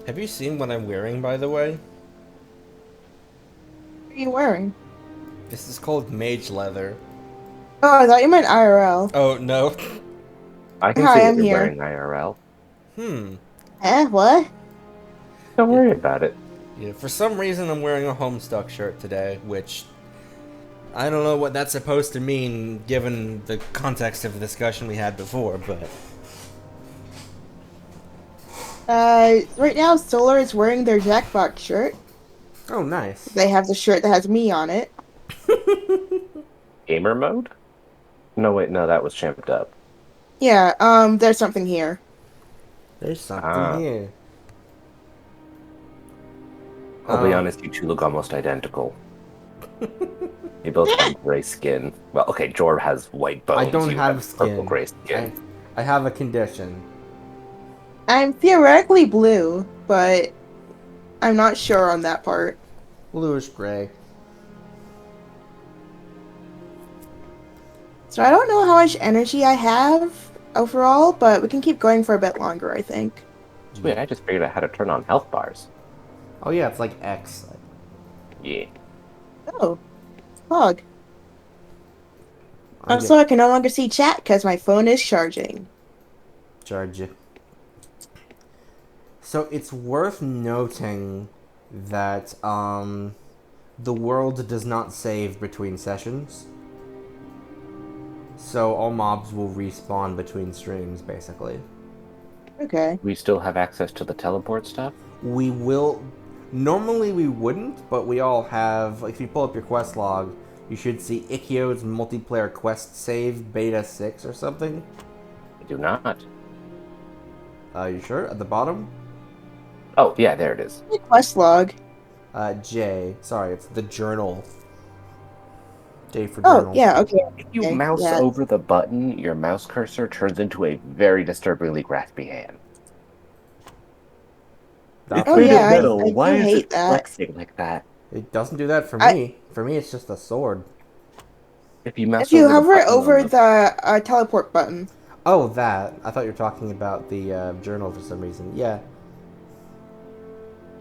Have you seen what I'm wearing, by the way? What are you wearing? This is called mage leather. Oh, I thought you meant IRL. Oh, no. I can Hi, see what I'm you're here. wearing IRL. What? Don't worry about it. Yeah, for some reason I'm wearing a Homestuck shirt today, which... I don't know what that's supposed to mean, given the context of the discussion we had before, but... Right now, Solar is wearing their Jackbox shirt. Oh, nice. They have the shirt that has me on it. Gamer mode? No, wait, no, that was champed up. Yeah, there's something here. There's something Ah. here. I'll be honest, you two look almost identical. You both have gray skin. Well, okay, Jorb has white bones. I don't You have skin. Purple gray skin. I have a condition. I'm theoretically blue, but I'm not sure on that part. Bluish gray. So I don't know how much energy I have overall, but we can keep going for a bit longer, I think. Wait, I just figured out how to turn on health bars. Oh yeah, it's like X. Yeah. Oh, fog. Also, I can no longer see chat because my phone is charging. Charge it. So it's worth noting that the world does not save between sessions. So all mobs will respawn between streams, basically. Okay. We still have access to the teleport stuff? We will... Normally we wouldn't, but we all have... Like, if you pull up your quest log, you should see Ikkyo's multiplayer quest save beta 6 or something. I do not. You sure? At the bottom? Oh, yeah, there it is. Quest log. J. Sorry, it's the journal. J for Oh, journal. yeah, okay. If you Okay, mouse yeah. over the button, your mouse cursor turns into a very disturbingly graspy hand. That's Oh, It's made yeah, of metal. I Why do is hate it that. flexing like that? It doesn't do that for I- me. For me, it's just a sword. If you mouse If you over the hover button on over the- the teleport button. Oh, that. I thought you were talking about the journal for some reason. Yeah,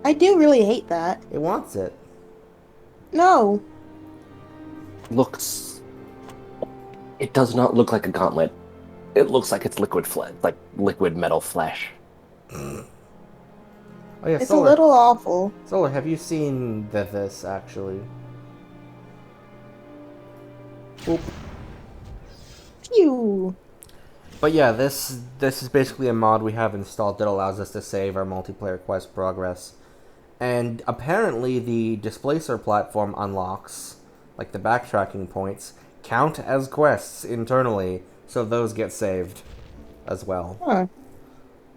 I do really hate that. it wants it. No. looks, it does not look like a gauntlet. It looks like it's liquid flesh, like liquid metal flesh. Oh yeah, It's Solar. a little awful. Solar, have you seen this actually? Oop. Phew. But yeah, this is basically a mod we have installed that allows us to save our multiplayer quest progress. And apparently the displacer platform unlocks, like the backtracking points, count as quests internally, so those get saved as well. Huh.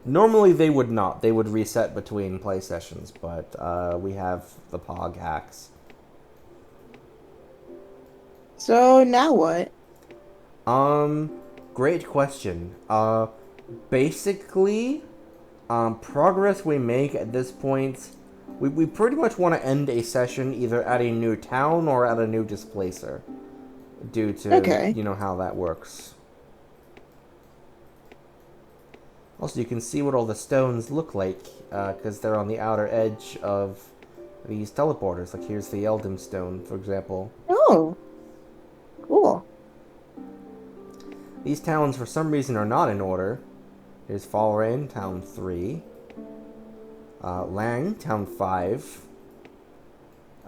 Normally they would not. They would reset between play sessions, but we have the POG hacks. So now what? Great question. Basically, progress we make at this point, we pretty much want to end a session either at a new town or at a new displacer, due to, Okay. you know, how that works. Also, you can see what all the stones look like, because they're on the outer edge of these teleporters. Like, here's the Eldom Stone, for example. Oh. Cool. These towns, for some reason, are not in order. Here's Falrain, Town 3. Lang, Town 5.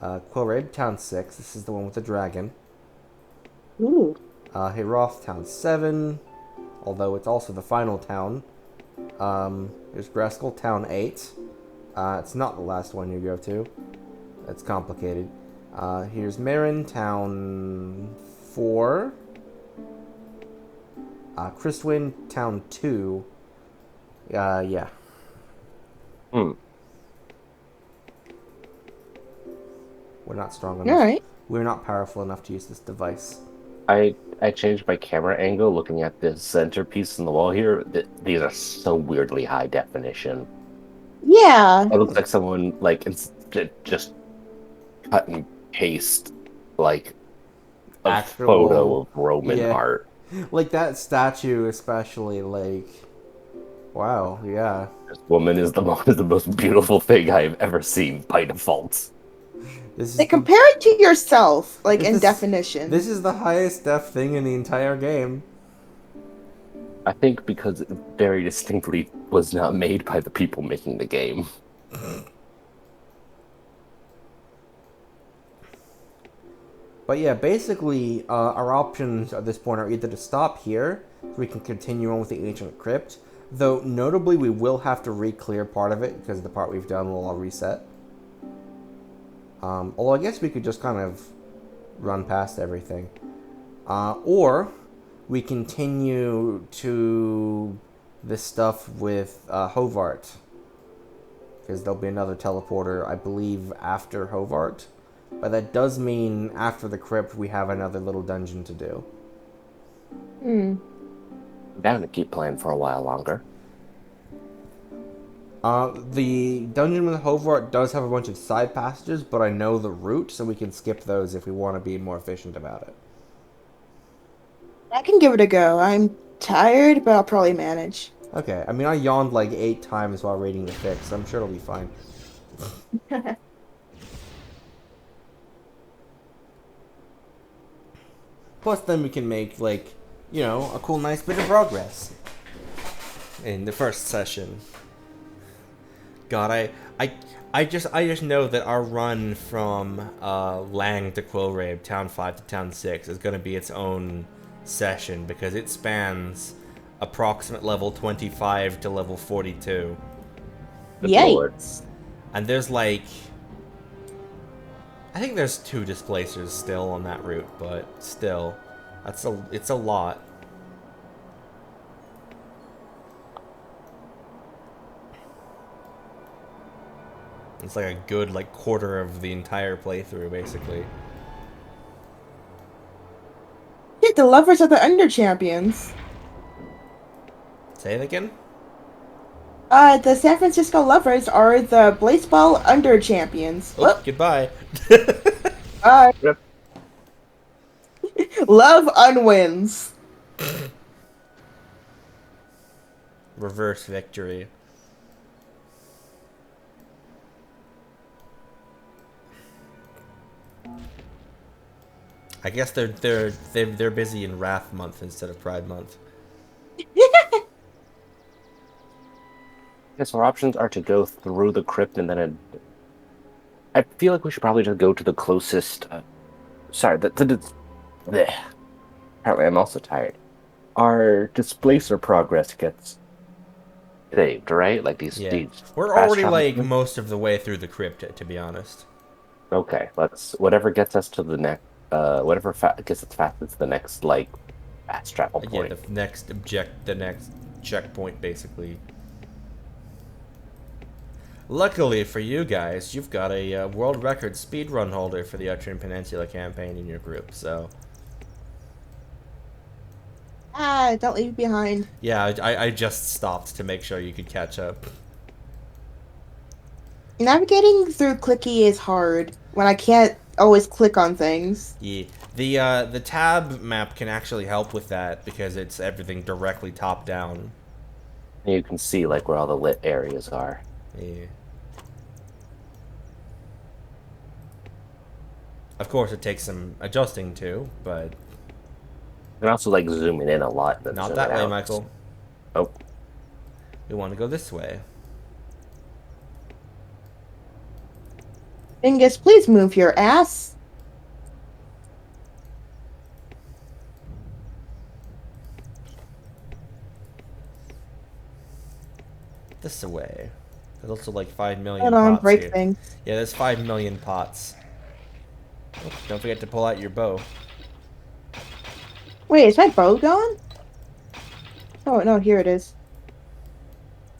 Quilraid, Town 6. This is the one with the dragon. Ooh. Hayroth, Town 7. Although it's also the final town. Here's Graskell, Town 8. It's not the last one you go to. It's complicated. Here's Marin, Town 4. Christwin, Town 2. Yeah. Hmm. We're not strong enough. Alright. We're not powerful enough to use this device. I changed my camera angle looking at this centerpiece in the wall here. These are so weirdly high definition. Yeah. It looks like someone just cut and paste like a Actual- photo of Roman yeah. art. Like that statue, especially. Like, wow, yeah. This woman is the most beautiful thing I've ever seen by default. This is They compare it to yourself, like in This- definition. This is the highest def thing in the entire game. I think because it very distinctly was not made by the people making the game. But yeah, basically, our options at this point are either to stop here, so we can continue on with the ancient crypt, though notably we will have to re-clear part of it, because the part we've done will all reset. Although I guess we could just kind of run past everything. Or we continue to this stuff with Hovart, because there'll be another teleporter, I believe, after Hovart. But that does mean after the crypt we have another little dungeon to do. Hmm. I'm down to keep playing for a while longer. The dungeon with Hovart does have a bunch of side passages, but I know the route, so we can skip those if we want to be more efficient about it. I can give it a go. I'm tired, but I'll probably manage. Okay, I mean, I yawned like 8 times while reading the fix, so I'm sure it'll be fine. Plus, then we can make, like, you know, a cool, nice bit of progress in the first session. God, I just know that our run from Lang to Quilraid, Town 5 to Town 6, is going to be its own session, because it spans approximate level 25 to level 42. Good lord. Yikes. And there's like... I think there's 2 displacers still on that route, but still, it's a lot. It's like a good quarter of the entire playthrough, basically. Shit, the lovers are the under champions. Say it again? The San Francisco Lovers are the Blaseball Under Champions. Oh, Whoop. goodbye. Rip. Love unwins. Reverse victory. I guess they're busy in Wrath Month instead of Pride Month. Yes, our options are to go through the crypt and then I feel like we should probably just go to the closest. Sorry, bleh. Apparently, I'm also tired. Our displacer progress gets saved, right? Like these. Yeah, these we're fast already travel like things? most of the way through the crypt, to be honest. Okay, let's whatever gets us to the next. Whatever gets us fastest to the next like fast travel Yeah, point. the next checkpoint, basically. Luckily for you guys, you've got a world record speedrun holder for the Utraean Peninsula campaign in your group, so... Don't leave me behind. Yeah, I just stopped to make sure you could catch up. Navigating through Clicky is hard when I can't always click on things. Yeah, the tab map can actually help with that because it's everything directly top down. And you can see like where all the lit areas are. Yeah. Of course, it takes some adjusting to, but And also like zooming in a lot. Than not zooming that way, out. Michael. Oh, We want to go this way. Dingus, please move your ass. This way. There's also like 5 million Hold on, pots break here. things. Yeah, there's 5 million pots. Oh, don't forget to pull out your bow. Wait, is my bow gone? Oh, no, here it is.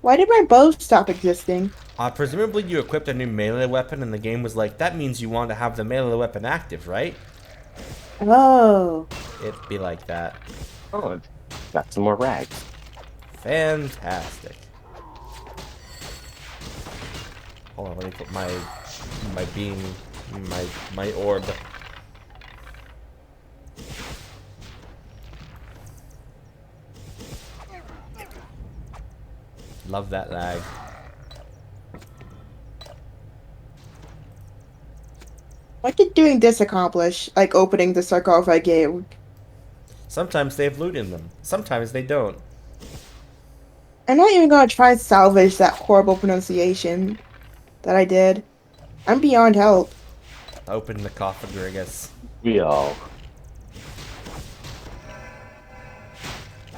Why did my bow stop existing? Presumably you equipped a new melee weapon and the game was like, that means you want to have the melee weapon active, right? Oh. It'd be like that. oh, I've got some more rags. Fantastic. Hold on, let me put my beam, my orb. Love that lag. What did doing this accomplish? Like opening the sarcophagi gate? Sometimes they have loot in them. Sometimes they don't. I'm not even gonna try and salvage that horrible pronunciation that I did. I'm beyond help. Open the coffagus. We all.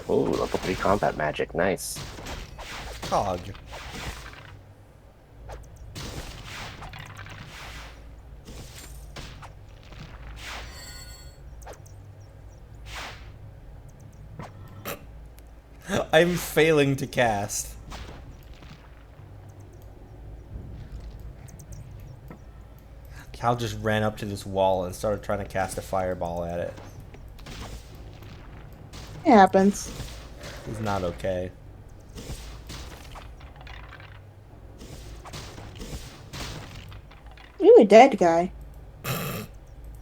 Oh, level 3 combat magic, nice. Cog. I'm failing to cast. Cal just ran up to this wall and started trying to cast a fireball at it. It happens. He's not okay. You a dead guy.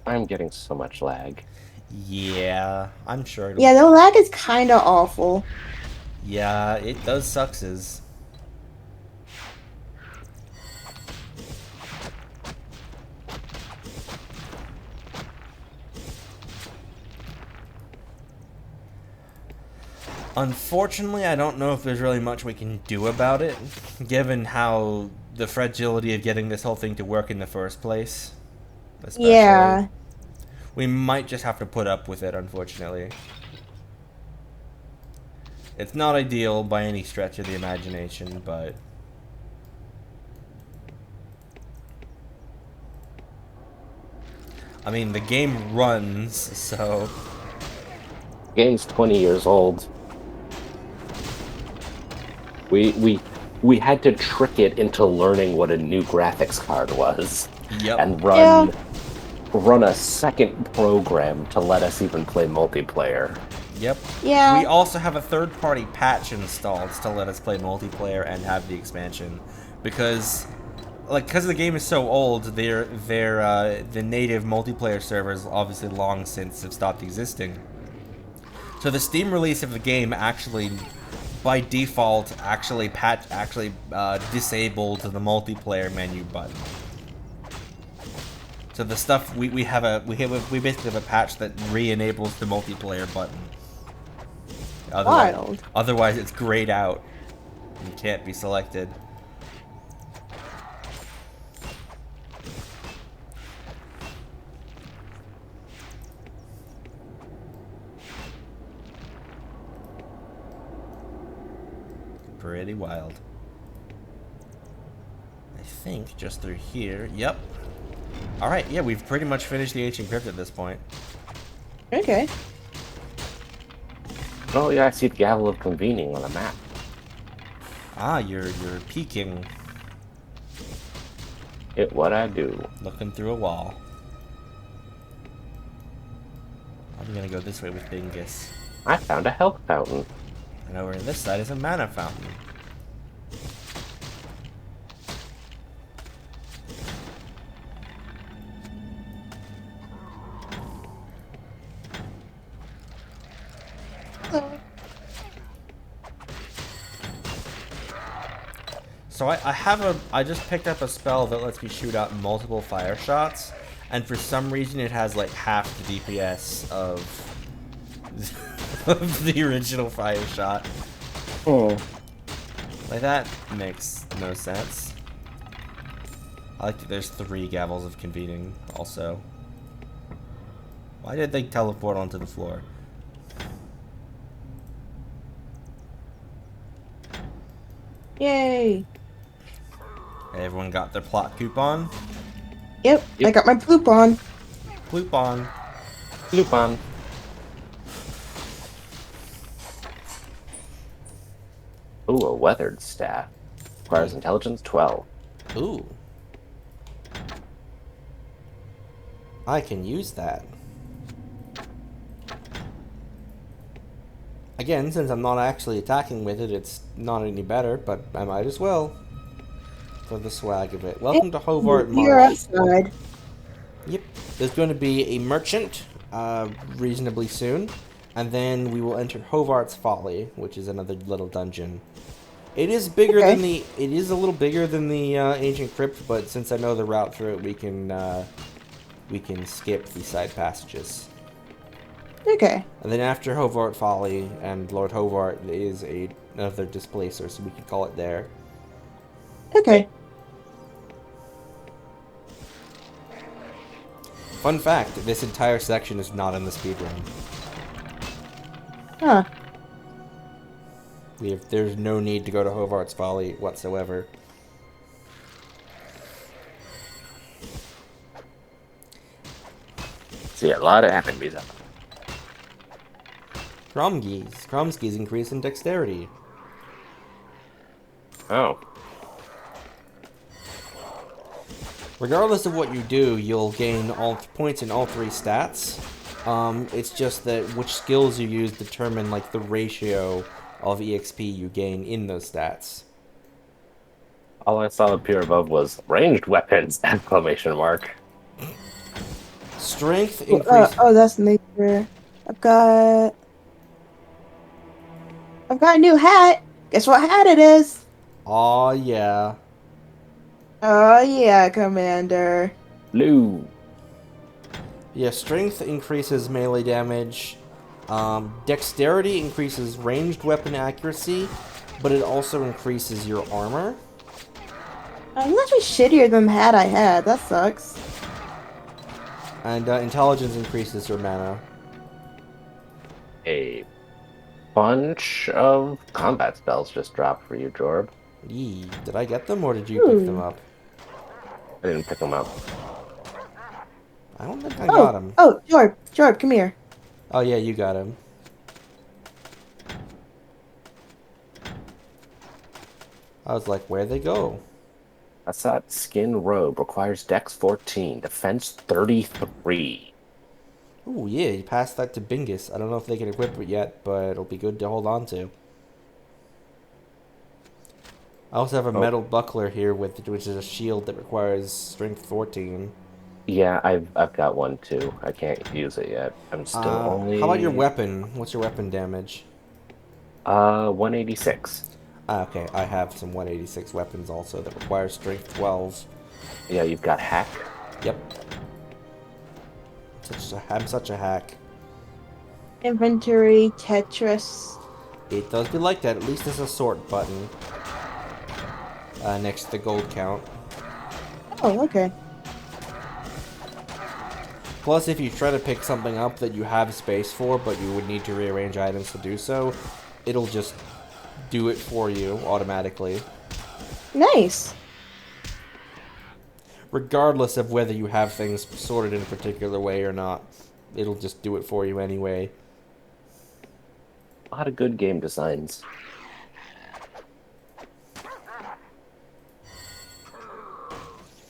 I'm getting so much lag. Yeah, I'm sure it'll... Yeah, the lag is kinda awful. Yeah, it does suckses. Unfortunately, I don't know if there's really much we can do about it, given how the fragility of getting this whole thing to work in the first place. Especially. Yeah. We might just have to put up with it, unfortunately. It's not ideal by any stretch of the imagination, but... I mean, the game runs, so... The game's 20 years old. We had to trick it into learning what a new graphics card was. Yep. And run a second program to let us even play multiplayer. Yep. Yeah. We also have a third-party patch installed to let us play multiplayer and have the expansion, because the game is so old, the native multiplayer servers obviously long since have stopped existing. So the Steam release of the game actually, by default, disabled the multiplayer menu button. So the stuff we basically have a patch that re-enables the multiplayer button. Wild. Otherwise, it's grayed out and can't be selected. Pretty wild. I think just through here. Yep. Alright, yeah, we've pretty much finished the ancient crypt at this point. Okay. Oh yeah, I see the gavel of convening on the map. Ah, you're peeking, It what I do. looking through a wall. I'm gonna go this way with Bingus. I found a health fountain. And over on this side is a mana fountain. So I just picked up a spell that lets me shoot out multiple fire shots, and for some reason it has like half the DPS of, of the original fire shot. Oh. Like, that makes no sense. I like that there's 3 gavels of convening also. Why did they teleport onto the floor? Yay. Everyone got their plot coupon? Yep. I got my bloop on. Coupon. Lupin. Ooh, a weathered staff. Requires intelligence 12. Ooh. I can use that. Again, since I'm not actually attacking with it, it's not any better, but I might as well. For the swag of it. Welcome to Hovart You're Marsh. outside. Yep. There's going to be a merchant reasonably soon, and then we will enter Hovart's Folly, which is another little dungeon. It is bigger than the. It is a little bigger than the ancient crypt, but since I know the route through it, we can skip the side passages. Okay. And then after Hovart Folly and Lord Hovart is another displacer, so we could call it there. Okay. Fun fact: this entire section is not in the speedrun. Huh. There's no need to go to Hovart's Folly whatsoever. See a lot of enemies up. Kromskis increase in dexterity. Oh. Regardless of what you do, you'll gain all points in all 3 stats. It's just that which skills you use determine like the ratio of EXP you gain in those stats. All I saw appear above was ranged weapons! Exclamation mark. Strength increase. Oh, that's nature. I've got a new hat. Guess what hat it is? Aw, yeah. Oh yeah, Commander. Blue. Yeah, strength increases melee damage. Dexterity increases ranged weapon accuracy, but it also increases your armor. It's actually shittier than the hat I had. That sucks. And intelligence increases your mana. A bunch of combat spells just dropped for you, Jorb. Yee, did I get them or did you pick them up? I didn't pick them up. I don't think I got him. Oh, Jorb, come here. Oh yeah, you got him. I was like, where'd they go? That's that skin robe. Requires dex 14, defense 33. Ooh, yeah, you passed that to Bingus. I don't know if they can equip it yet, but it'll be good to hold on to. I also have a Oh. metal buckler here, which is a shield that requires strength 14. Yeah, I've got one too. I can't use it yet. I'm still How about your only weapon? What's your weapon damage? 186. Okay, I have some 186 weapons also that require strength 12. Yeah, you've got hack. Yep. I'm such a hack. Inventory, Tetris. It does be like that. At least there's a sort button next to the gold count. Oh, okay. Plus, if you try to pick something up that you have space for, but you would need to rearrange items to do so, it'll just do it for you automatically. Nice. Regardless of whether you have things sorted in a particular way or not, it'll just do it for you anyway. A lot of good game designs.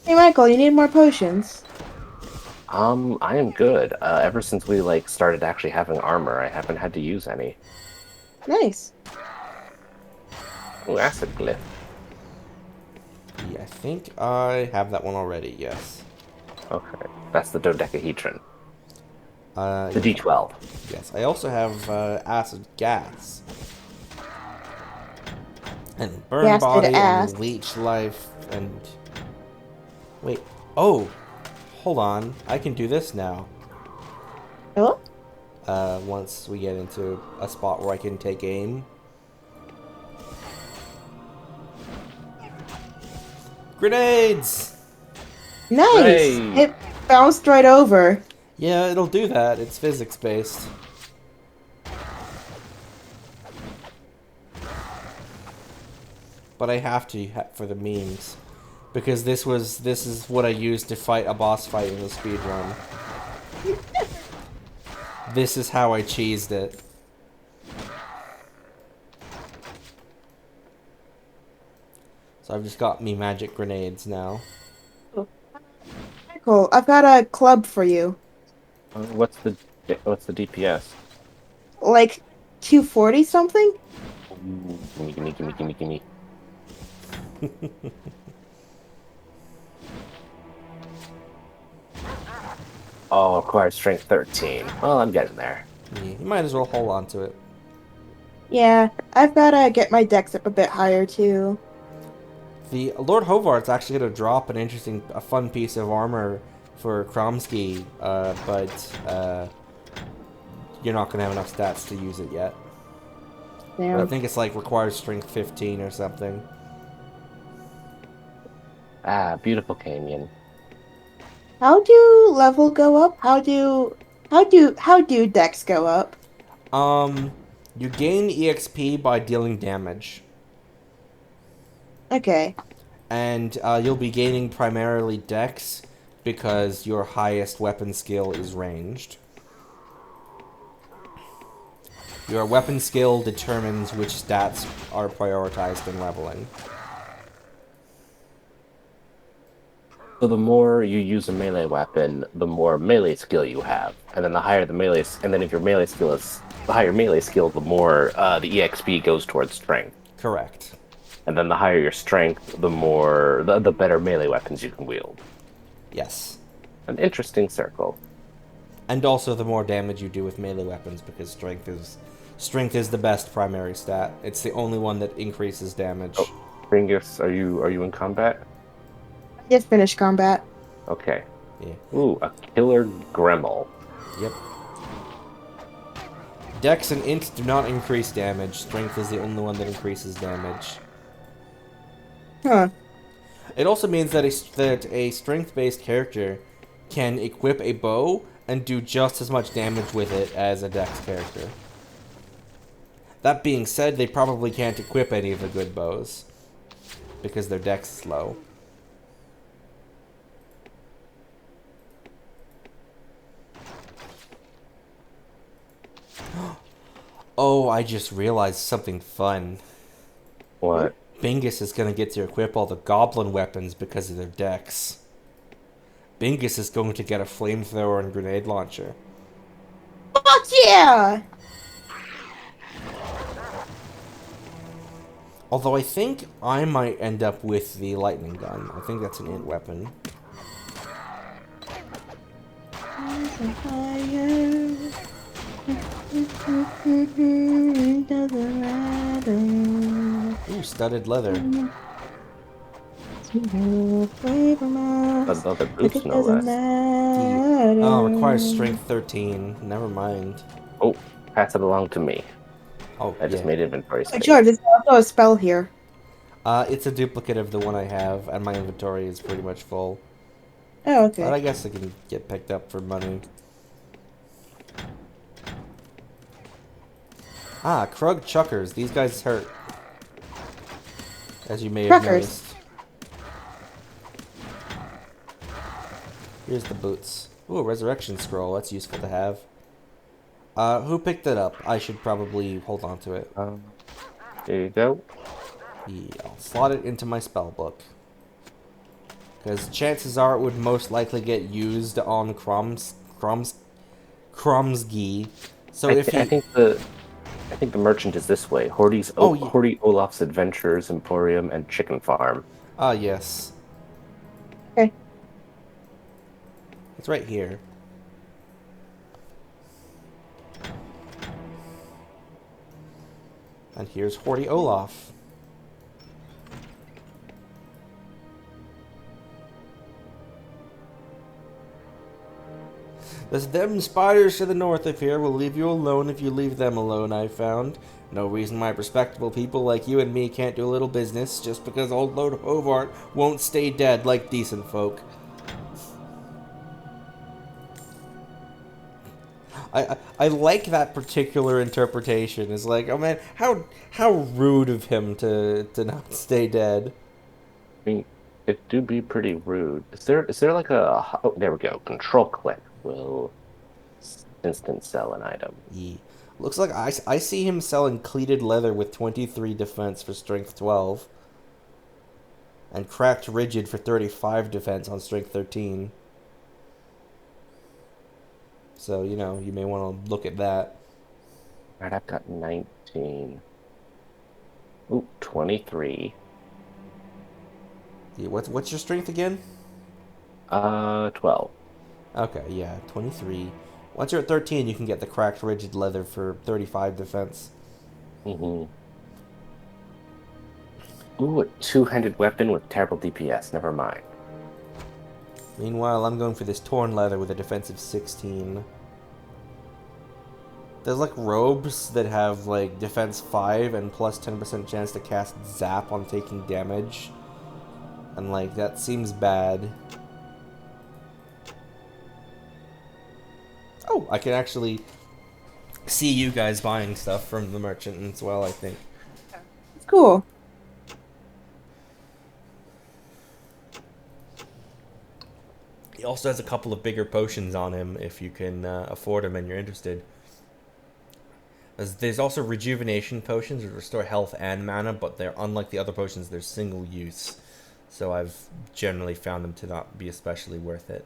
Hey, Michael, you need more potions. I am good. Ever since we started actually having armor, I haven't had to use any. Nice. Ooh, acid glyph. Yeah, I think I have that one already, yes. Okay, that's the dodecahedron. The The D12. Yes, I also have acid gas. And burn Acid body ass. and leech life and... Wait, oh! Hold on, I can do this now. Oh? Once we get into a spot where I can take aim. Grenades! Nice. Hooray. It bounced right over. Yeah, it'll do that. It's physics-based. But I have to for the memes. Because this is what I used to fight a boss fight in the speedrun. This is how I cheesed it. So I've just got me magic grenades now. Michael, I've got a club for you. What's the DPS? Like 240 something? Ooh, gimme. Oh, acquired strength 13. Well, I'm getting there. Yeah, you might as well hold on to it. Yeah, I've gotta get my dex up a bit higher too. The Lord Hovart's actually going to drop a fun piece of armor for Kromsky, but you're not going to have enough stats to use it yet. But I Damn. think it's requires strength 15 or something. Ah, beautiful canyon. How do level go up? How do dex go up? You gain EXP by dealing damage. Okay. And you'll be gaining primarily dex because your highest weapon skill is ranged. Your weapon skill determines which stats are prioritized in leveling. So the more you use a melee weapon, the more melee skill you have, and then the higher the melee, and then if your melee skill is the higher melee skill, the more the EXP goes towards strength, Correct. and then the higher your strength, the more the better melee weapons you can wield. Yes. An interesting circle. And also the more damage you do with melee weapons, because strength is the best primary stat. It's the only one that increases damage. Oh, Ringus, are you in combat? Just finished combat. Okay. Yeah. Ooh, a killer Gremel. Yep. Dex and int do not increase damage. Strength is the only one that increases damage. Huh. It also means that a strength-based character can equip a bow and do just as much damage with it as a dex character. That being said, they probably can't equip any of the good bows because their dex is low. Oh, I just realized something fun. What? Bingus is going to get to equip all the goblin weapons because of their dex. Bingus is going to get a flamethrower and grenade launcher. Fuck yeah! Although I think I might end up with the lightning gun. I think that's an int weapon. Doesn't matter. Ooh, studded leather. But other But boots, it no doesn't less. matter. Oh, requires strength 13. Never mind. Oh, pass it along to me. Oh, I just yeah. made inventory Oh, space. George, there's also a spell here. It's a duplicate of the one I have, and my inventory is pretty much full. Oh, But I okay. guess it can get picked up for money. Ah, Krug Chuckers. These guys hurt. As you may have Truckers. noticed. Here's the boots. Ooh, a resurrection scroll. That's useful to have. Who picked it up? I should probably hold on to it. There you go. Yeah, I'll slot it into my spell book. Because chances are it would most likely get used on Kromsgi. So if I he... think the merchant is this way. Oh, yeah. Hordy Olaf's Adventures Emporium and Chicken Farm. Ah, yes. Okay. It's right here. And here's Hordy Olaf. There's them spiders to the north of here will leave you alone if you leave them alone, I've found. No reason why respectable people like you and me can't do a little business just because old Lord Hovart won't stay dead like decent folk. I like that particular interpretation. It's like, oh man, how rude of him to not stay dead. I mean, it do be pretty rude. Is there like a oh, there we go. Control click will instant sell an item. Yeah. Looks like I see him selling cleated leather with 23 defense for strength 12. And cracked rigid for 35 defense on strength 13. So, you know, you may want to look at that. All right, I've got 19. Ooh, 23. Yeah, what's your strength again? 12. Okay, yeah, 23. Once you're at 13, you can get the cracked rigid leather for 35 defense. Mm-hmm. Ooh, a two-handed weapon with terrible DPS. Never mind. Meanwhile, I'm going for this torn leather with a defensive 16. There's like robes that have like defense 5 and plus 10% chance to cast zap on taking damage. And like, that seems bad. Oh, I can actually see you guys buying stuff from the merchant as well, I think. It's cool. He also has a couple of bigger potions on him if you can afford them and you're interested. There's also rejuvenation potions that restore health and mana, but they're unlike the other potions, they're single use. So I've generally found them to not be especially worth it.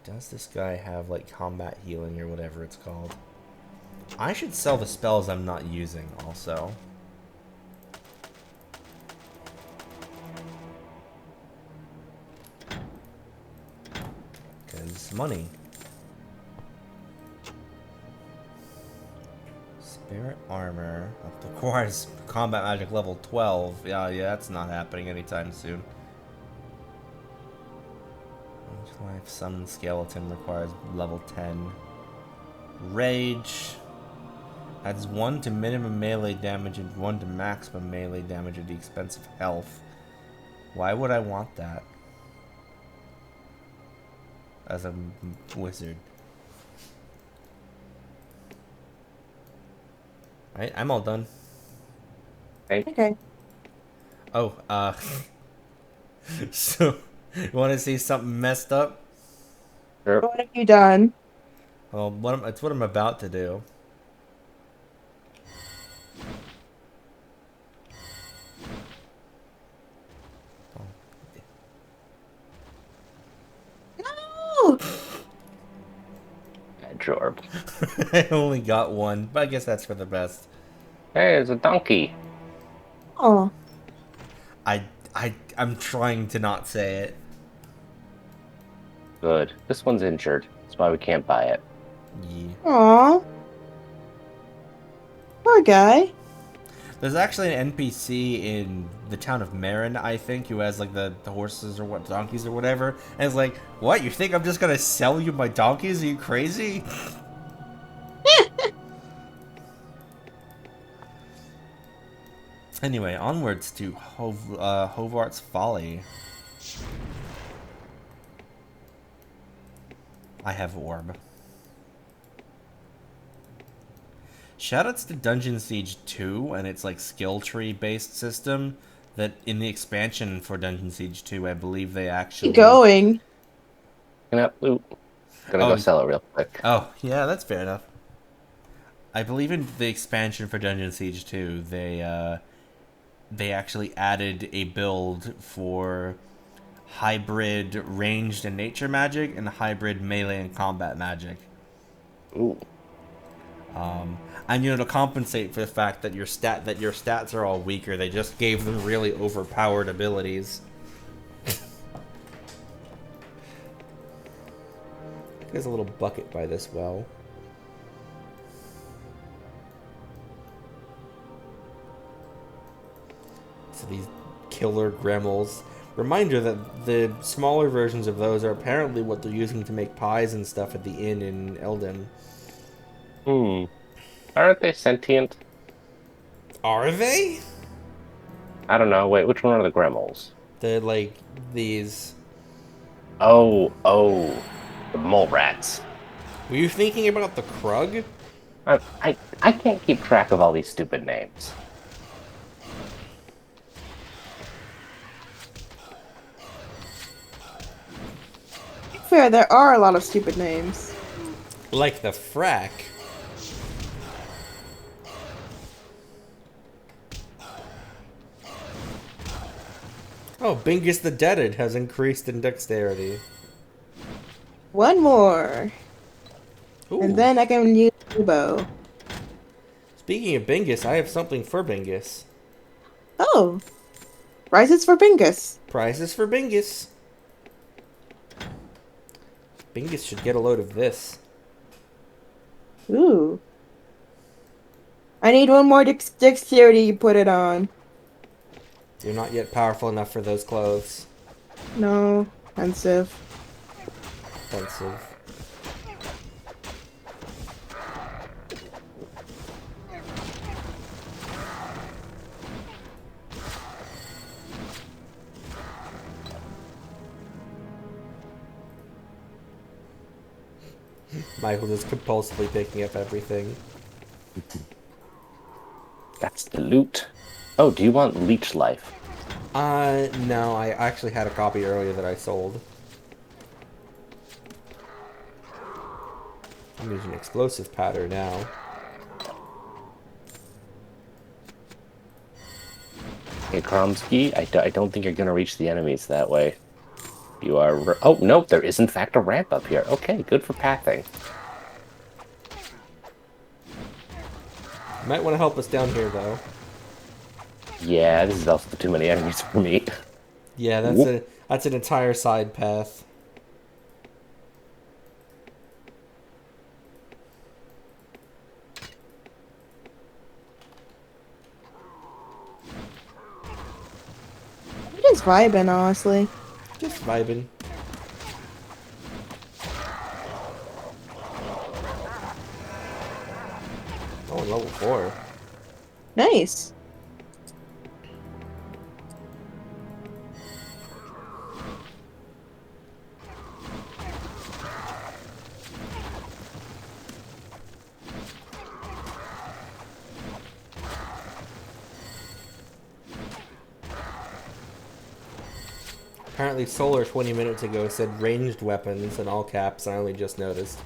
Does this guy have like combat healing or whatever it's called? I should sell the spells I'm not using also. Because money. Spirit armor requires combat magic level 12. Yeah, that's not happening anytime soon. Life Summon Skeleton requires level 10. Rage adds 1 to minimum melee damage and 1 to maximum melee damage at the expense of health. Why would I want that? As a wizard. Right, I'm all done. Okay. Oh, so, you want to see something messed up? Sure. What have you done? Well, it's what I'm about to do. No! I only got one, but I guess that's for the best. Hey, it's a donkey. Oh, I'm trying to not say it. Good. This one's injured. That's why we can't buy it. Yeah. aw. Poor guy. There's actually an NPC in the town of Marin, I think, who has like the horses or what donkeys or whatever, and it's like, what? You think I'm just gonna sell you my donkeys? Are you crazy? Anyway, onwards to Hovart's Folly. I have Orb. Shoutouts to Dungeon Siege 2 and its like skill tree based system. That in the expansion for Dungeon Siege 2, I believe they actually Keep going. Gonna loot. Gonna go sell it real quick. Oh, yeah, that's fair enough. I believe in the expansion for Dungeon Siege 2, they actually added a build for hybrid ranged and nature magic and hybrid melee and combat magic. Ooh. And to compensate for the fact that your stats are all weaker, they just gave them really overpowered abilities. There's a little bucket by this well. So these killer gremmels. Reminder that the smaller versions of those are apparently what they're using to make pies and stuff at the inn in Eldon. Aren't they sentient? Are they? I don't know. Wait, which one are the gremmels? They're like these. Oh, the mole rats. Were you thinking about the Krug? I can't keep track of all these stupid names. Fair, there are a lot of stupid names. Like the Frack. Oh, Bingus the Deaded has increased in dexterity. One more. Ooh. And then I can use the bow. Speaking of Bingus, I have something for Bingus. Oh. Prizes for Bingus. Prizes for Bingus. Bingus should get a load of this. Ooh. I need one more dexterity you put it on. You're not yet powerful enough for those clothes. No. Expensive. Expensive. Michael is compulsively picking up everything. That's the loot. Oh, do you want leech life? No, I actually had a copy earlier that I sold. I'm using explosive powder now. Hey, Kromsky, I don't think you're gonna reach the enemies that way. You are... Oh, no, there is in fact a ramp up here. Okay, good for pathing. You might want to help us down here, though. Yeah, this is also too many enemies for me. Yeah, that's an entire side path. I'm just vibing, honestly. Just vibing. Oh, level 4. Nice. Apparently Solar 20 minutes ago said ranged weapons in all caps, and I only just noticed.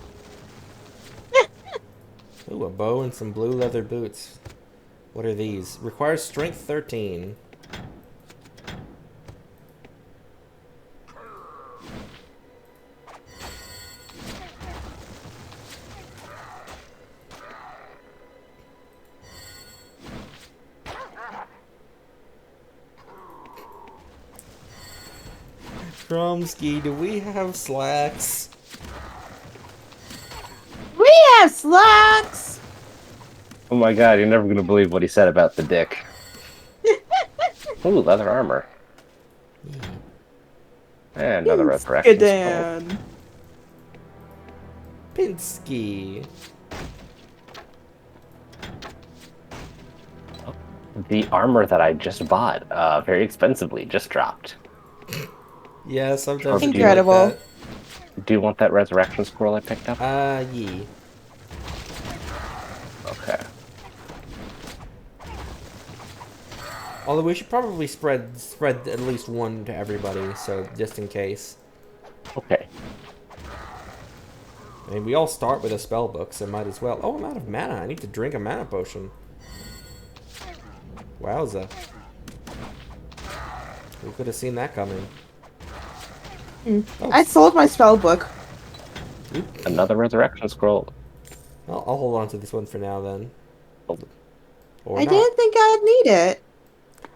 Ooh, a bow and some blue leather boots. What are these? Requires strength 13. Kromsky, do we have slacks? We have slacks! Oh my god, you're never gonna believe what he said about the dick. Ooh, leather armor. And another resurrection scroll. Skadan. Pinsky. The armor that I just bought, very expensively, just dropped. Yeah, sometimes Jorb, Incredible. Do you want that resurrection scroll I picked up? Yee. Okay. Although we should probably spread at least one to everybody, so just in case. Okay. I mean, we all start with a spell book, so might as well. Oh, I'm out of mana. I need to drink a mana potion. Wowza. We could have seen that coming. Oh, I sold my spell book. Another resurrection scroll. I'll hold on to this one for now then. Oh. Or I not. didn't think I'd need it.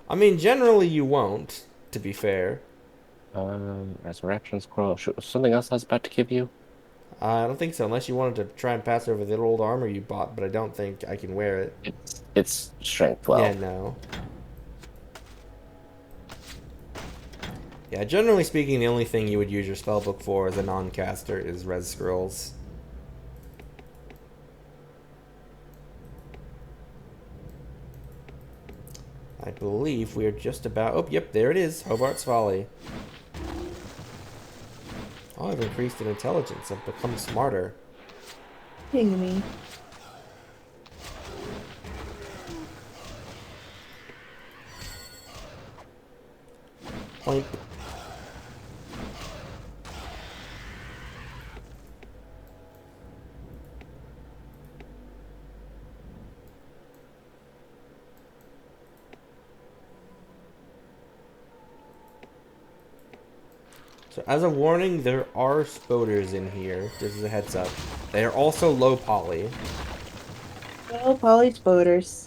I mean, generally you won't, to be fair. Resurrection scroll. Something else I was about to give you? I don't think so, unless you wanted to try and pass over the old armor you bought, but I don't think I can wear it. It's strength 12. Yeah, no. Yeah, generally speaking, the only thing you would use your spellbook for as a non-caster is res scrolls. I believe we are just about... Oh, yep, there it is. Hobart's Folly. Oh, I've increased in intelligence. I've become smarter. Ping me. Point. So as a warning, there are spoders in here. This is a heads up. They are also low poly. Oh, poly spoders.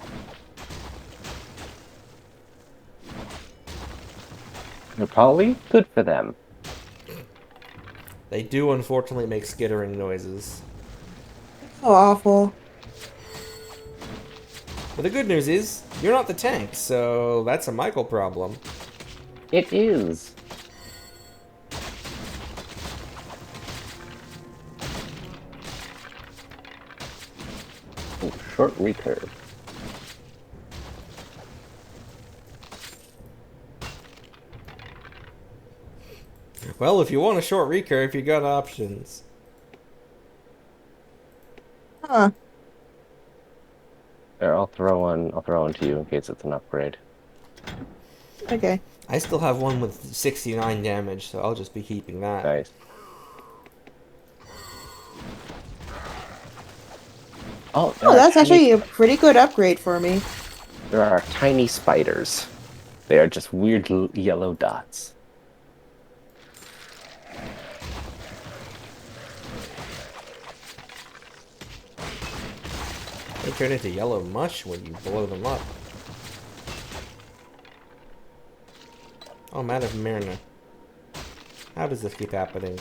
They're probably good for them. They do unfortunately make skittering noises. So awful. But the good news is, you're not the tank, so that's a Michael problem. It is. Ooh, short recurve. Well, if you want a short recurve, you got options. Huh. There, I'll throw one to you in case it's an upgrade. Okay. I still have one with 69 damage, so I'll just be keeping that. Nice. Oh, Oh, that's actually a pretty good upgrade for me. There are tiny spiders. They are just weird yellow dots. They turn into yellow mush when you blow them up. Oh, man of Myrna. How does this keep happening?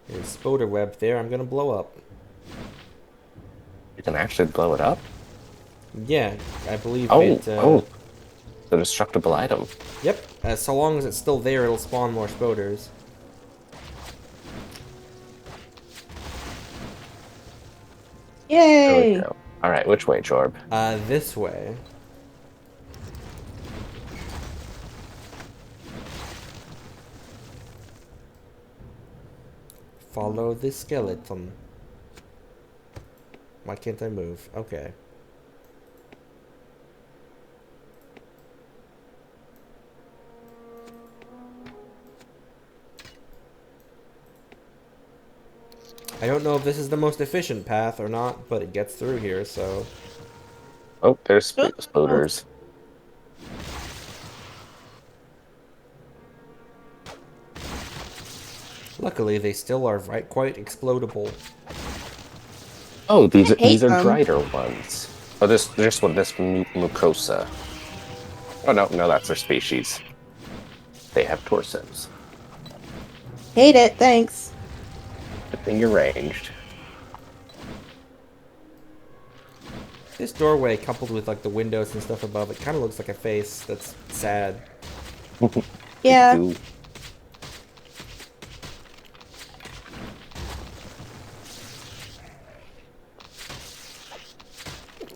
There's spider web there. I'm gonna blow up. You can actually blow it up? Yeah, I believe Oh, it. oh. The destructible item. Yep. So long as it's still there, it'll spawn more spoders. There we Yay! go. Alright, which way, Jorb? This way. Follow the skeleton. Why can't I move? Okay. I don't know if this is the most efficient path or not, but it gets through here, so... Oh, there's spoders. Luckily, they still are quite explodable. Oh, these hate are them. brighter ones. Oh, this one, this mucosa. Oh no, that's their species. They have torsos. Hate it, thanks. Good thing you're ranged. This doorway, coupled with like the windows and stuff above it, kind of looks like a face. That's sad. Yeah. Ooh.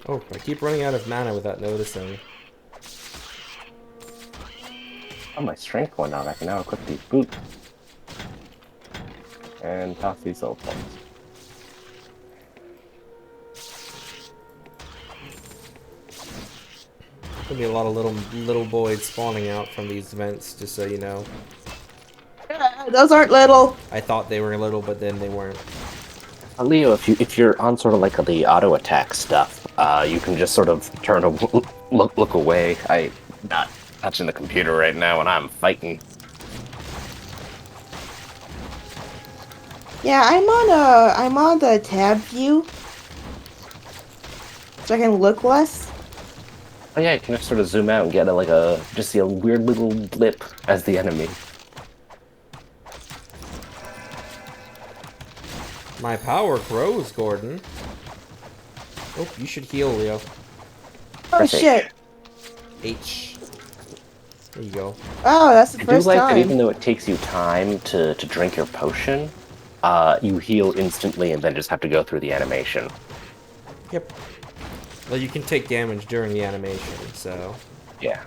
Oh, I keep running out of mana without noticing. Oh, my strength went out. I can now equip these boots. And toss these old ones. There'll be a lot of little boys spawning out from these vents, just so you know. Those aren't little. I thought they were little, but then they weren't. Leo, if you're on sort of like the auto attack stuff, you can just sort of turn a look away. I'm not touching the computer right now, and I'm fighting. Yeah, I'm on the tab view, so I can look less. Oh yeah, you can just sort of zoom out and get just see a weird little blip as the enemy. My power grows, Gordon. Oh, you should heal, Leo. Oh Press H. shit! H. There you go. Oh, that's the I do first like time. that even though it takes you time to drink your potion, you heal instantly and then just have to go through the animation. Yep. Well, you can take damage during the animation, so... Yeah.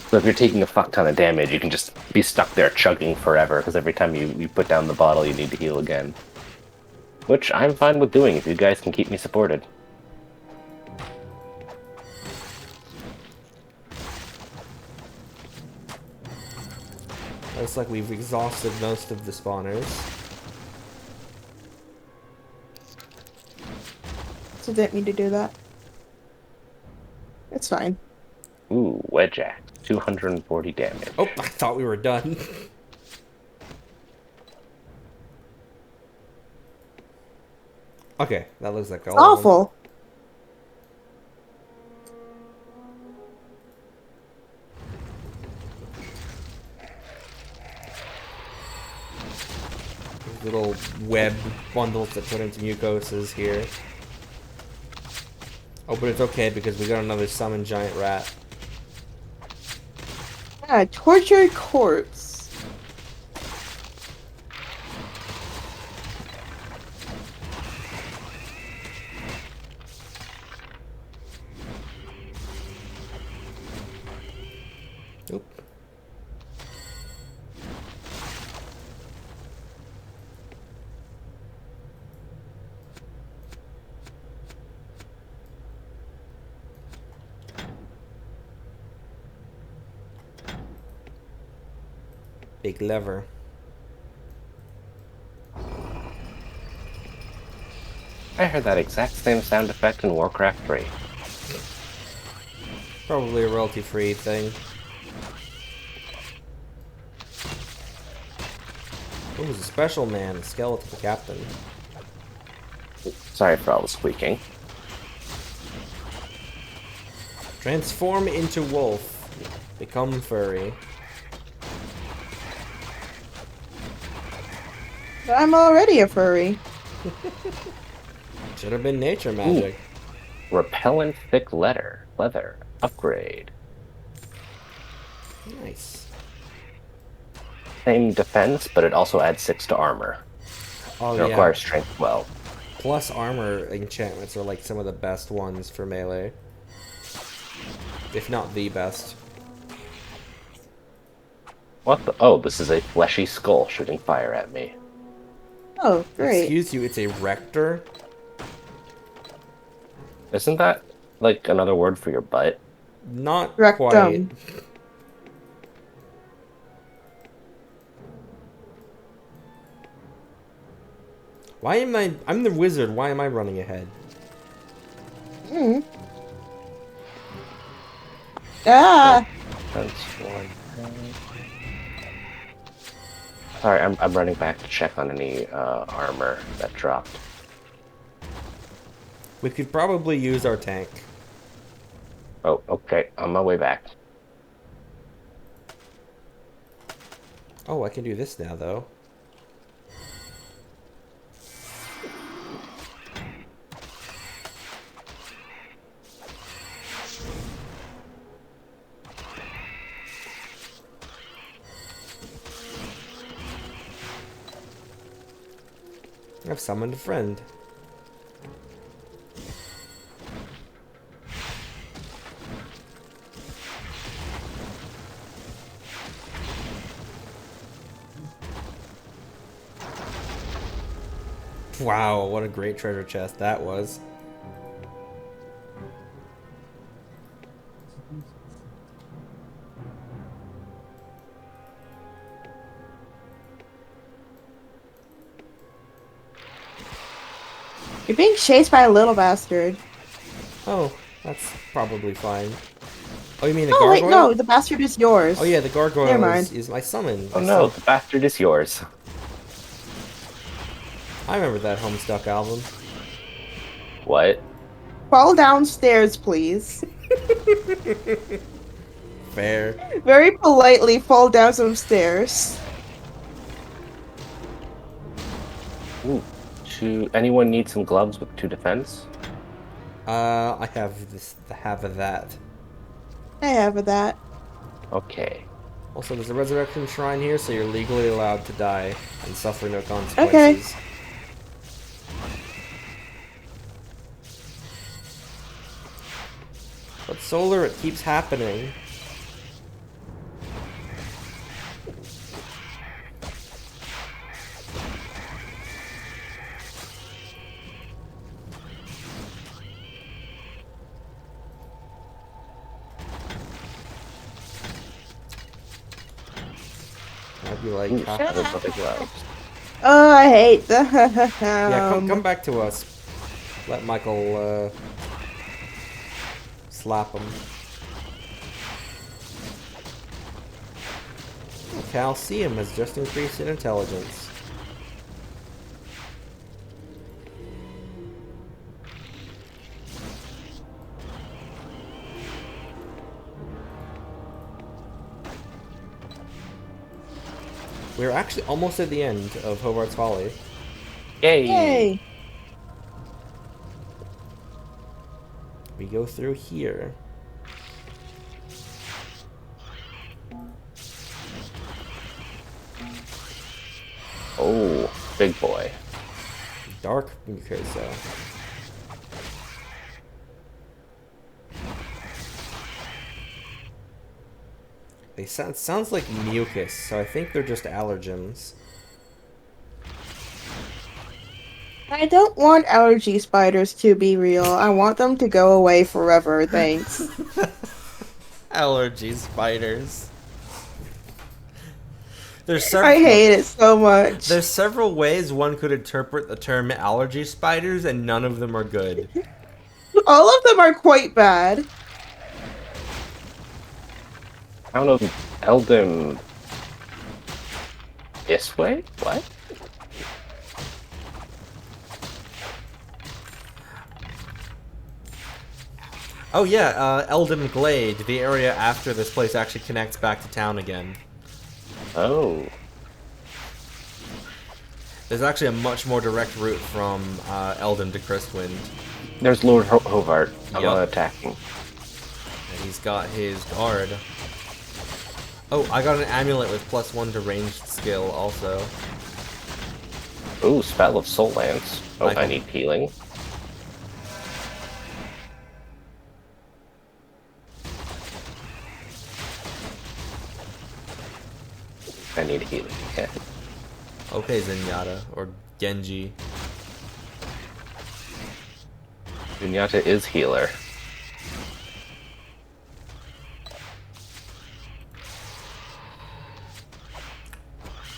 So if you're taking a fuck ton of damage, you can just be stuck there chugging forever, because every time you put down the bottle, you need to heal again. Which I'm fine with doing if you guys can keep me supported. Looks like we've exhausted most of the spawners. So didn't mean to do that. It's fine. Ooh, Wedge Axe. 240 damage. Oh, I thought we were done. Okay, that looks like all of them. Awful. Little web bundles that put into mucoses here. Oh, but it's okay because we got another summon giant rat. Yeah, tortured corpse. Oop. Big lever. I heard that exact same sound effect in Warcraft 3. Probably a royalty-free thing. Oh, he's a special man, skeleton captain. Sorry for all the squeaking. Transform into wolf. Become furry. But I'm already a furry. Should have been nature magic. Repellent thick leather. Upgrade. Nice. Same defense, but it also adds 6 to armor. Oh, It yeah. requires strength 12. Plus armor enchantments are like some of the best ones for melee. If not the best. What the? Oh, this is a fleshy skull shooting fire at me. Oh, great. Excuse you, it's a rector? Isn't that like another word for your butt? Not Rectum. quite. Why am I'm the wizard, why am I running ahead? Hmm. Ah! That's one. Sorry, I'm running back to check on any armor that dropped. We could probably use our tank. Oh, okay. On my way back. Oh, I can do this now, though. I've summoned a friend. Wow, what a great treasure chest that was. You're being chased by a little bastard. Oh, that's probably fine. Oh, you mean the Oh, gargoyle? wait, no, the bastard is yours. Oh yeah, the gargoyle Never mind. is my summon. Oh no, the bastard is yours. I remember that Homestuck album. What? Fall downstairs, please. Fair. Very politely fall down some stairs. Ooh. Anyone need some gloves with 2 defense? I have this. The half of that. I have that. Okay. Also, there's a resurrection shrine here, so you're legally allowed to die and suffer no consequences. But Solar, it keeps happening. I'd be like, Ooh, "Ha." those other gloves. Oh, I hate them. Yeah, come back to us. Let Michael slap him. Calcium has just increased in intelligence. We're actually almost at the end of Hobart's Folly. Yay! Yay! We go through here. Oh, big boy. Dark Mucosa. They sounds like mucus, so I think they're just allergens. I don't want allergy spiders to be real. I want them to go away forever, thanks. Allergy spiders. I hate it so much. There's several ways one could interpret the term allergy spiders, and none of them are good. All of them are quite bad. I don't know, Eldon... This way? What? Oh yeah, Eldon Glade, the area after this place actually connects back to town again. Oh. There's actually a much more direct route from Eldon to Crestwind. There's Lord Hobart. I'm Yup. gonna attack him. And he's got his guard. Oh, I got an amulet with +1 to ranged skill also. Ooh, Spell of Soul Lance. Oh, I Michael. need healing. I need healing. Yeah. Okay, Zenyatta, or Genji. Dunyata is healer.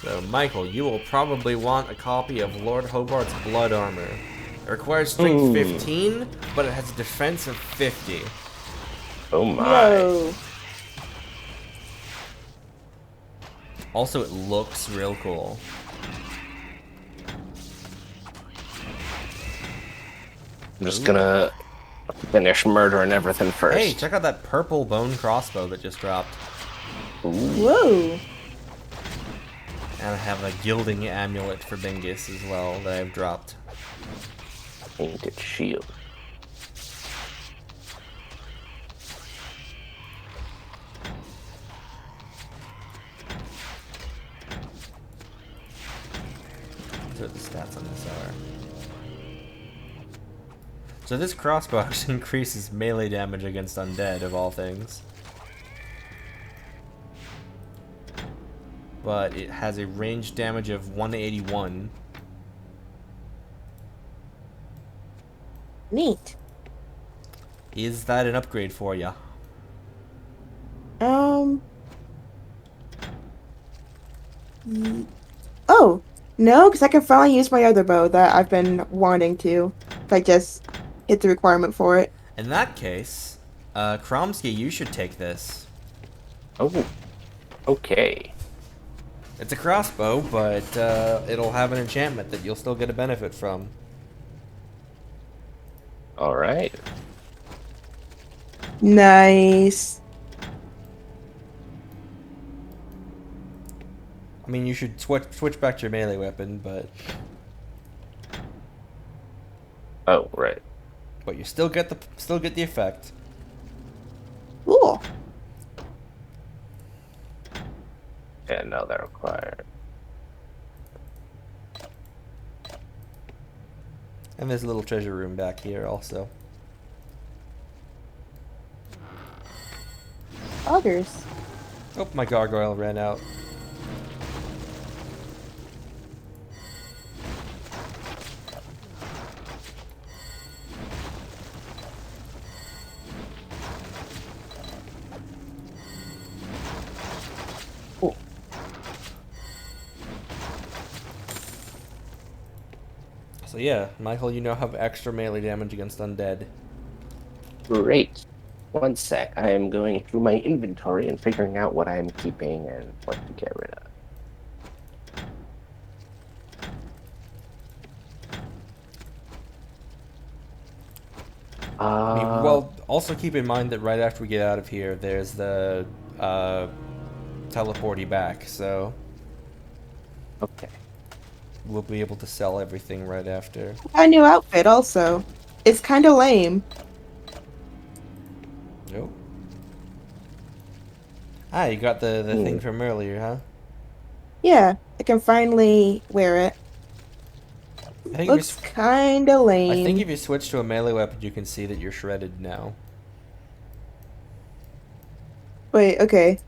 So, Michael, you will probably want a copy of Lord Hobart's Blood Armor. It requires strength Ooh. 15, but it has a defense of 50. Oh my. Whoa. Also, it looks real cool. I'm just gonna finish murdering everything first. Hey, check out that purple bone crossbow that just dropped. Ooh. Whoa. And I have a gilding amulet for Bingus as well that I've dropped. Painted shield. That's what the stats on this are. So this crossbow actually increases melee damage against undead, of all things. But it has a range damage of 181. Neat. Is that an upgrade for ya? Oh, no, because I can finally use my other bow that I've been wanting to. If I just hit the requirement for it. In that case, Kromsky, you should take this. Oh, okay. It's a crossbow, but it'll have an enchantment that you'll still get a benefit from. All right. Nice. I mean, you should switch back to your melee weapon, but Oh, right. you still get the effect. Cool. Yeah, no, they're required. And there's a little treasure room back here also. Others. Oh, my gargoyle ran out. Cool. So yeah, Michael, you now have extra melee damage against undead. Great. One sec. I am going through my inventory and figuring out what I'm keeping and what to get rid of. I mean, well, also keep in mind that right after we get out of here, there's the teleporty back, so Okay. we'll be able to sell everything right after. A new outfit also. It's kind of lame. Nope. Ah, you got the thing from earlier, huh? Yeah, I can finally wear it. I think Looks kind of lame. I think if you switch to a melee weapon, you can see that you're shredded now. Wait, okay.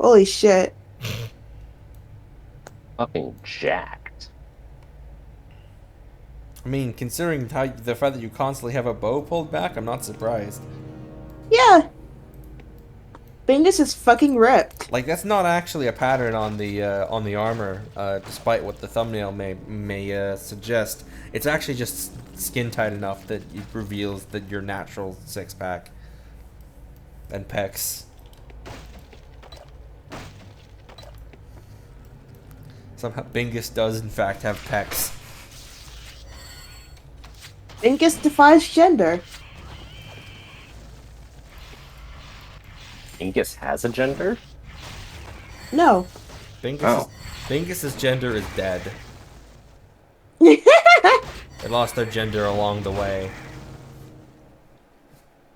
Holy shit. Fucking jacked. I mean, considering the fact that you constantly have a bow pulled back, I'm not surprised. Yeah. Bingus is fucking ripped. Like, that's not actually a pattern on the armor, despite what the thumbnail may suggest. It's actually just skin tight enough that it reveals that your natural six pack and pecs. Somehow Bingus does in fact have pecs. Bingus defies gender. Bingus has a gender? No. Bingus's gender is dead. Bingus They lost their gender along the way.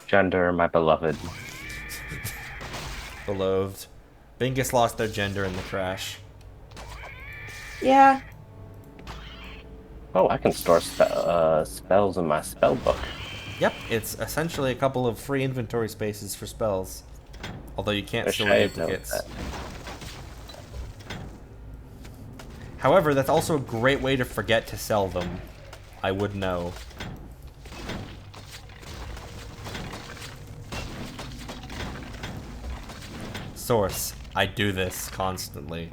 Gender, my beloved. Beloved. Bingus lost their gender in the crash. Yeah. Oh, I can store spells in my spell book. Yep, it's essentially a couple of free inventory spaces for spells. Although you can't Wish store I had known duplicates. that. However, that's also a great way to forget to sell them. I would know. Source. I do this constantly.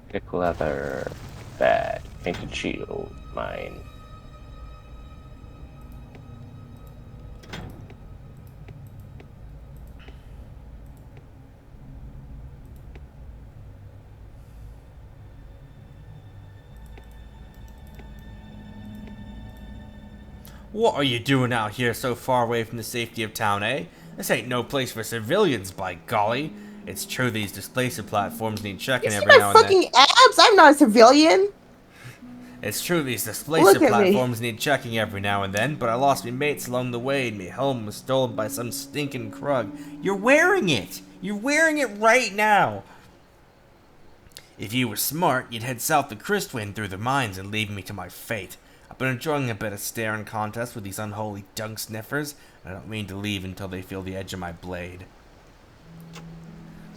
Thick leather, bag, painted shield, mine. What are you doing out here so far away from the safety of town, eh? This ain't no place for civilians, by golly. It's true these displacer platforms need You checking see every my now and then. fucking abs? I'm not a civilian. It's true these displacer Look at me. platforms need checking every now and then, but I lost me mates along the way and me helm was stolen by some stinking crug. You're wearing it! You're wearing it right now! If you were smart, you'd head south to Christwind through the mines and leave me to my fate. I've been enjoying a bit of staring contest with these unholy junk sniffers, and I don't mean to leave until they feel the edge of my blade.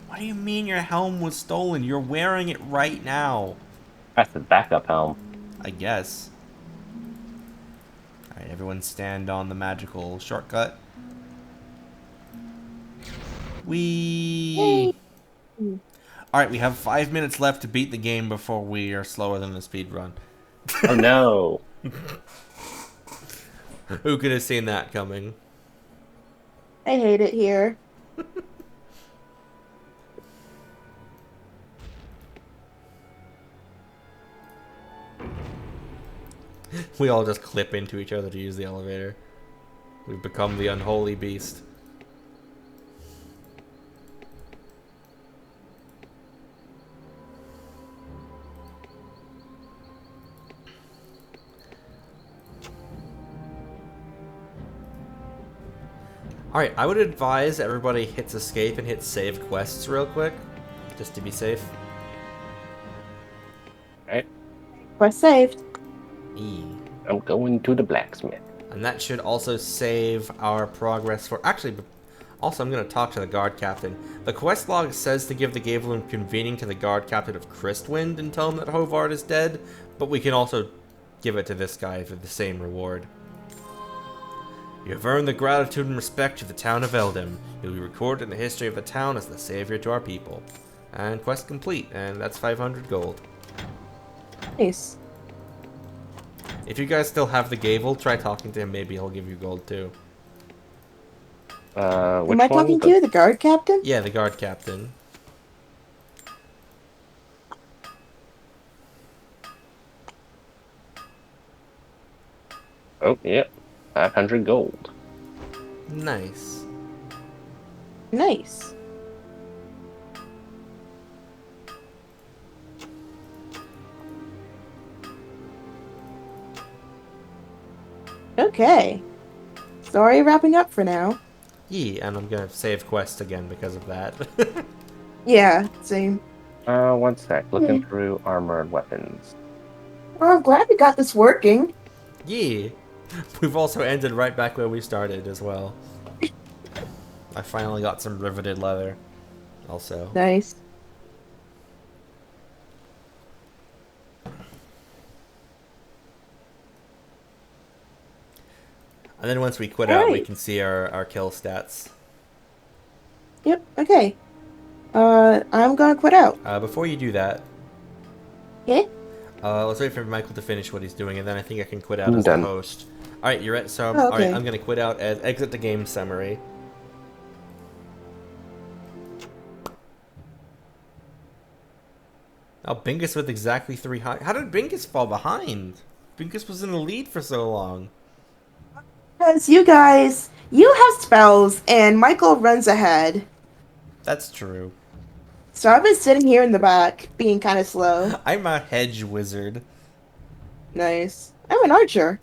What do you mean your helm was stolen? You're wearing it right now. That's the backup helm. I guess. Alright, everyone stand on the magical shortcut. Whee! Alright, we have 5 minutes left to beat the game before we are slower than the speed run. Oh no. Who could have seen that coming? I hate it here. We all just clip into each other to use the elevator. We've become the unholy beast. Alright, I would advise everybody hits escape and hits save quests real quick. Just to be safe. Alright, Quest saved. I'm going to the blacksmith. And that should also save our progress for... Actually, also I'm going to talk to the guard captain. The quest log says to give the Gavelin convening to the guard captain of Christwind and tell him that Hovard is dead, but we can also give it to this guy for the same reward. You have earned the gratitude and respect of the town of Eldem. You'll be recorded in the history of the town as the savior to our people. And quest complete, and that's 500 gold. Nice. If you guys still have the Gavel, try talking to him. Maybe he'll give you gold too. Which Am I talking one? to you, the guard captain? Yeah, the guard captain. Oh, yep. 500 gold. Nice. Nice. Okay. Story wrapping up for now. Yeah, and I'm gonna save quest again because of that. Yeah, same. One sec. Looking through armored weapons. Well, I'm glad we got this working. Yeah. We've also ended right back where we started as well. I finally got some riveted leather. Also. Nice. And then once we quit out, we Alright. can see our kill stats. Yep, okay. I'm gonna quit out. Before you do that, Okay? let's wait for Michael to finish what he's doing, and then I think I can quit out I'm as done. the host. Alright, you're at, so, Oh, alright, okay. I'm gonna quit out as exit the game summary. Oh, Bingus with exactly 3 high. How did Bingus fall behind? Bingus was in the lead for so long. Because you guys, you have spells, and Michael runs ahead. That's true. So I've been sitting here in the back, being kind of slow. I'm a hedge wizard. Nice. I'm an archer.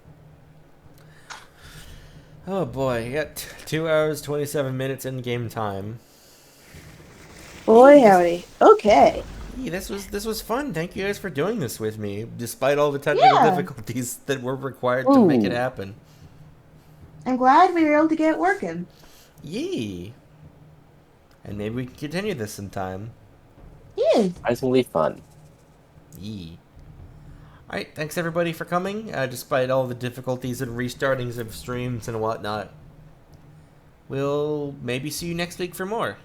Oh boy, you got 2 hours, 27 minutes in game time. Boy, howdy. Okay. Yeah, this was fun. Thank you guys for doing this with me, despite all the technical Yeah. difficulties that were required to make it Ooh. happen. I'm glad we were able to get it working. Yee. And maybe we can continue this sometime. Yeah. Surprisingly fun. Yee. Alright, thanks everybody for coming, despite all the difficulties and restartings of streams and whatnot. We'll maybe see you next week for more.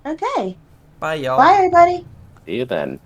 Okay. Bye, y'all. Bye, everybody. See you then.